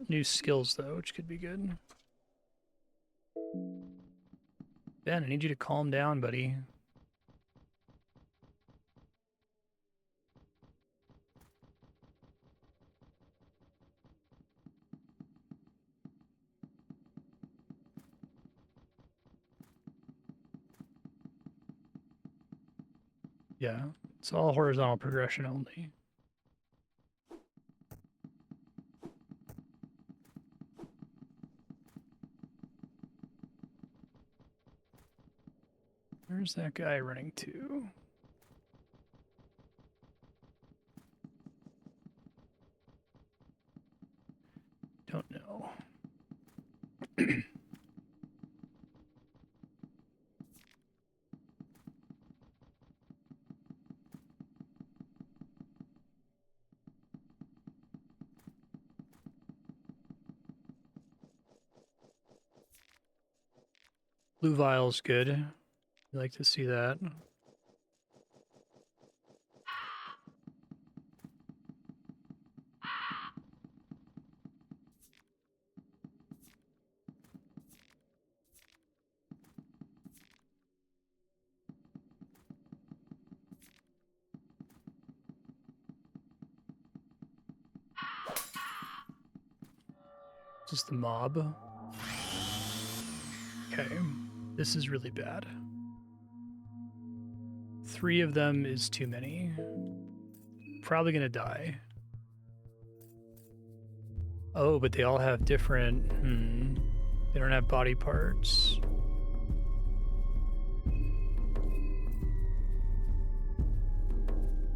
new skills, though, which could be good. Ben, I need you to calm down, buddy. Yeah, it's all horizontal progression only. Where's that guy running to? Don't know. Blue vial's good. You like to see that. is the mob. Okay, this is really bad. 3 of them is too many. Probably gonna die. Oh, but they all have different... They don't have body parts.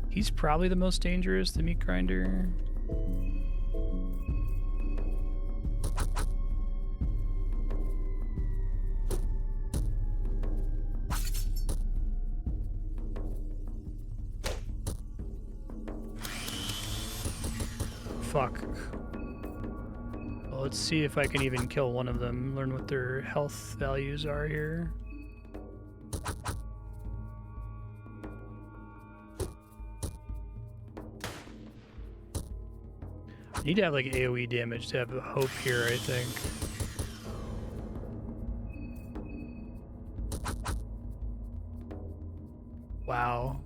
He's probably the most dangerous, the meat grinder. Fuck. Well, let's see if I can even kill one of them. Learn what their health values are here. I need to have like AoE damage to have hope here, I think. Wow.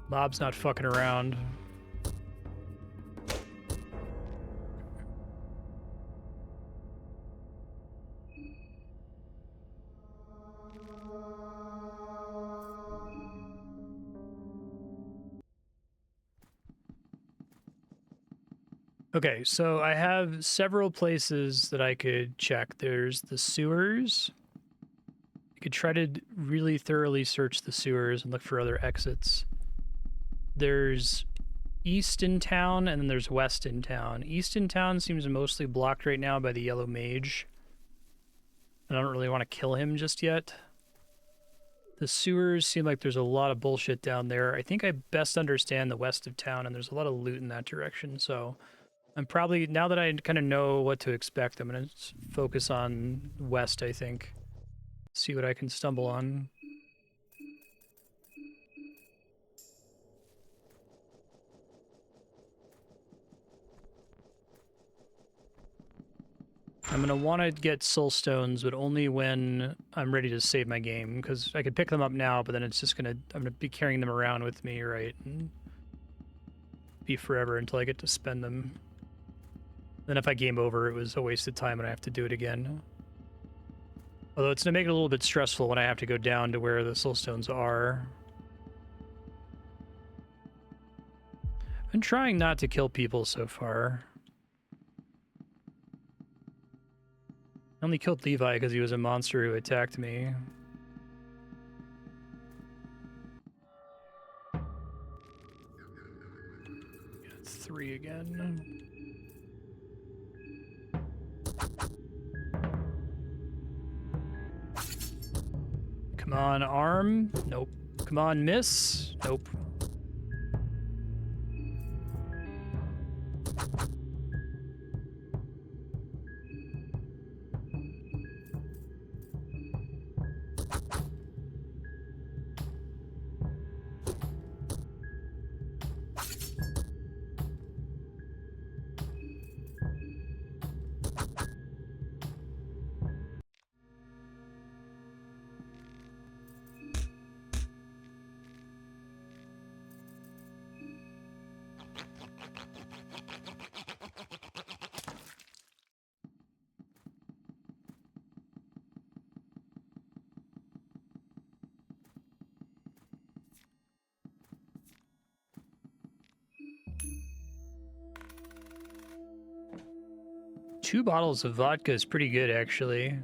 Mob's not fucking around. Okay, so I have several places that I could check. There's the sewers. I could try to really thoroughly search the sewers and look for other exits. There's east in town, and then there's west in town. East in town seems mostly blocked right now by the yellow mage. I don't really want to kill him just yet. The sewers seem like there's a lot of bullshit down there. I think I best understand the west of town, and there's a lot of loot in that direction, so... I'm probably, now that I kind of know what to expect, I'm going to focus on west, I think. See what I can stumble on. I'm going to want to get soul stones, but only when I'm ready to save my game, because I could pick them up now, but then it's just going to, I'm going to be carrying them around with me, right? And be forever until I get to spend them. Then if I game over, it was a waste of time and I have to do it again. Although it's going to make it a little bit stressful when I have to go down to where the soul stones are. I'm trying not to kill people so far. I only killed Levi because he was a monster who attacked me. Got 3 again. Come on, arm. Nope. Come on, miss. Nope. Two bottles of vodka is pretty good, actually.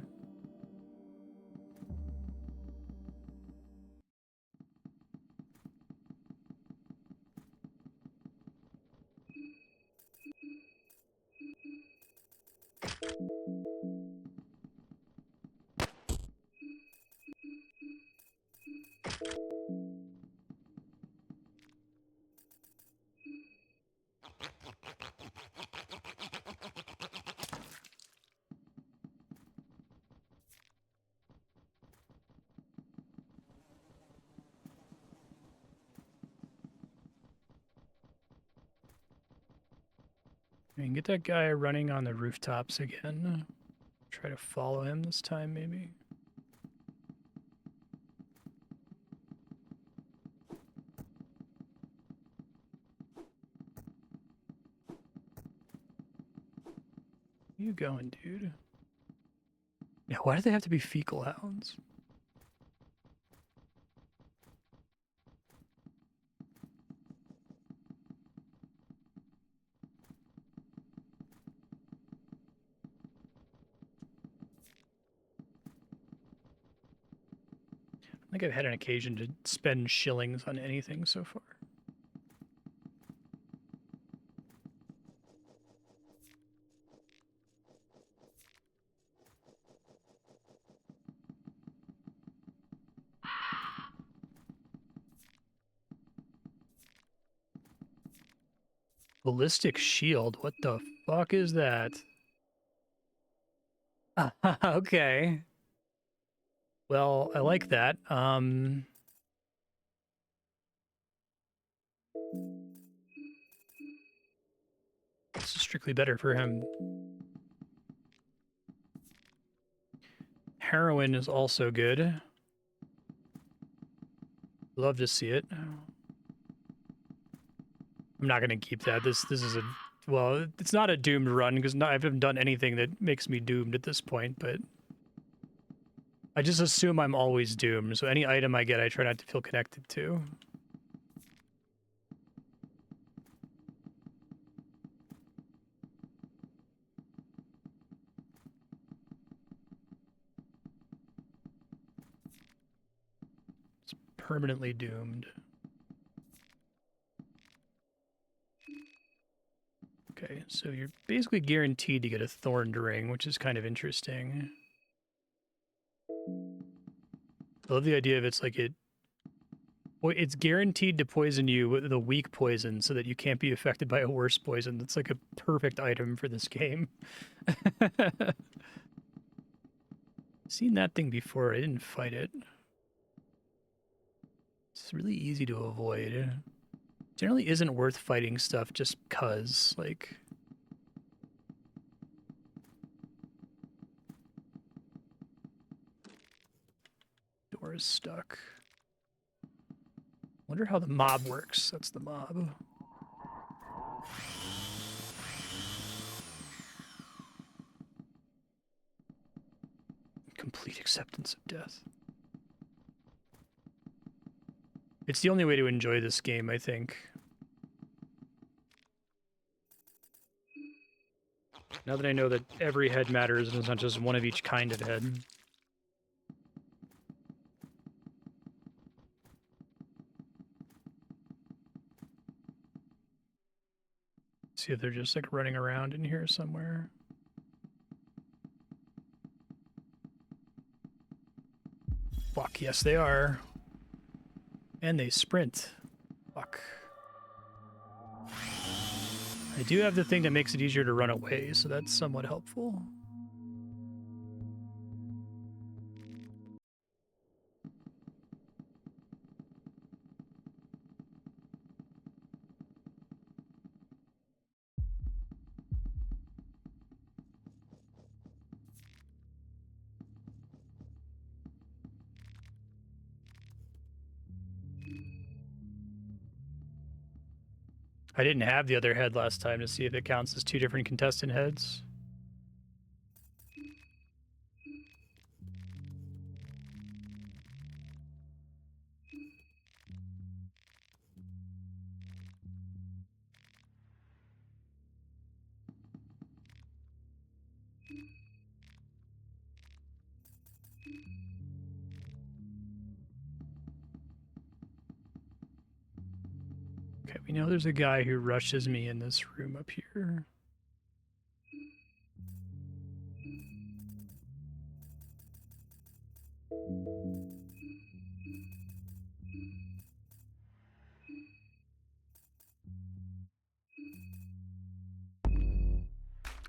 And get that guy running on the rooftops again. Try to follow him this time, maybe. you going, dude? Yeah, why do they have to be fecal hounds? I think I've had an occasion to spend shillings on anything so far. Ballistic shield? What the fuck is that? Okay. Well, I like that. This is strictly better for him. Heroin is also good. Love to see it. I'm not gonna keep that. This is a, well, it's not a doomed run because I haven't done anything that makes me doomed at this point, but I just assume I'm always doomed. So any item I get, I try not to feel connected to. It's permanently doomed. Okay, so you're basically guaranteed to get a thorned ring, which is kind of interesting. I love the idea of it's like it's guaranteed to poison you with a weak poison so that you can't be affected by a worse poison. That's like a perfect item for this game. Seen that thing before. I didn't fight it. It's really easy to avoid. Generally isn't worth fighting stuff just cuz, like... Door is stuck. Wonder how the mob works. That's the mob. Complete acceptance of death. It's the only way to enjoy this game, I think. Now that I know that every head matters and it's not just one of each kind of head. See if they're just like running around in here somewhere. Fuck, yes they are. And they sprint. Fuck. I do have the thing that makes it easier to run away, so that's somewhat helpful. I didn't have the other head last time to see if it counts as two different contestant heads. Okay, we know there's a guy who rushes me in this room up here.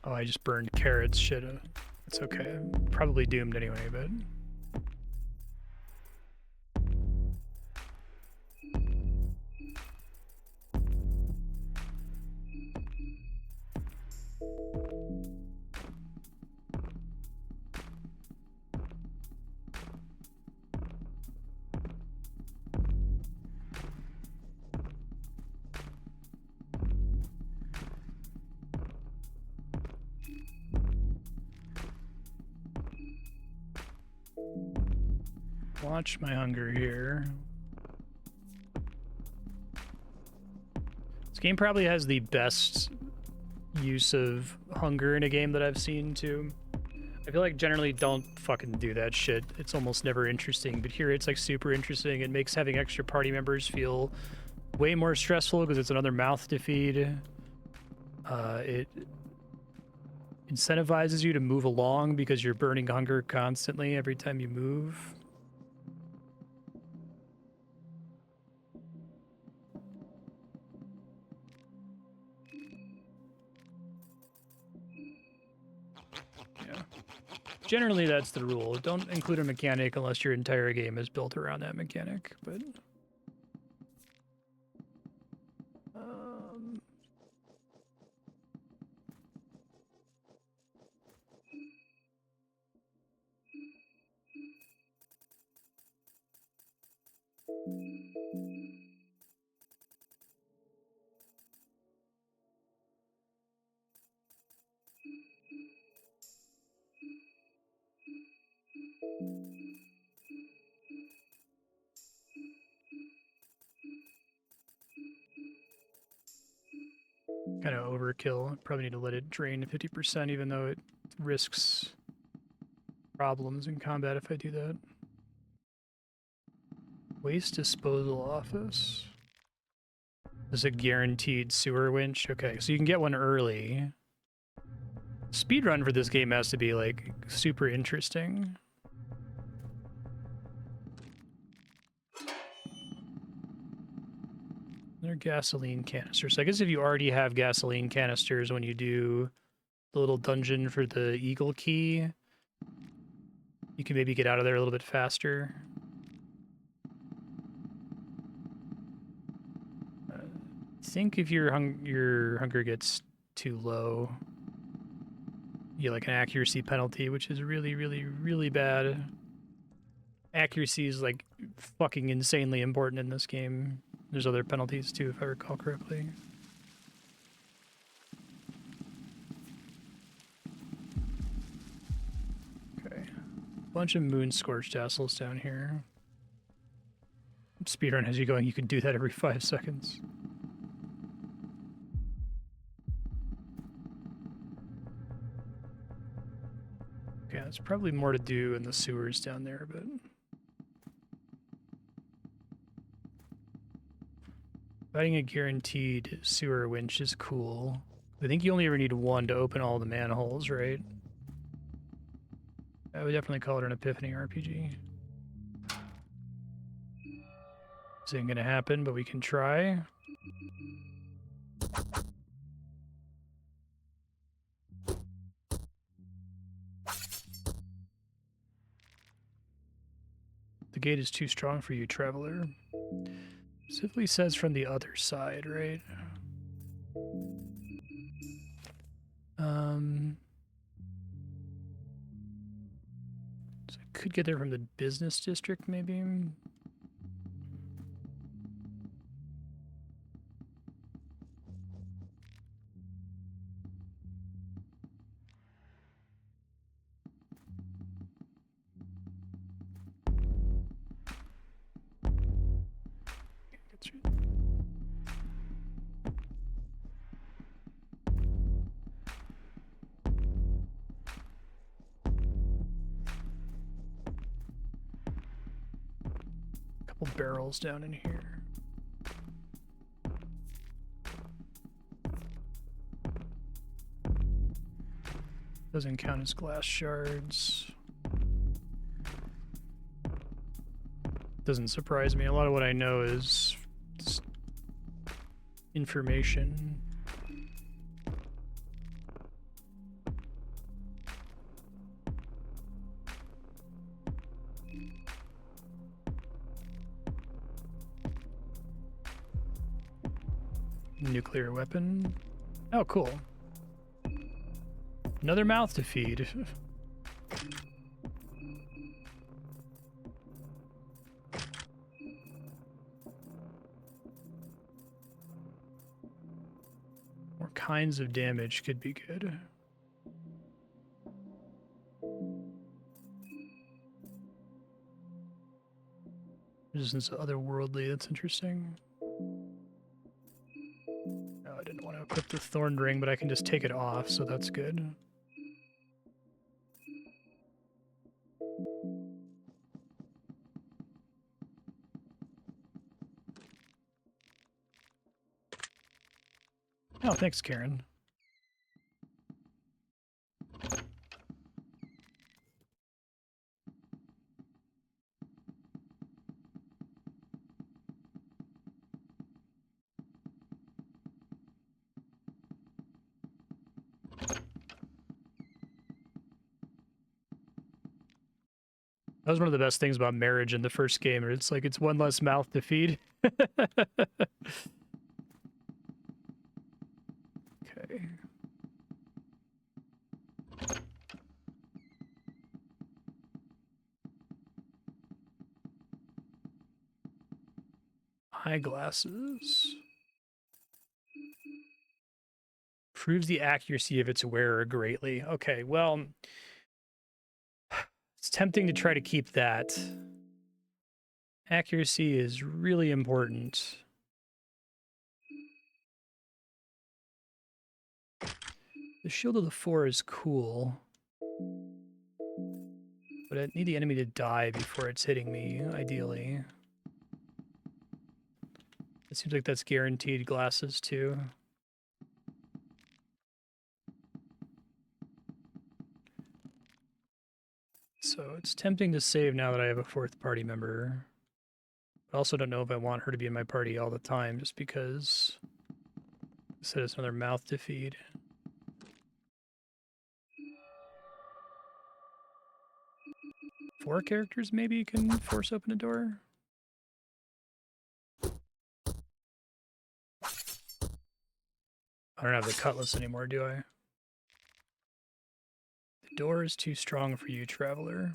Oh, I just burned carrots. Shit. It's okay. I'm probably doomed anyway, but... Watch my hunger here. This game probably has the best use of hunger in a game that I've seen too. I feel like generally don't fucking do that shit. It's almost never interesting, but here it's like super interesting. It makes having extra party members feel way more stressful because it's another mouth to feed. It incentivizes you to move along because you're burning hunger constantly every time you move. Yeah. Generally, that's the rule. Don't include a mechanic unless your entire game is built around that mechanic, but... kind of overkill. Probably need to let it drain 50%, even though it risks problems in combat if I do that. Waste disposal office. This is a guaranteed sewer winch. Okay, so you can get one early. Speedrun for this game has to be like super interesting. They're gasoline canisters. So I guess if you already have gasoline canisters when you do the little dungeon for the eagle key, you can maybe get out of there a little bit faster. I think if your hunger gets too low, you get like an accuracy penalty, which is really, really, really bad. Accuracy is like fucking insanely important in this game. There's other penalties too, if I recall correctly. Okay. Bunch of moon scorched tassels down here. Speedrun has you going, you can do that every 5 seconds. Okay, there's probably more to do in the sewers down there, but... Finding a guaranteed sewer winch is cool. I think you only ever need one to open all the manholes, right? I would definitely call it an Epiphany RPG. This ain't gonna happen, but we can try. The gate is too strong for you, traveler. Specifically says from the other side, right? So I could get there from the business district, maybe? Couple barrels down in here. Doesn't count as glass shards. Doesn't surprise me. A lot of what I know is just information. Nuclear weapon. Oh, cool. Another mouth to feed. More kinds of damage could be good. Resistance otherworldly, that's interesting. No, I didn't want to equip the Thorn Ring, but I can just take it off, so that's good. Oh, thanks, Karen. That was one of the best things about marriage in the first game. It's like it's one less mouth to feed. Okay. Eyeglasses. Proves the accuracy of its wearer greatly. Okay, well, it's tempting to try to keep that. Accuracy is really important. The Shield of the Four is cool. But I need the enemy to die before it's hitting me, ideally. It seems like that's guaranteed glasses, too. So it's tempting to save now that I have a fourth party member. I also don't know if I want her to be in my party all the time, just because this has another mouth to feed. Four characters maybe can force open a door? I don't have the cutlass anymore, do I? The door is too strong for you, traveler.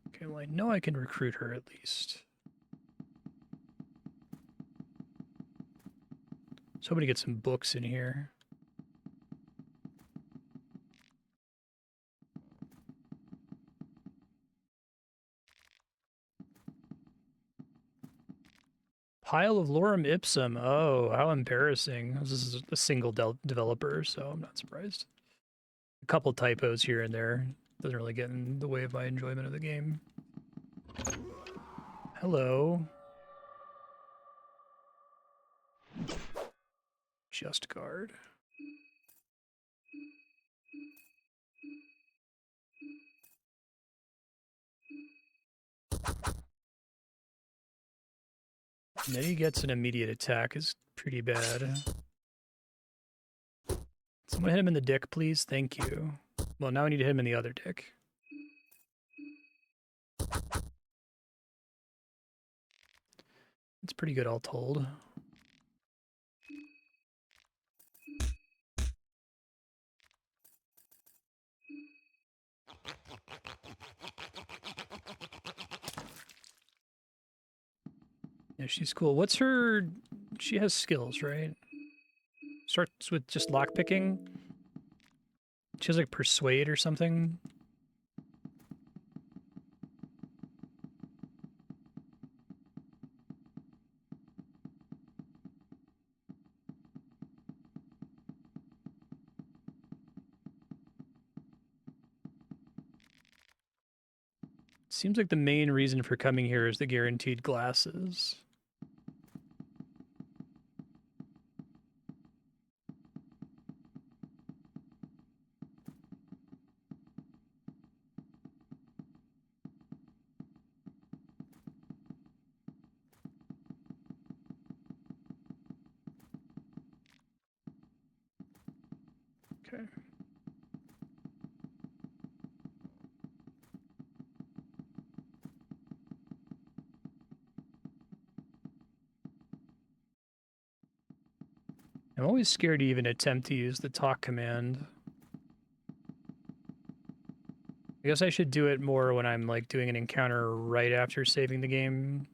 Okay, well, I know I can recruit her at least. So I'm gonna get some books in here. Pile of lorem ipsum. Oh, how embarrassing. This is a single developer, so I'm not surprised. A couple typos here and there. Doesn't really get in the way of my enjoyment of the game. Hello. Just guard. And then he gets an immediate attack is pretty bad. Someone hit him in the dick, please. Thank you. Well, now I need to hit him in the other dick. It's pretty good all told. Yeah, she's cool. What's her... She has skills, right? Starts with just lockpicking. She has like persuade or something. Seems like the main reason for coming here is the guaranteed glasses. Okay. I'm always scared to even attempt to use the talk command. I guess I should do it more when I'm like doing an encounter right after saving the game.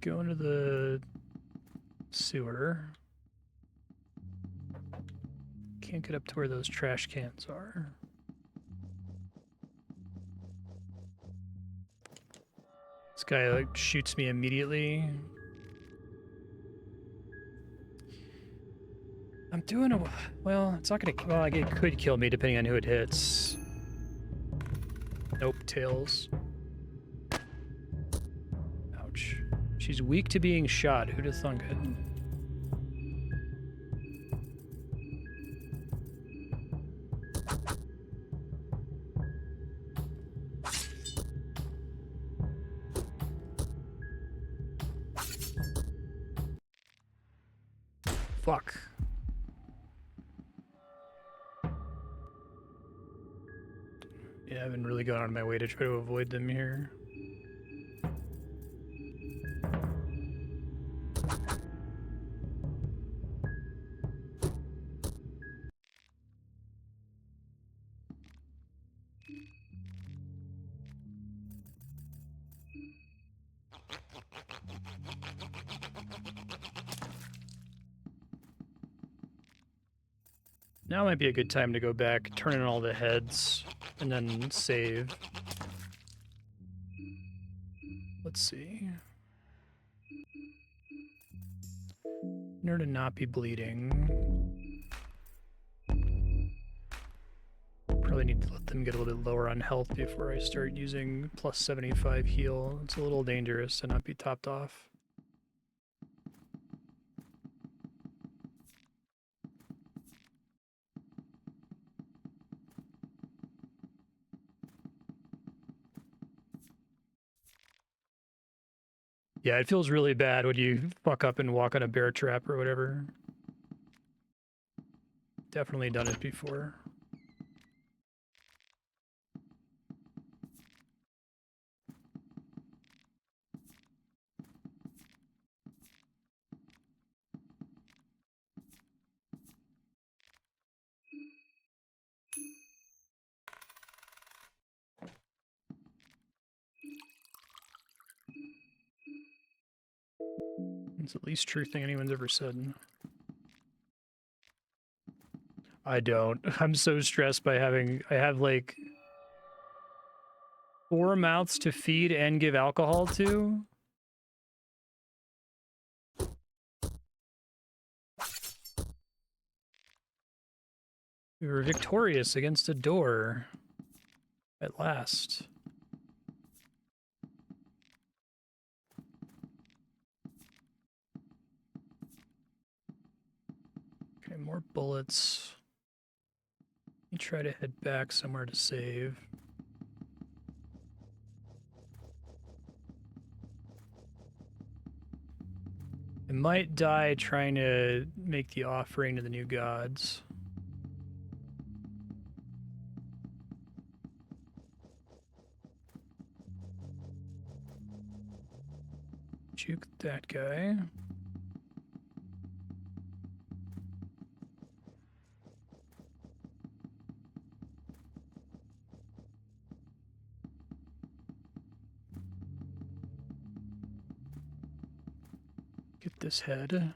Go into the sewer. Can't get up to where those trash cans are. This guy like shoots me immediately. I'm doing a well. It's not gonna. Well, like, it could kill me depending on who it hits. Nope, tails. Ouch. She's weak to being shot. Who'd have thunk it? Fuck. Yeah, I've been really going on my way to try to avoid them here. Now might be a good time to go back, turn in all the heads, and then save. Let's see. In order to not be bleeding, probably need to let them get a little bit lower on health before I start using plus 75 heal. It's a little dangerous to not be topped off. Yeah, it feels really bad when you fuck up and walk on a bear trap or whatever. Definitely done it before. It's the least true thing anyone's ever said. I don't. I'm so stressed by having... I have, like, 4 mouths to feed and give alcohol to. We were victorious against a door. At last. Okay, more bullets. Let me try to head back somewhere to save. I might die trying to make the offering to the new gods. Juke that guy. Get this head.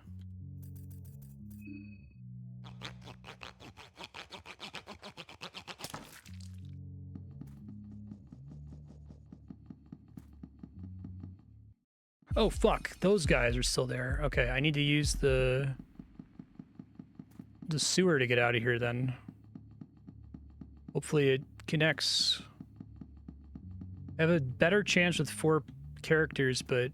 Oh, fuck. Those guys are still there. Okay, I need to use the sewer to get out of here then. Hopefully it connects. I have a better chance with 4 characters, but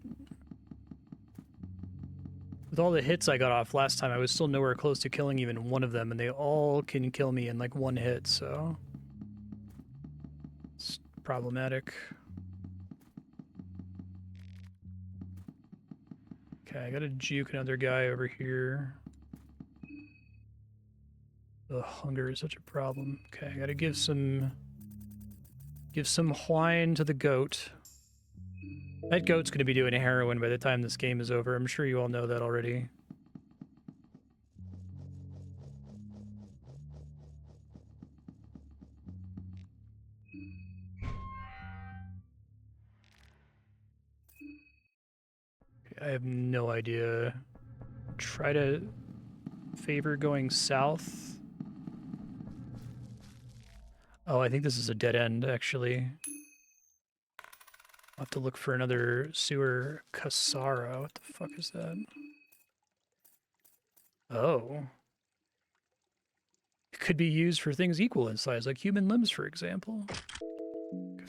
with all the hits I got off last time, I was still nowhere close to killing even one of them, and they all can kill me in like 1 hit, so it's problematic. Okay, I gotta juke another guy over here. Ugh, hunger is such a problem. Okay, I gotta give some wine to the goat. That goat's gonna be doing heroin by the time this game is over. I'm sure you all know that already. Okay, I have no idea. Try to favor going south. Oh, I think this is a dead end, actually. I'll have to look for another sewer. Kasara, what the fuck is that? Oh. It could be used for things equal in size, like human limbs, for example. Okay.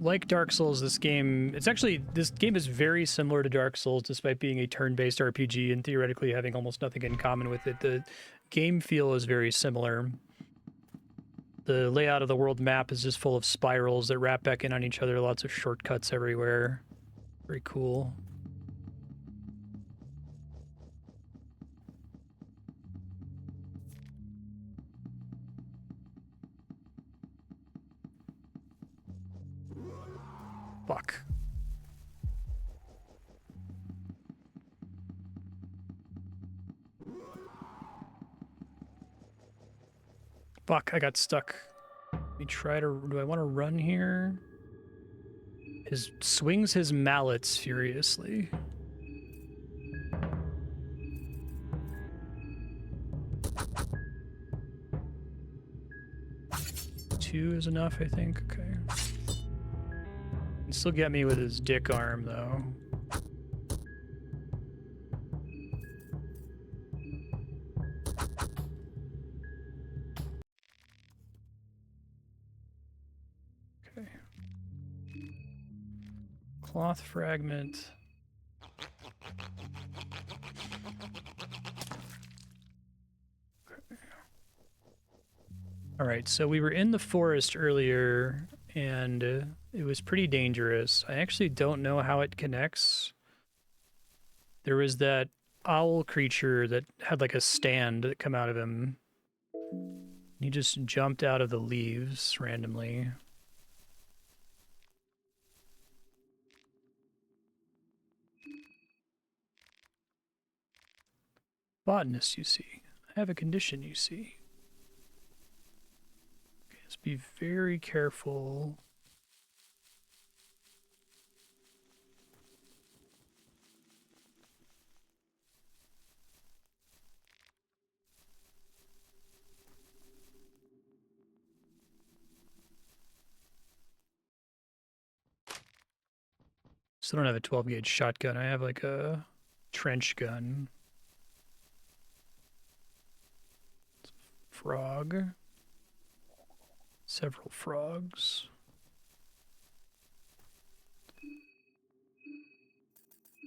Like Dark Souls, this game is very similar to Dark Souls, despite being a turn-based RPG and theoretically having almost nothing in common with it. The game feel is very similar. The layout of the world map is just full of spirals that wrap back in on each other, lots of shortcuts everywhere. Very cool. Fuck. Fuck, I got stuck. Let me try to... Do I want to run here? Swings his mallets furiously. Two is enough, I think. Okay. Can still get me with his dick arm, though. Okay. Cloth fragment. All right, so we were in the forest earlier, and it was pretty dangerous. I actually don't know how it connects. There was that owl creature that had like a stand that come out of him. He just jumped out of the leaves randomly. Botanist, you see. I have a condition, you see. Okay, let's be very careful. Still don't have a 12 gauge shotgun. I have like a trench gun. Frog. Several frogs.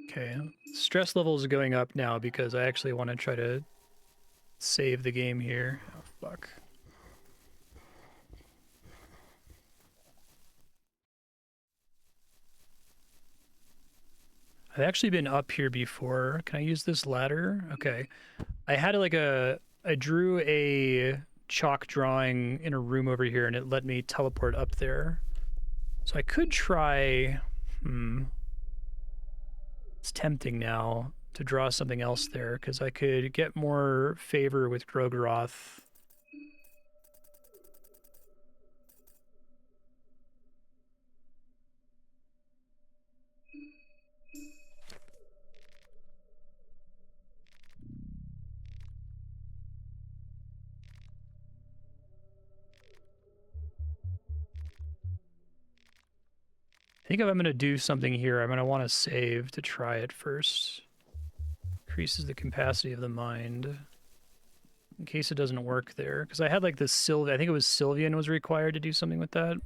Okay, stress levels are going up now because I actually want to try to save the game here. Oh, fuck. I've actually been up here before. Can I use this ladder? Okay. I had like I drew a chalk drawing in a room over here and it let me teleport up there. So I could try, It's tempting now to draw something else there because I could get more favor with Grogroth. I think if I'm going to do something here, I'm going to want to save to try it first. Increases the capacity of the mind. In case it doesn't work there. Because I had like this I think it was Sylvian was required to do something with that.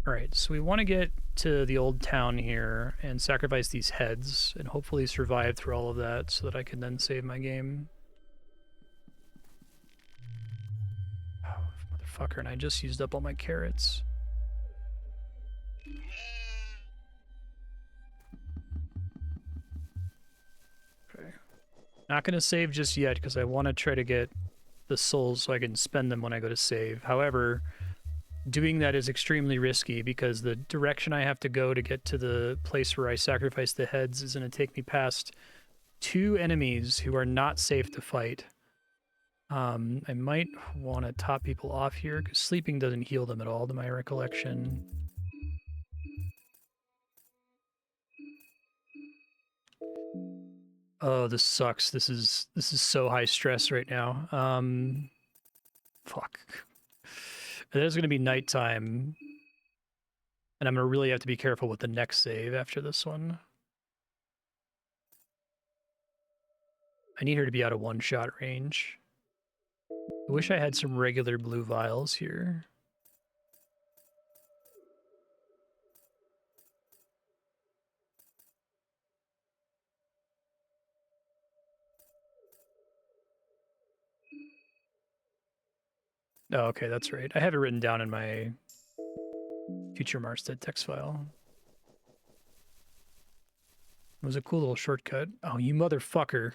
Alright, so we want to get to the old town here and sacrifice these heads and hopefully survive through all of that so that I can then save my game. Oh, motherfucker, and I just used up all my carrots. Okay. Not going to save just yet because I want to try to get the souls so I can spend them when I go to save. However, doing that is extremely risky because the direction I have to go to get to the place where I sacrifice the heads is going to take me past two enemies who are not safe to fight. I might want to top people off here because sleeping doesn't heal them at all, to my recollection. Oh, this sucks. This is so high stress right now. Fuck. There's gonna be nighttime, and I'm gonna really have to be careful with the next save after this one. I need her to be out of one-shot range. I wish I had some regular blue vials here. Oh, okay, that's right. I have it written down in my future Marstead text file. It was a cool little shortcut. Oh, you motherfucker.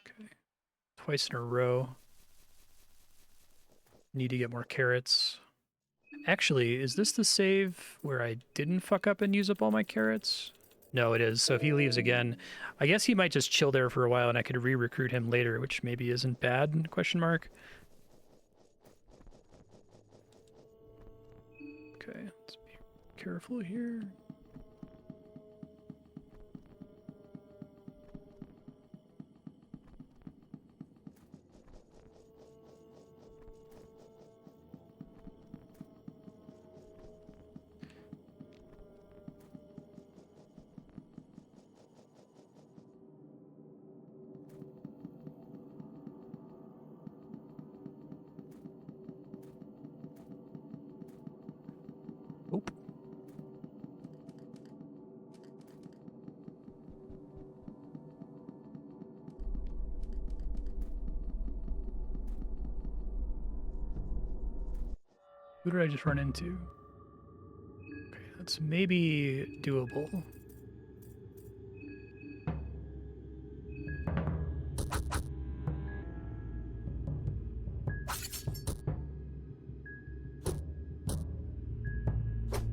Okay. Twice in a row. Need to get more carrots. Actually, is this the save where I didn't fuck up and use up all my carrots? No, it is. So if he leaves again, I guess he might just chill there for a while and I could re-recruit him later, which maybe isn't bad, question mark. Okay, let's be careful here. Oop. Who did I just run into? Okay, that's maybe doable.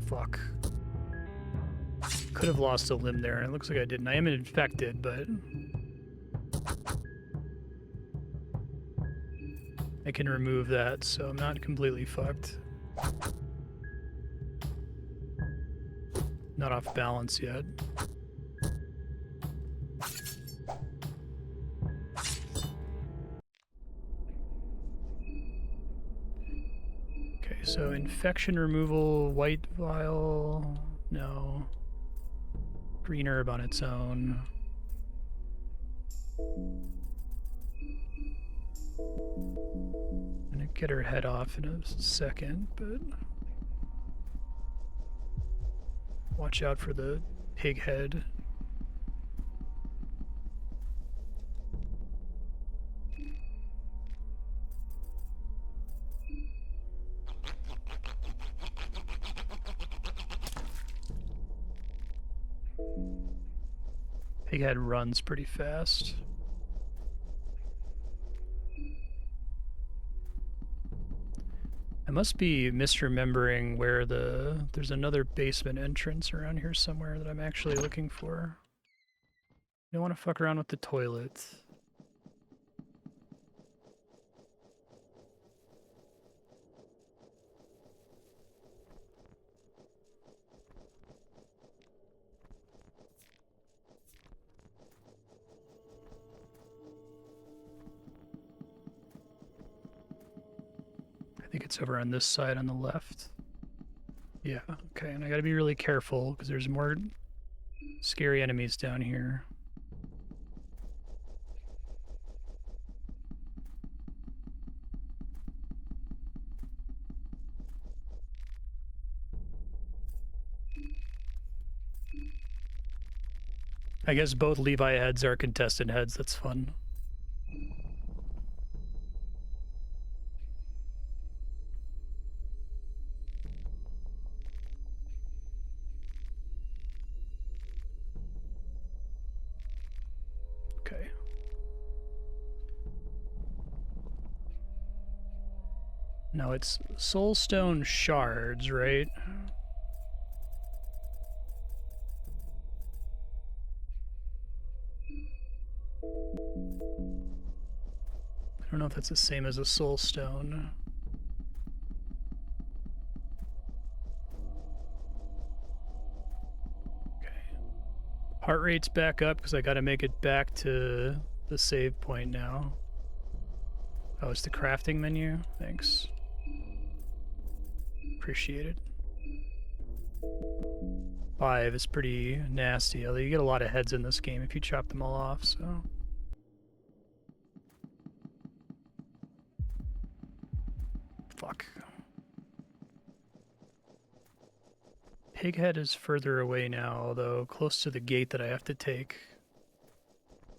Fuck. Could have lost a limb there, and it looks like I didn't. I am infected, but I can remove that, so I'm not completely fucked. Not off balance yet. Okay, so infection removal, white vial, no. Green herb on its own. I'm gonna get her head off in a second, but watch out for the pig head. Pighead runs pretty fast. I must be misremembering where there's another basement entrance around here somewhere that I'm actually looking for. I don't want to fuck around with the toilet. I think it's over on this side on the left. Yeah, okay, and I gotta be really careful because there's more scary enemies down here. I guess both Levi heads are contested heads, that's fun. Okay. No, it's soulstone shards, right? I don't know if that's the same as a soul stone. Okay. Heart rate's back up because I got to make it back to the save point now. Oh, it's the crafting menu? Thanks. Appreciate it. 5 is pretty nasty, although you get a lot of heads in this game if you chop them all off, so... Fuck. Pighead is further away now, although close to the gate that I have to take.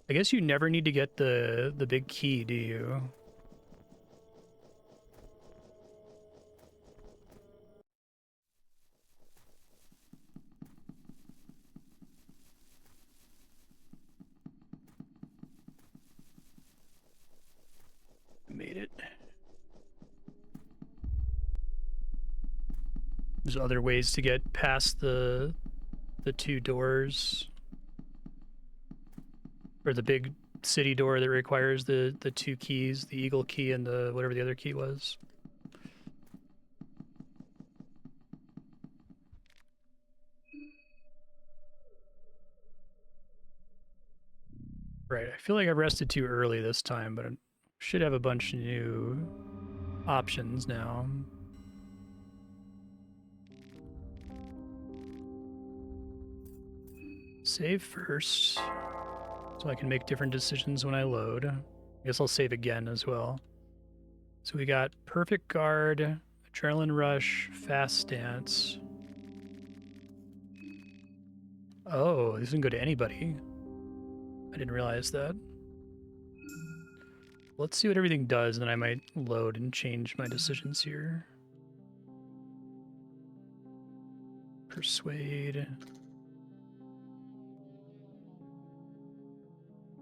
I guess you never need to get the big key, do you? Made it. There's other ways to get past the 2 doors. Or the big city door that requires the 2 keys, the eagle key and the whatever the other key was. Right, I feel like I rested too early this time, but I should have a bunch of new options now. Save first, so I can make different decisions when I load. I guess I'll save again as well. So we got Perfect Guard, Adrenaline Rush, Fast Stance. Oh, this doesn't go to anybody. I didn't realize that. Let's see what everything does, and then I might load and change my decisions here. Persuade.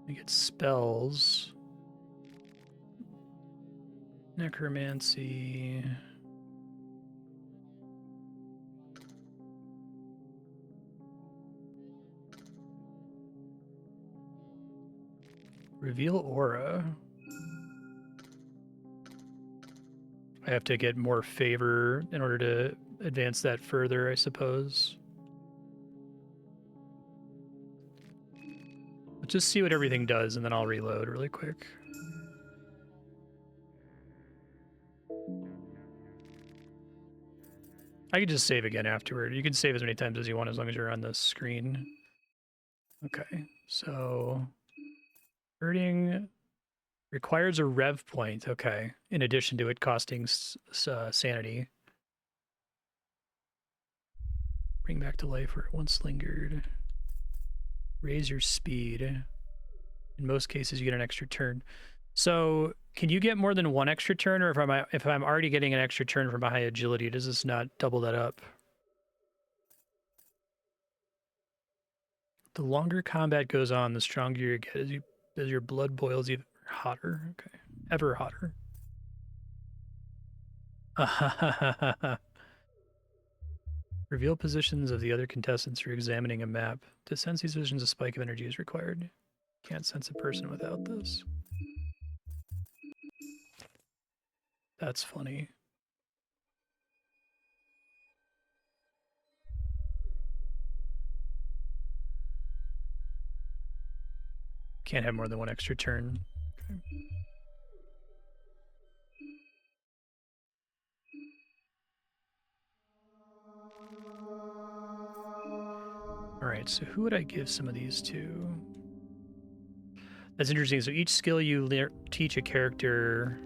I get spells. Necromancy. Reveal aura. I have to get more favor in order to advance that further, I suppose. Let's just see what everything does, and then I'll reload really quick. I can just save again afterward. You can save as many times as you want as long as you're on the screen. Okay, so... Hurting requires a rev point, okay, in addition to it costing sanity. Bring back to life where it once lingered. Raise your speed. In most cases, you get an extra turn. So, can you get more than one extra turn, or if I'm already getting an extra turn from a high agility, does this not double that up? The longer combat goes on, the stronger you get as your blood boils even hotter. Okay, ever hotter. Reveal positions of the other contestants through examining a map. To sense these positions, a spike of energy is required. Can't sense a person without this. That's funny. Can't have more than one extra turn. Okay. All right, so who would I give some of these to? That's interesting. So each skill you teach a character,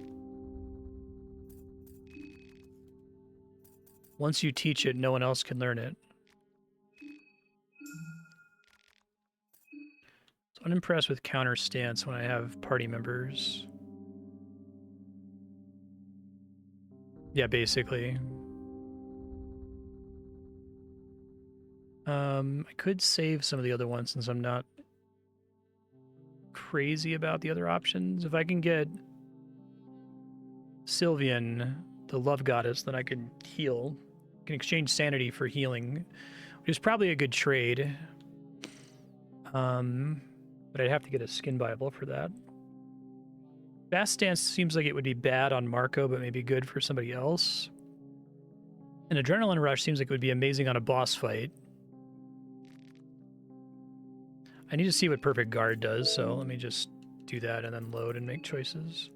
once you teach it, no one else can learn it. So I'm unimpressed with counter stance when I have party members. Yeah, basically. I could save some of the other ones since I'm not crazy about the other options. If I can get Sylvian, the love goddess, then I can heal. I can exchange sanity for healing, which is probably a good trade. But I'd have to get a skin Bible for that. Fast Stance seems like it would be bad on Marco, but maybe good for somebody else. And Adrenaline Rush seems like it would be amazing on a boss fight. I need to see what Perfect Guard does, so let me just do that and then load and make choices.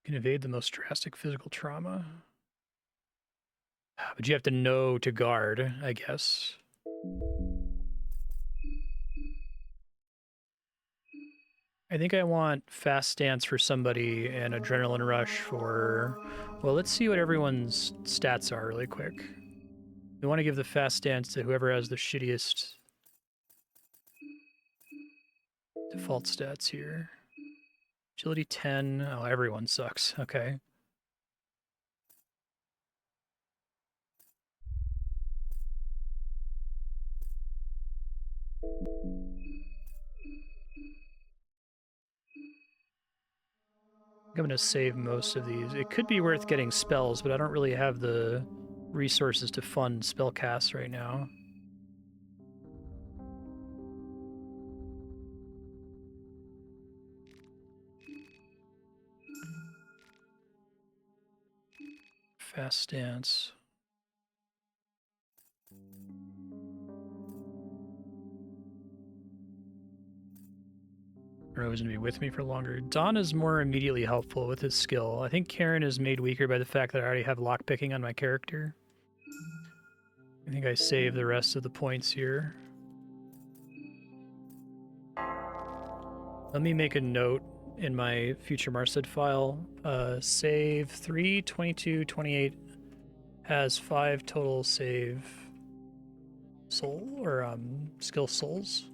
You can evade the most drastic physical trauma. But you have to know to guard, I guess. I think I want Fast Stance for somebody and Adrenaline Rush for... Well, let's see what everyone's stats are really quick. We want to give the Fast Stance to whoever has the shittiest default stats here. Agility 10. Oh, everyone sucks. Okay. I'm going to save most of these. It could be worth getting spells, but I don't really have the resources to fund spell casts right now. Fast Stance. Rose going to be with me for longer. Dawn is more immediately helpful with his skill. I think Karen is made weaker by the fact that I already have lockpicking on my character. I think I save the rest of the points here. Let me make a note in my future Marstead file. Save 3, 22, 28 has 5 total save soul or skill souls.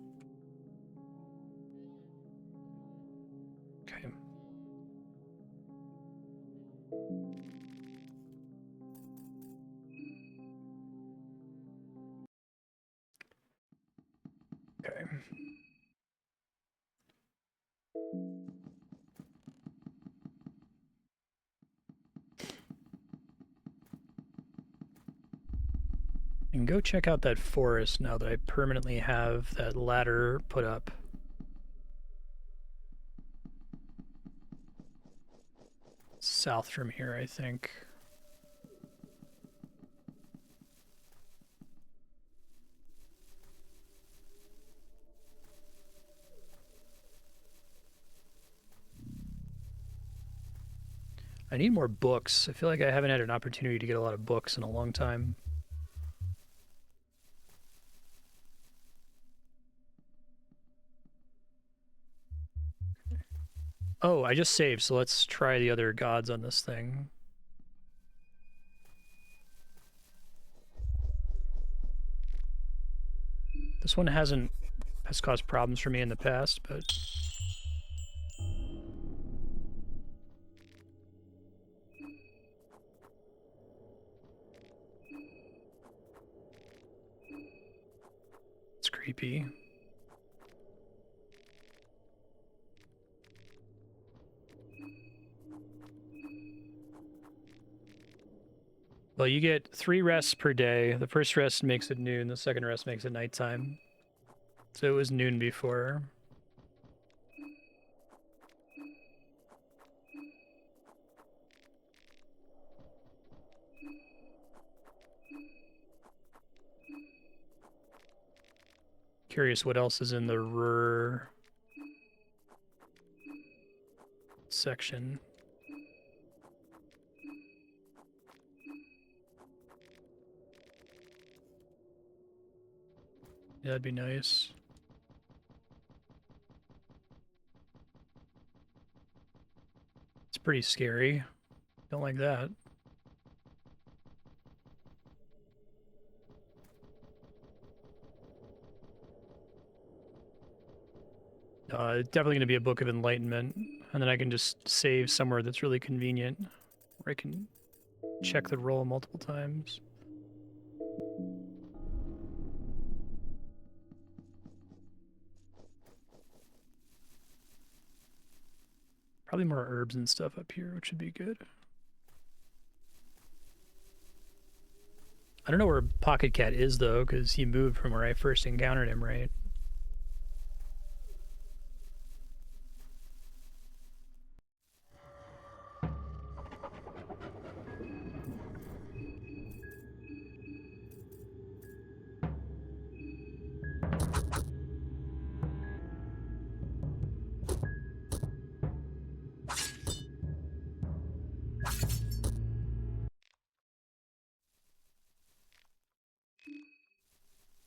Okay. Okay. And go check out that forest now that I permanently have that ladder put up. South from here, I think. I need more books. I feel like I haven't had an opportunity to get a lot of books in a long time. Oh, I just saved, so let's try the other gods on this thing. This one has caused problems for me in the past, but... It's creepy. Well, you get 3 rests per day. The first rest makes it noon, the second rest makes it nighttime. So it was noon before. Curious what else is in the Ruhr section. Yeah, that'd be nice. It's pretty scary. Don't like that. Definitely going to be a Book of Enlightenment, and then I can just save somewhere that's really convenient, where I can check the roll multiple times. Probably more herbs and stuff up here, which would be good. I don't know where Pocket Cat is, though, because he moved from where I first encountered him, right?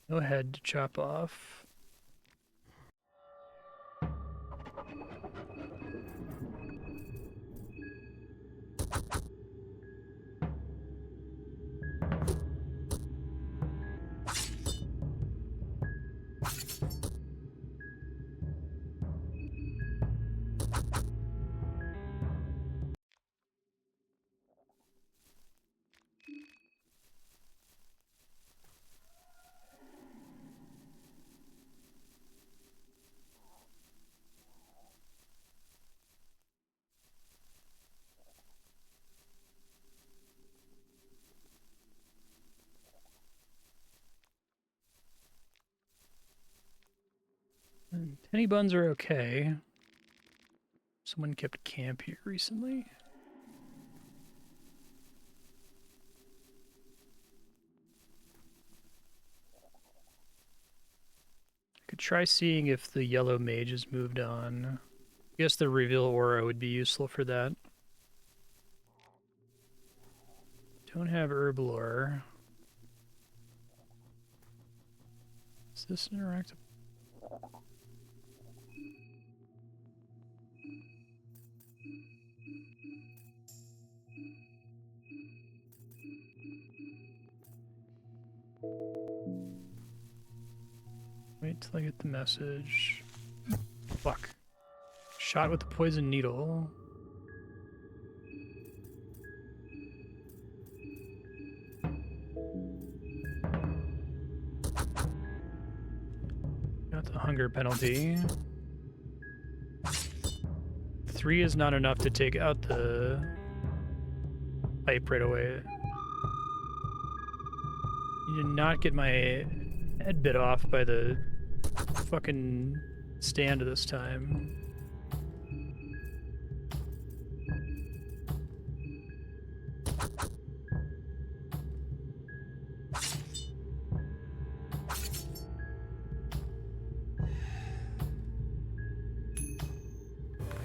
No head to chop off. And penny buns are okay. Someone kept camp here recently. I could try seeing if the yellow mage has moved on. I guess the reveal aura would be useful for that. Don't have herblore. Is this interactive? Wait till I get the message. Fuck. Shot with the poison needle. Got the hunger penalty. 3 is not enough to take out the pipe right away. You did not get my head bit off by the fucking stand this time.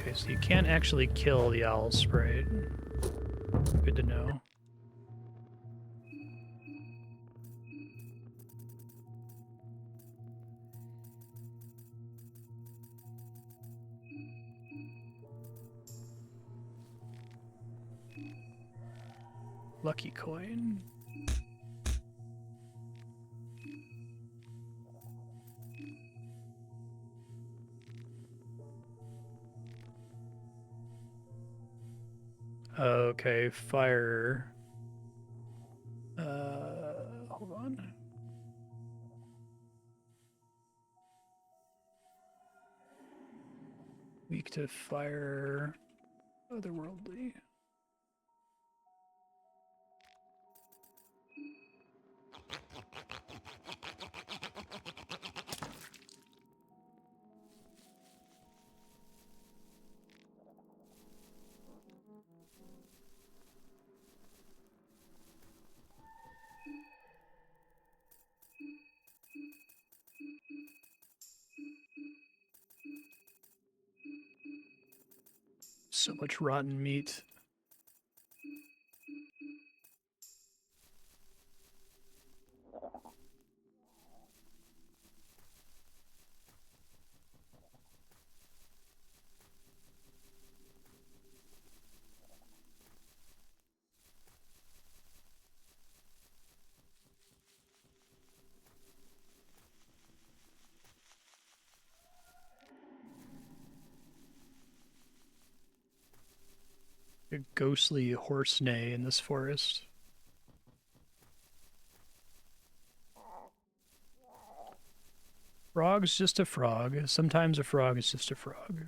Okay, so you can't actually kill the owl sprite. Good to know. Lucky coin. Okay, fire. Hold on. Weak to fire. Otherworldly. So much rotten meat. A ghostly horse neigh in this forest. Frog's just a frog. Sometimes a frog is just a frog.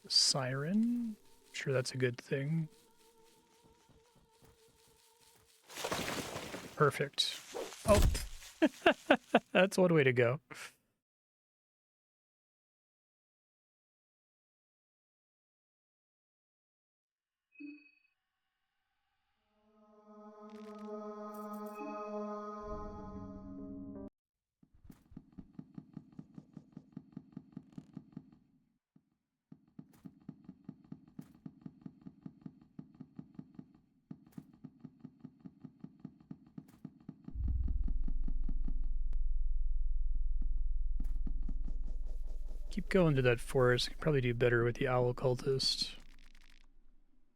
Siren. I'm sure that's a good thing. Perfect. Oh, that's one way to go. Keep going to that forest. Could probably do better with the owl cultist.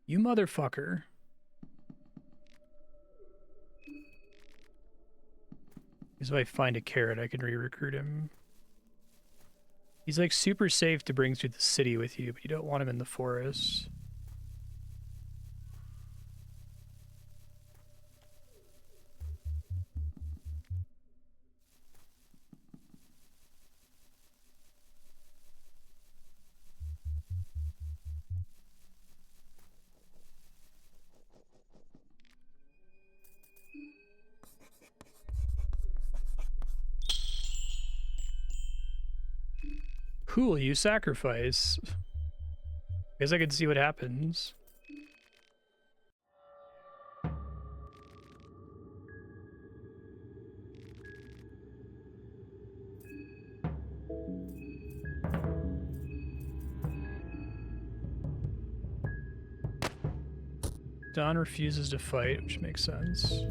You motherfucker. Because if I find a carrot, I can re-recruit him. He's like super safe to bring through the city with you, but you don't want him in the forest. Who will you sacrifice? Guess I can see what happens. Don refuses to fight, which makes sense.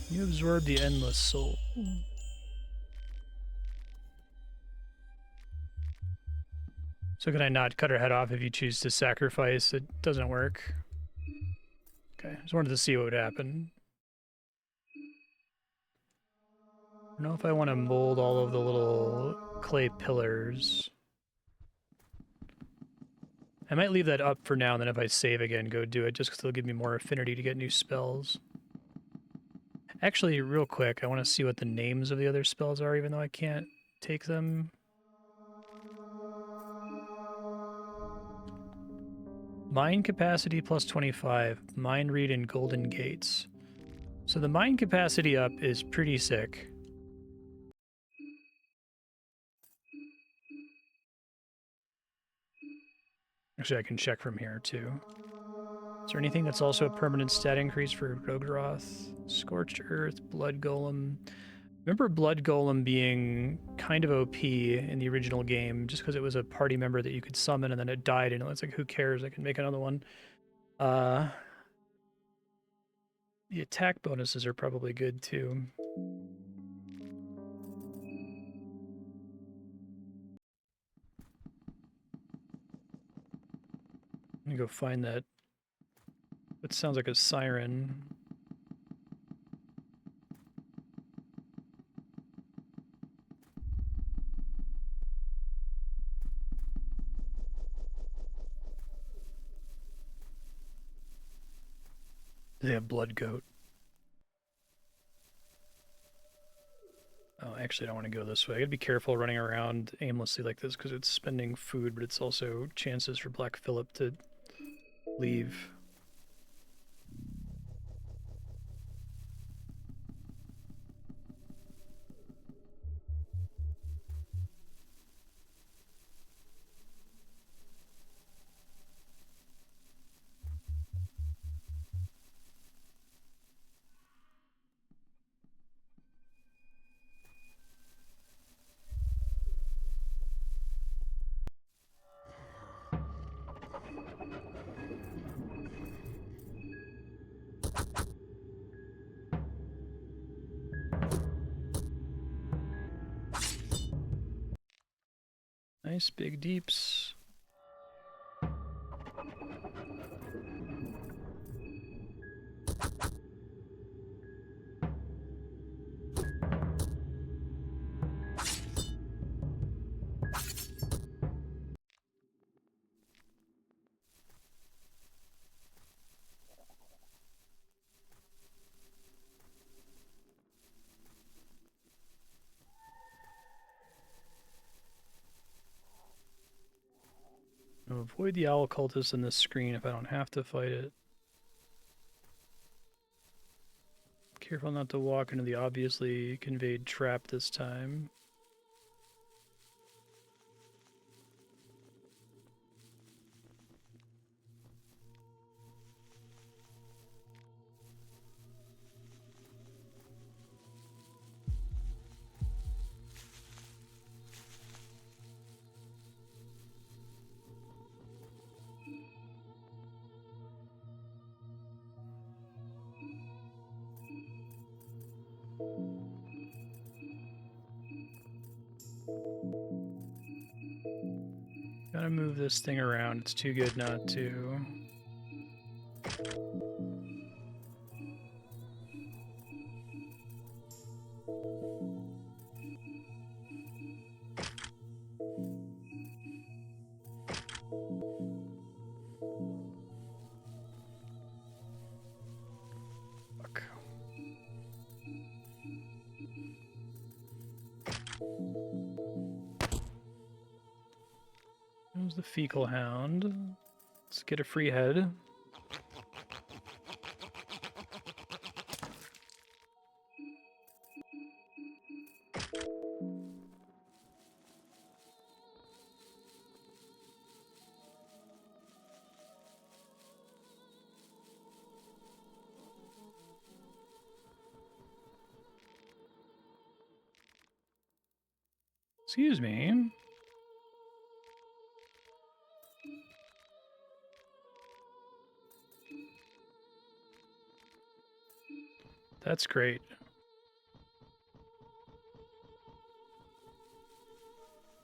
You absorb the endless soul. So can I not cut her head off if you choose to sacrifice? It doesn't work. Okay, just wanted to see what would happen. I don't know if I want to mold all of the little clay pillars. I might leave that up for now, and then if I save again, go do it, just because it'll give me more affinity to get new spells. Actually, real quick, I want to see what the names of the other spells are, even though I can't take them. Mind capacity plus 25, mind read and golden gates. So the mind capacity up is pretty sick. Actually, I can check from here too. Is there anything that's also a permanent stat increase for Rogroth? Scorched Earth, Blood Golem. Remember Blood Golem being kind of OP in the original game, just because it was a party member that you could summon and then it died, and it's like, who cares? I can make another one. The attack bonuses are probably good too. Let me go find that. It sounds like a siren. They have Blood Goat. Oh, actually, I don't want to go this way. I gotta be careful running around aimlessly like this because it's spending food, but it's also chances for Black Phillip to leave. Nice big deeps. I'll avoid the owl cultist on this screen if I don't have to fight it. Careful not to walk into the obviously conveyed trap this time. Gotta move this thing around. It's too good not to. Fuck. There's the fecal hound. Let's get a free head. Excuse me. That's great.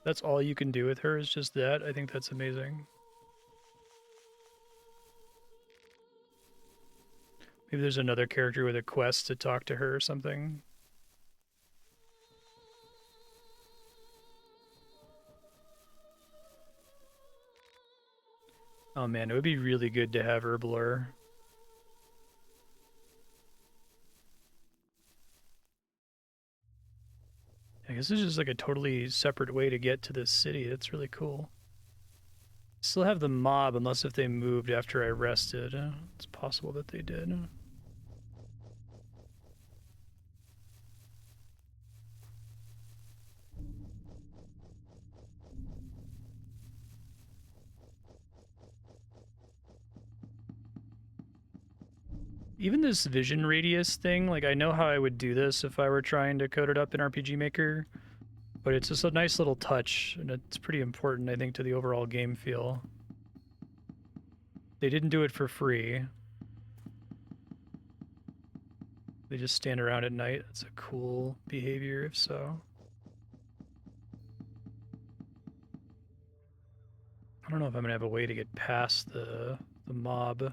That's all you can do with her is just that. I think that's amazing. Maybe there's another character with a quest to talk to her or something. Oh man, it would be really good to have Herblore. I guess it's just like a totally separate way to get to this city. That's really cool. Still have the mob, unless if they moved after I rested. It's possible that they did. Even this vision radius thing, like I know how I would do this if I were trying to code it up in RPG Maker, but it's just a nice little touch, and it's pretty important, I think, to the overall game feel. They didn't do it for free. They just stand around at night. That's a cool behavior, if so. I don't know if I'm gonna have a way to get past the mob.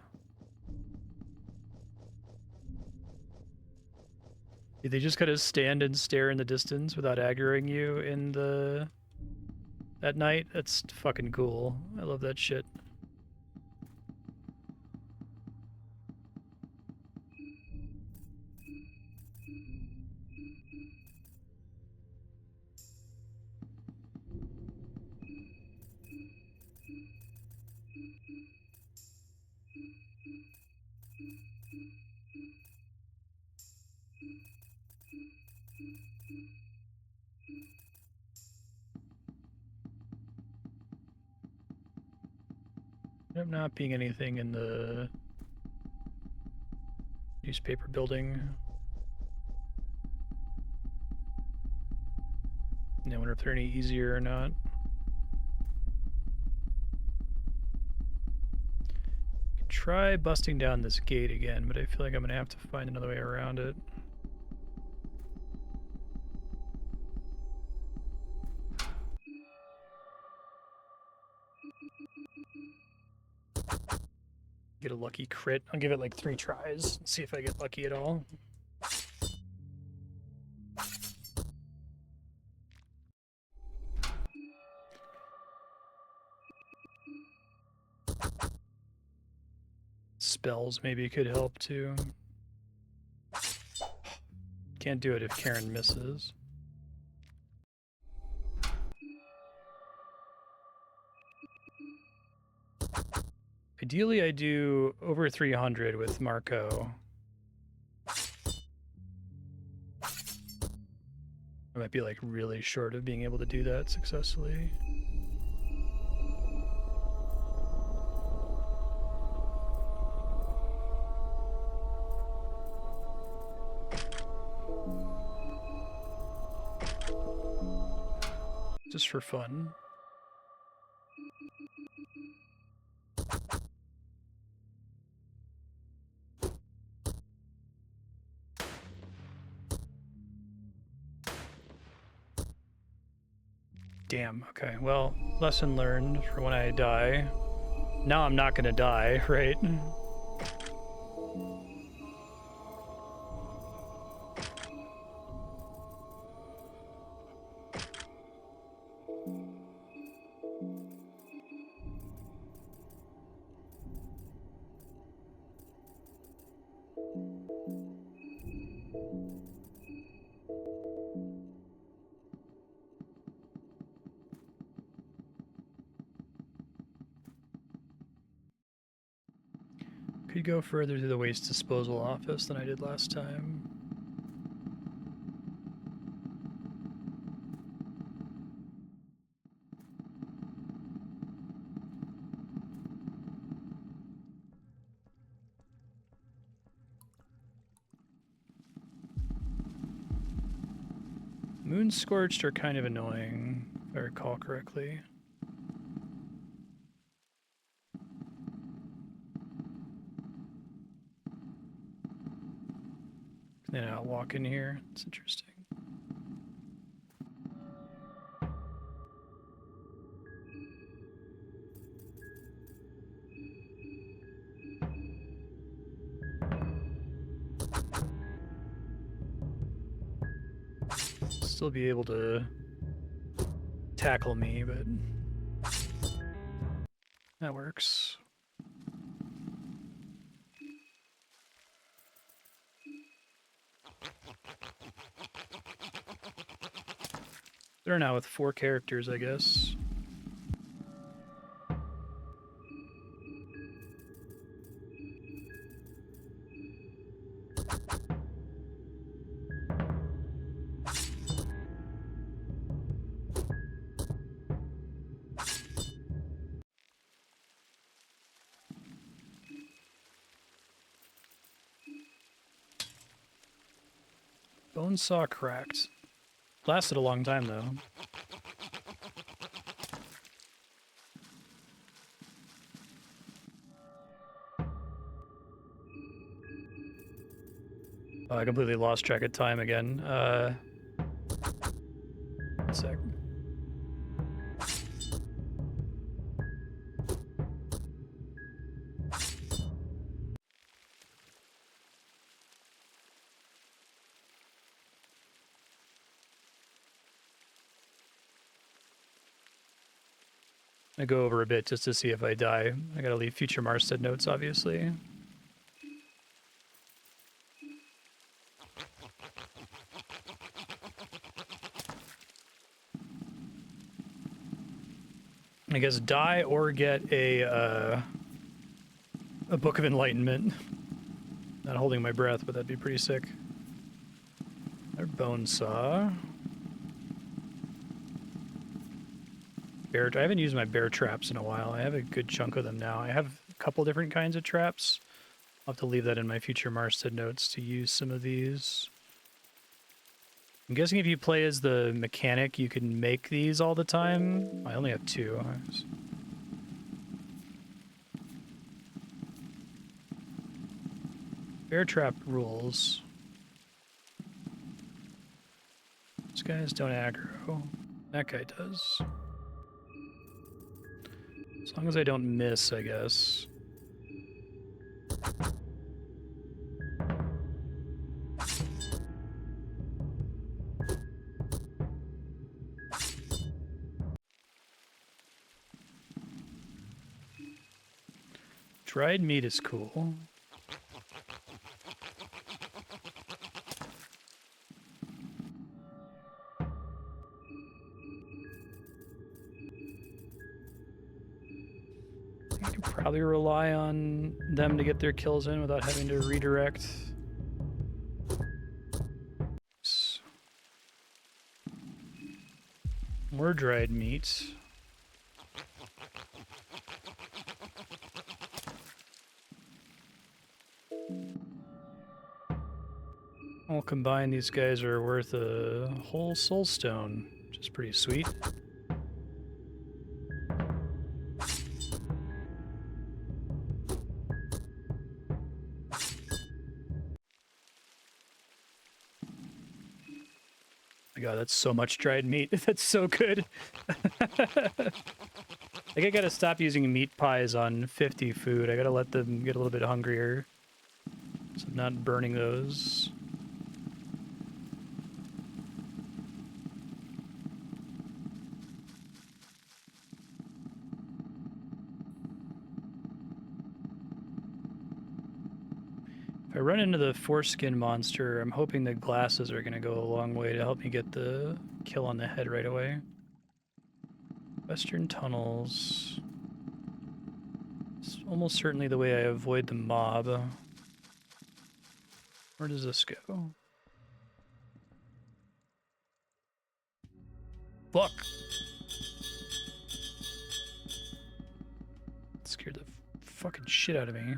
They just kind of stand and stare in the distance without aggroing you in the at night. That's fucking cool. I love that shit. I'm not being anything in the newspaper building. I wonder if they're any easier or not. Could try busting down this gate again, but I feel like I'm gonna have to find another way around it. Get a lucky crit. I'll give it like 3 tries and see if I get lucky at all. Spells maybe could help too. Can't do it if Karen misses. Ideally, I do over 300 with Marco. I might be like really short of being able to do that successfully. Just for fun. Damn, okay. Well, lesson learned for when I die. Now I'm not gonna die, right? Could go further to the waste disposal office than I did last time. Moon Scorched are kind of annoying, if I recall correctly. Then I'll walk in here. It's interesting. Still be able to tackle me, but that works. They're now with 4 characters, I guess. Bone saw cracked. Lasted a long time, though. Oh, I completely lost track of time again. One sec. I go over a bit just to see if I die. I gotta leave future Marstead notes, obviously. I guess die or get a Book of Enlightenment. Not holding my breath, but that'd be pretty sick. Another bone saw. I haven't used my bear traps in a while. I have a good chunk of them now. I have a couple different kinds of traps. I'll have to leave that in my future Marstead notes to use some of these. I'm guessing if you play as the mechanic, you can make these all the time. I only have 2. Bear trap rules. These guys don't aggro. That guy does. As long as I don't miss, I guess. Dried meat is cool. I can probably rely on them to get their kills in without having to redirect. More dried meat. All combined, these guys are worth a whole soul stone, which is pretty sweet. My God, that's so much dried meat. That's so good. I think I gotta stop using meat pies on 50 food. I gotta let them get a little bit hungrier. So I'm not burning those. If I run into the foreskin monster, I'm hoping the glasses are gonna go a long way to help me get the kill on the head right away. Western tunnels. It's almost certainly the way I avoid the mob. Where does this go? Fuck! It scared the fucking shit out of me.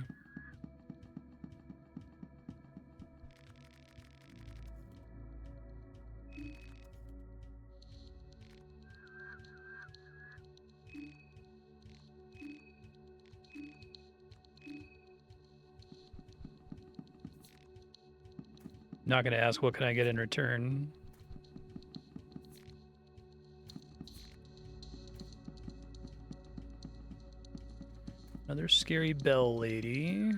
Not gonna ask what can I get in return. Another scary bell lady.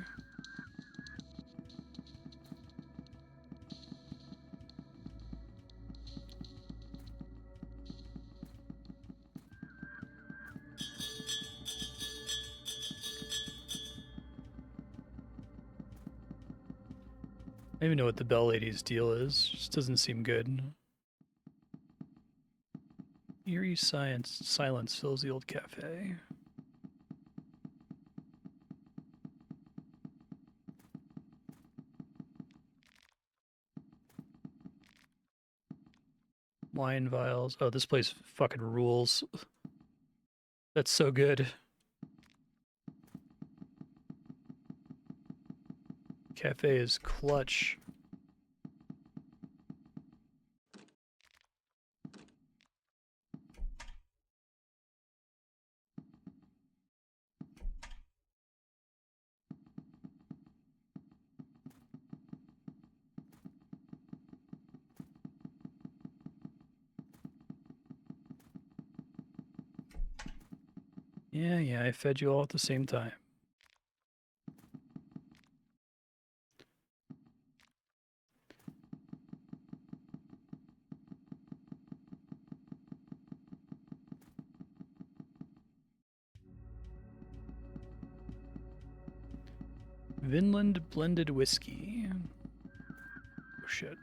I don't even know what the bell lady's deal is. Just doesn't seem good. Eerie silence fills the old cafe. Wine vials. Oh, this place fucking rules. That's so good. Cafe is clutch. Yeah, I fed you all at the same time. Vinland blended whiskey. Oh shit.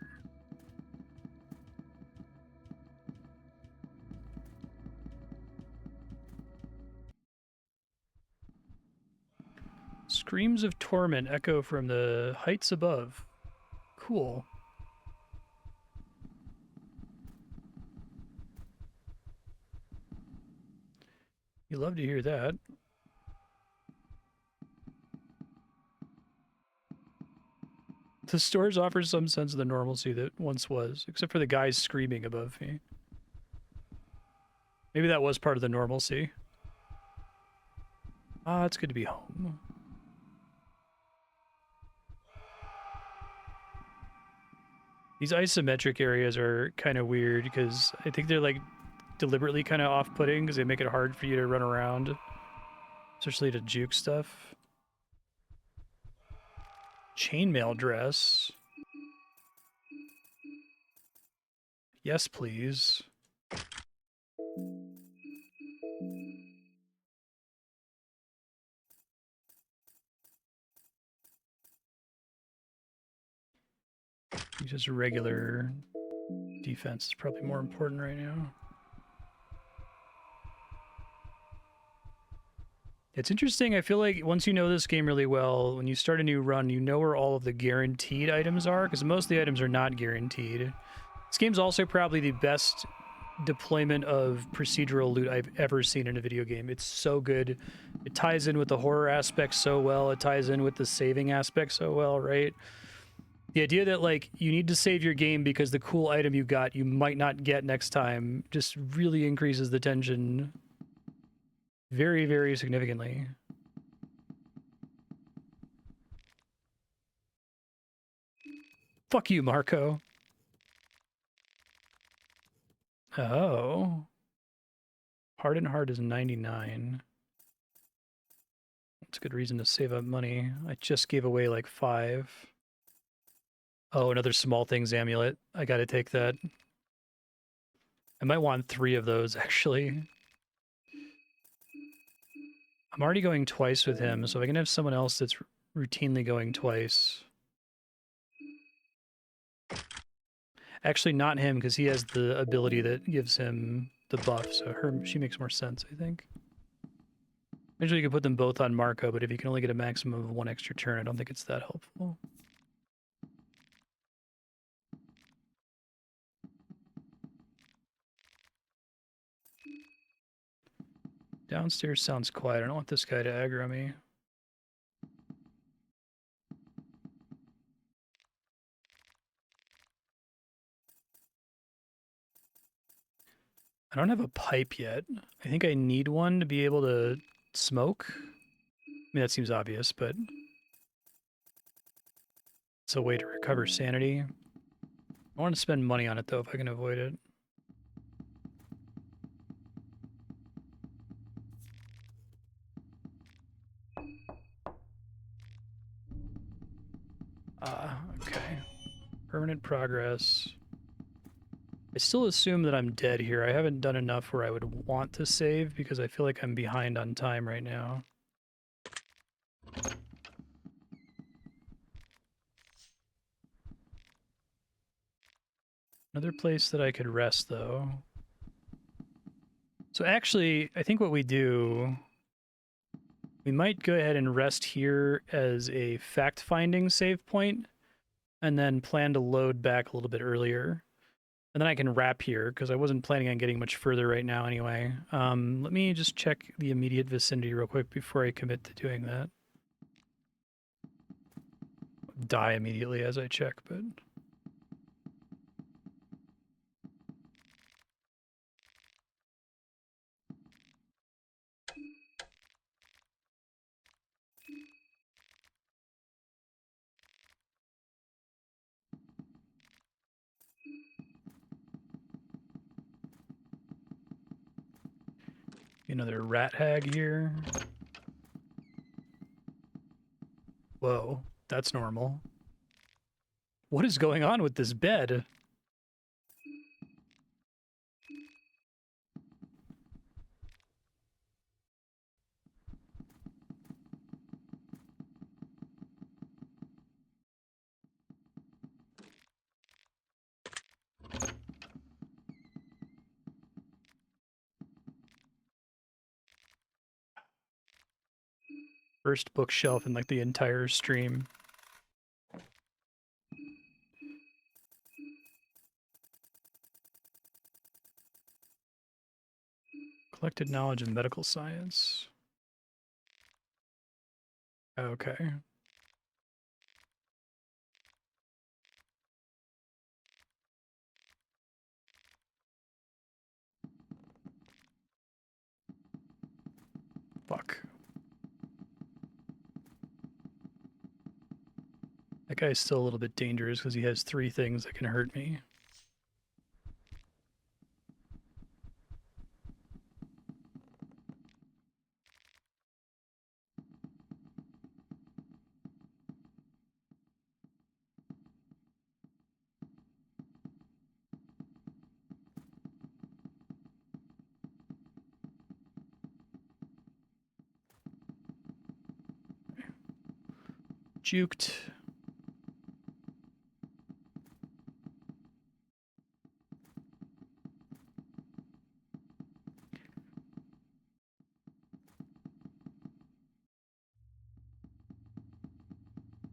Screams of torment echo from the heights above. Cool. You love to hear that. The stores offer some sense of the normalcy that once was, except for the guys screaming above me. Maybe that was part of the normalcy. Ah, it's good to be home. These isometric areas are kind of weird because I think they're like deliberately kind of off-putting because they make it hard for you to run around, especially to juke stuff. Chainmail dress. Yes, please. Just regular defense is probably more important right now. It's interesting. I feel like once you know this game really well, when you start a new run, you know where all of the guaranteed items are, because most of the items are not guaranteed. This game's also probably the best deployment of procedural loot I've ever seen in a video game. It's so good. It ties in with the horror aspect so well. It ties in with the saving aspect so well, right? The idea that, like, you need to save your game because the cool item you got you might not get next time just really increases the tension very, very significantly. Fuck you, Marco. Oh. Hardened Heart is 99. That's a good reason to save up money. I just gave away like 5. Oh, another small things amulet. I gotta take that. I might want 3 of those, actually. I'm already going twice with him, so if I can have someone else that's routinely going twice. Actually, not him, because he has the ability that gives him the buff, so she makes more sense, I think. Usually you can put them both on Marco, but if you can only get a maximum of 1 extra turn, I don't think it's that helpful. Downstairs sounds quiet. I don't want this guy to aggro me. I don't have a pipe yet. I think I need one to be able to smoke. I mean, that seems obvious, but it's a way to recover sanity. I want to spend money on it, though, if I can avoid it. Okay. Permanent progress. I still assume that I'm dead here. I haven't done enough where I would want to save because I feel like I'm behind on time right now. Another place that I could rest, though. So actually, I think what we do, we might go ahead and rest here as a fact-finding save point, and then plan to load back a little bit earlier. And then I can wrap here, because I wasn't planning on getting much further right now anyway. Let me just check the immediate vicinity real quick before I commit to doing that. Die immediately as I check, but... Another rat hag here. Whoa, that's normal. What is going on with this bed? First bookshelf in like the entire stream. Collected knowledge of medical science. Okay. Fuck. That guy's still a little bit dangerous because he has 3 things that can hurt me. Juked.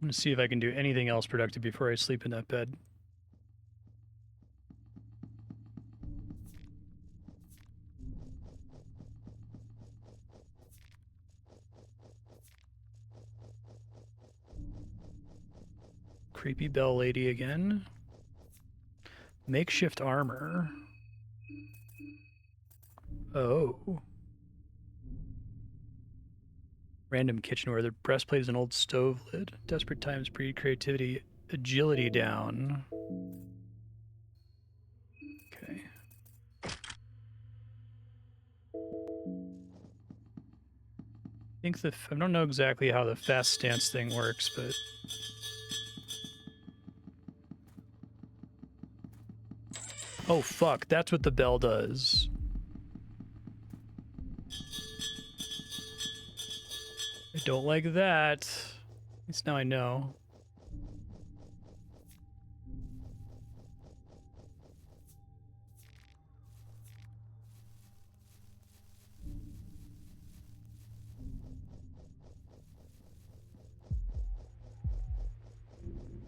I'm gonna see if I can do anything else productive before I sleep in that bed. Creepy bell lady again. Makeshift armor. Oh. Random kitchenware. The breastplate is an old stove lid. Desperate times breed creativity. Agility down. Okay. I don't know exactly how the fast stance thing works, but oh fuck, that's what the bell does. I don't like that. At least now I know.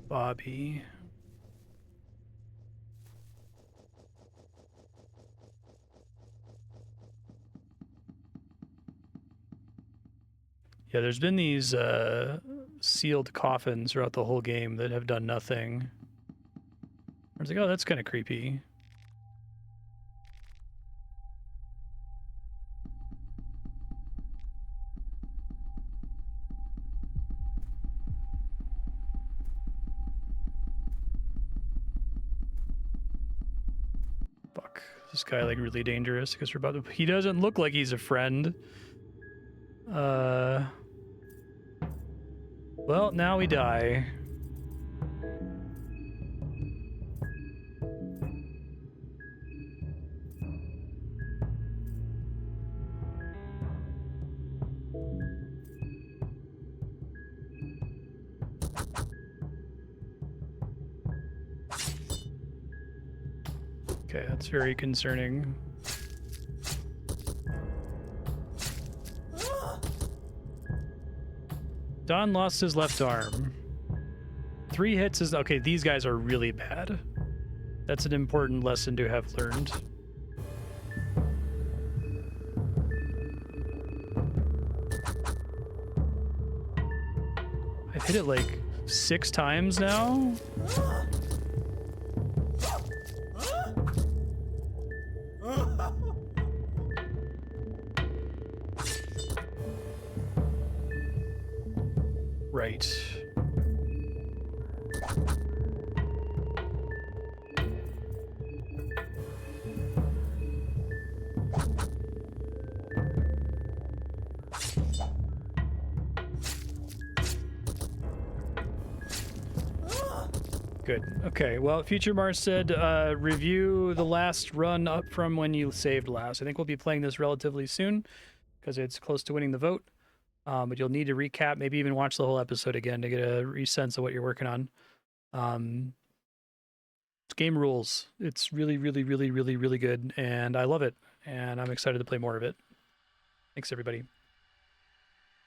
Bobby. Yeah, there's been these sealed coffins throughout the whole game that have done nothing. I was like, oh, that's kind of creepy. Fuck. Is this guy like really dangerous? Because we're about to. He doesn't look like he's a friend. Well, now we die. Okay, that's very concerning. Don lost his left arm. 3 hits is... Okay, these guys are really bad. That's an important lesson to have learned. I've hit it like 6 times now. Right. Good. Okay, well, future Marstead, review the last run up from when you saved last. I think we'll be playing this relatively soon because it's close to winning the vote. But you'll need to recap, maybe even watch the whole episode again to get a sense of what you're working on. This game rules. It's really, really, really, really, really good, and I love it, and I'm excited to play more of it. Thanks, everybody.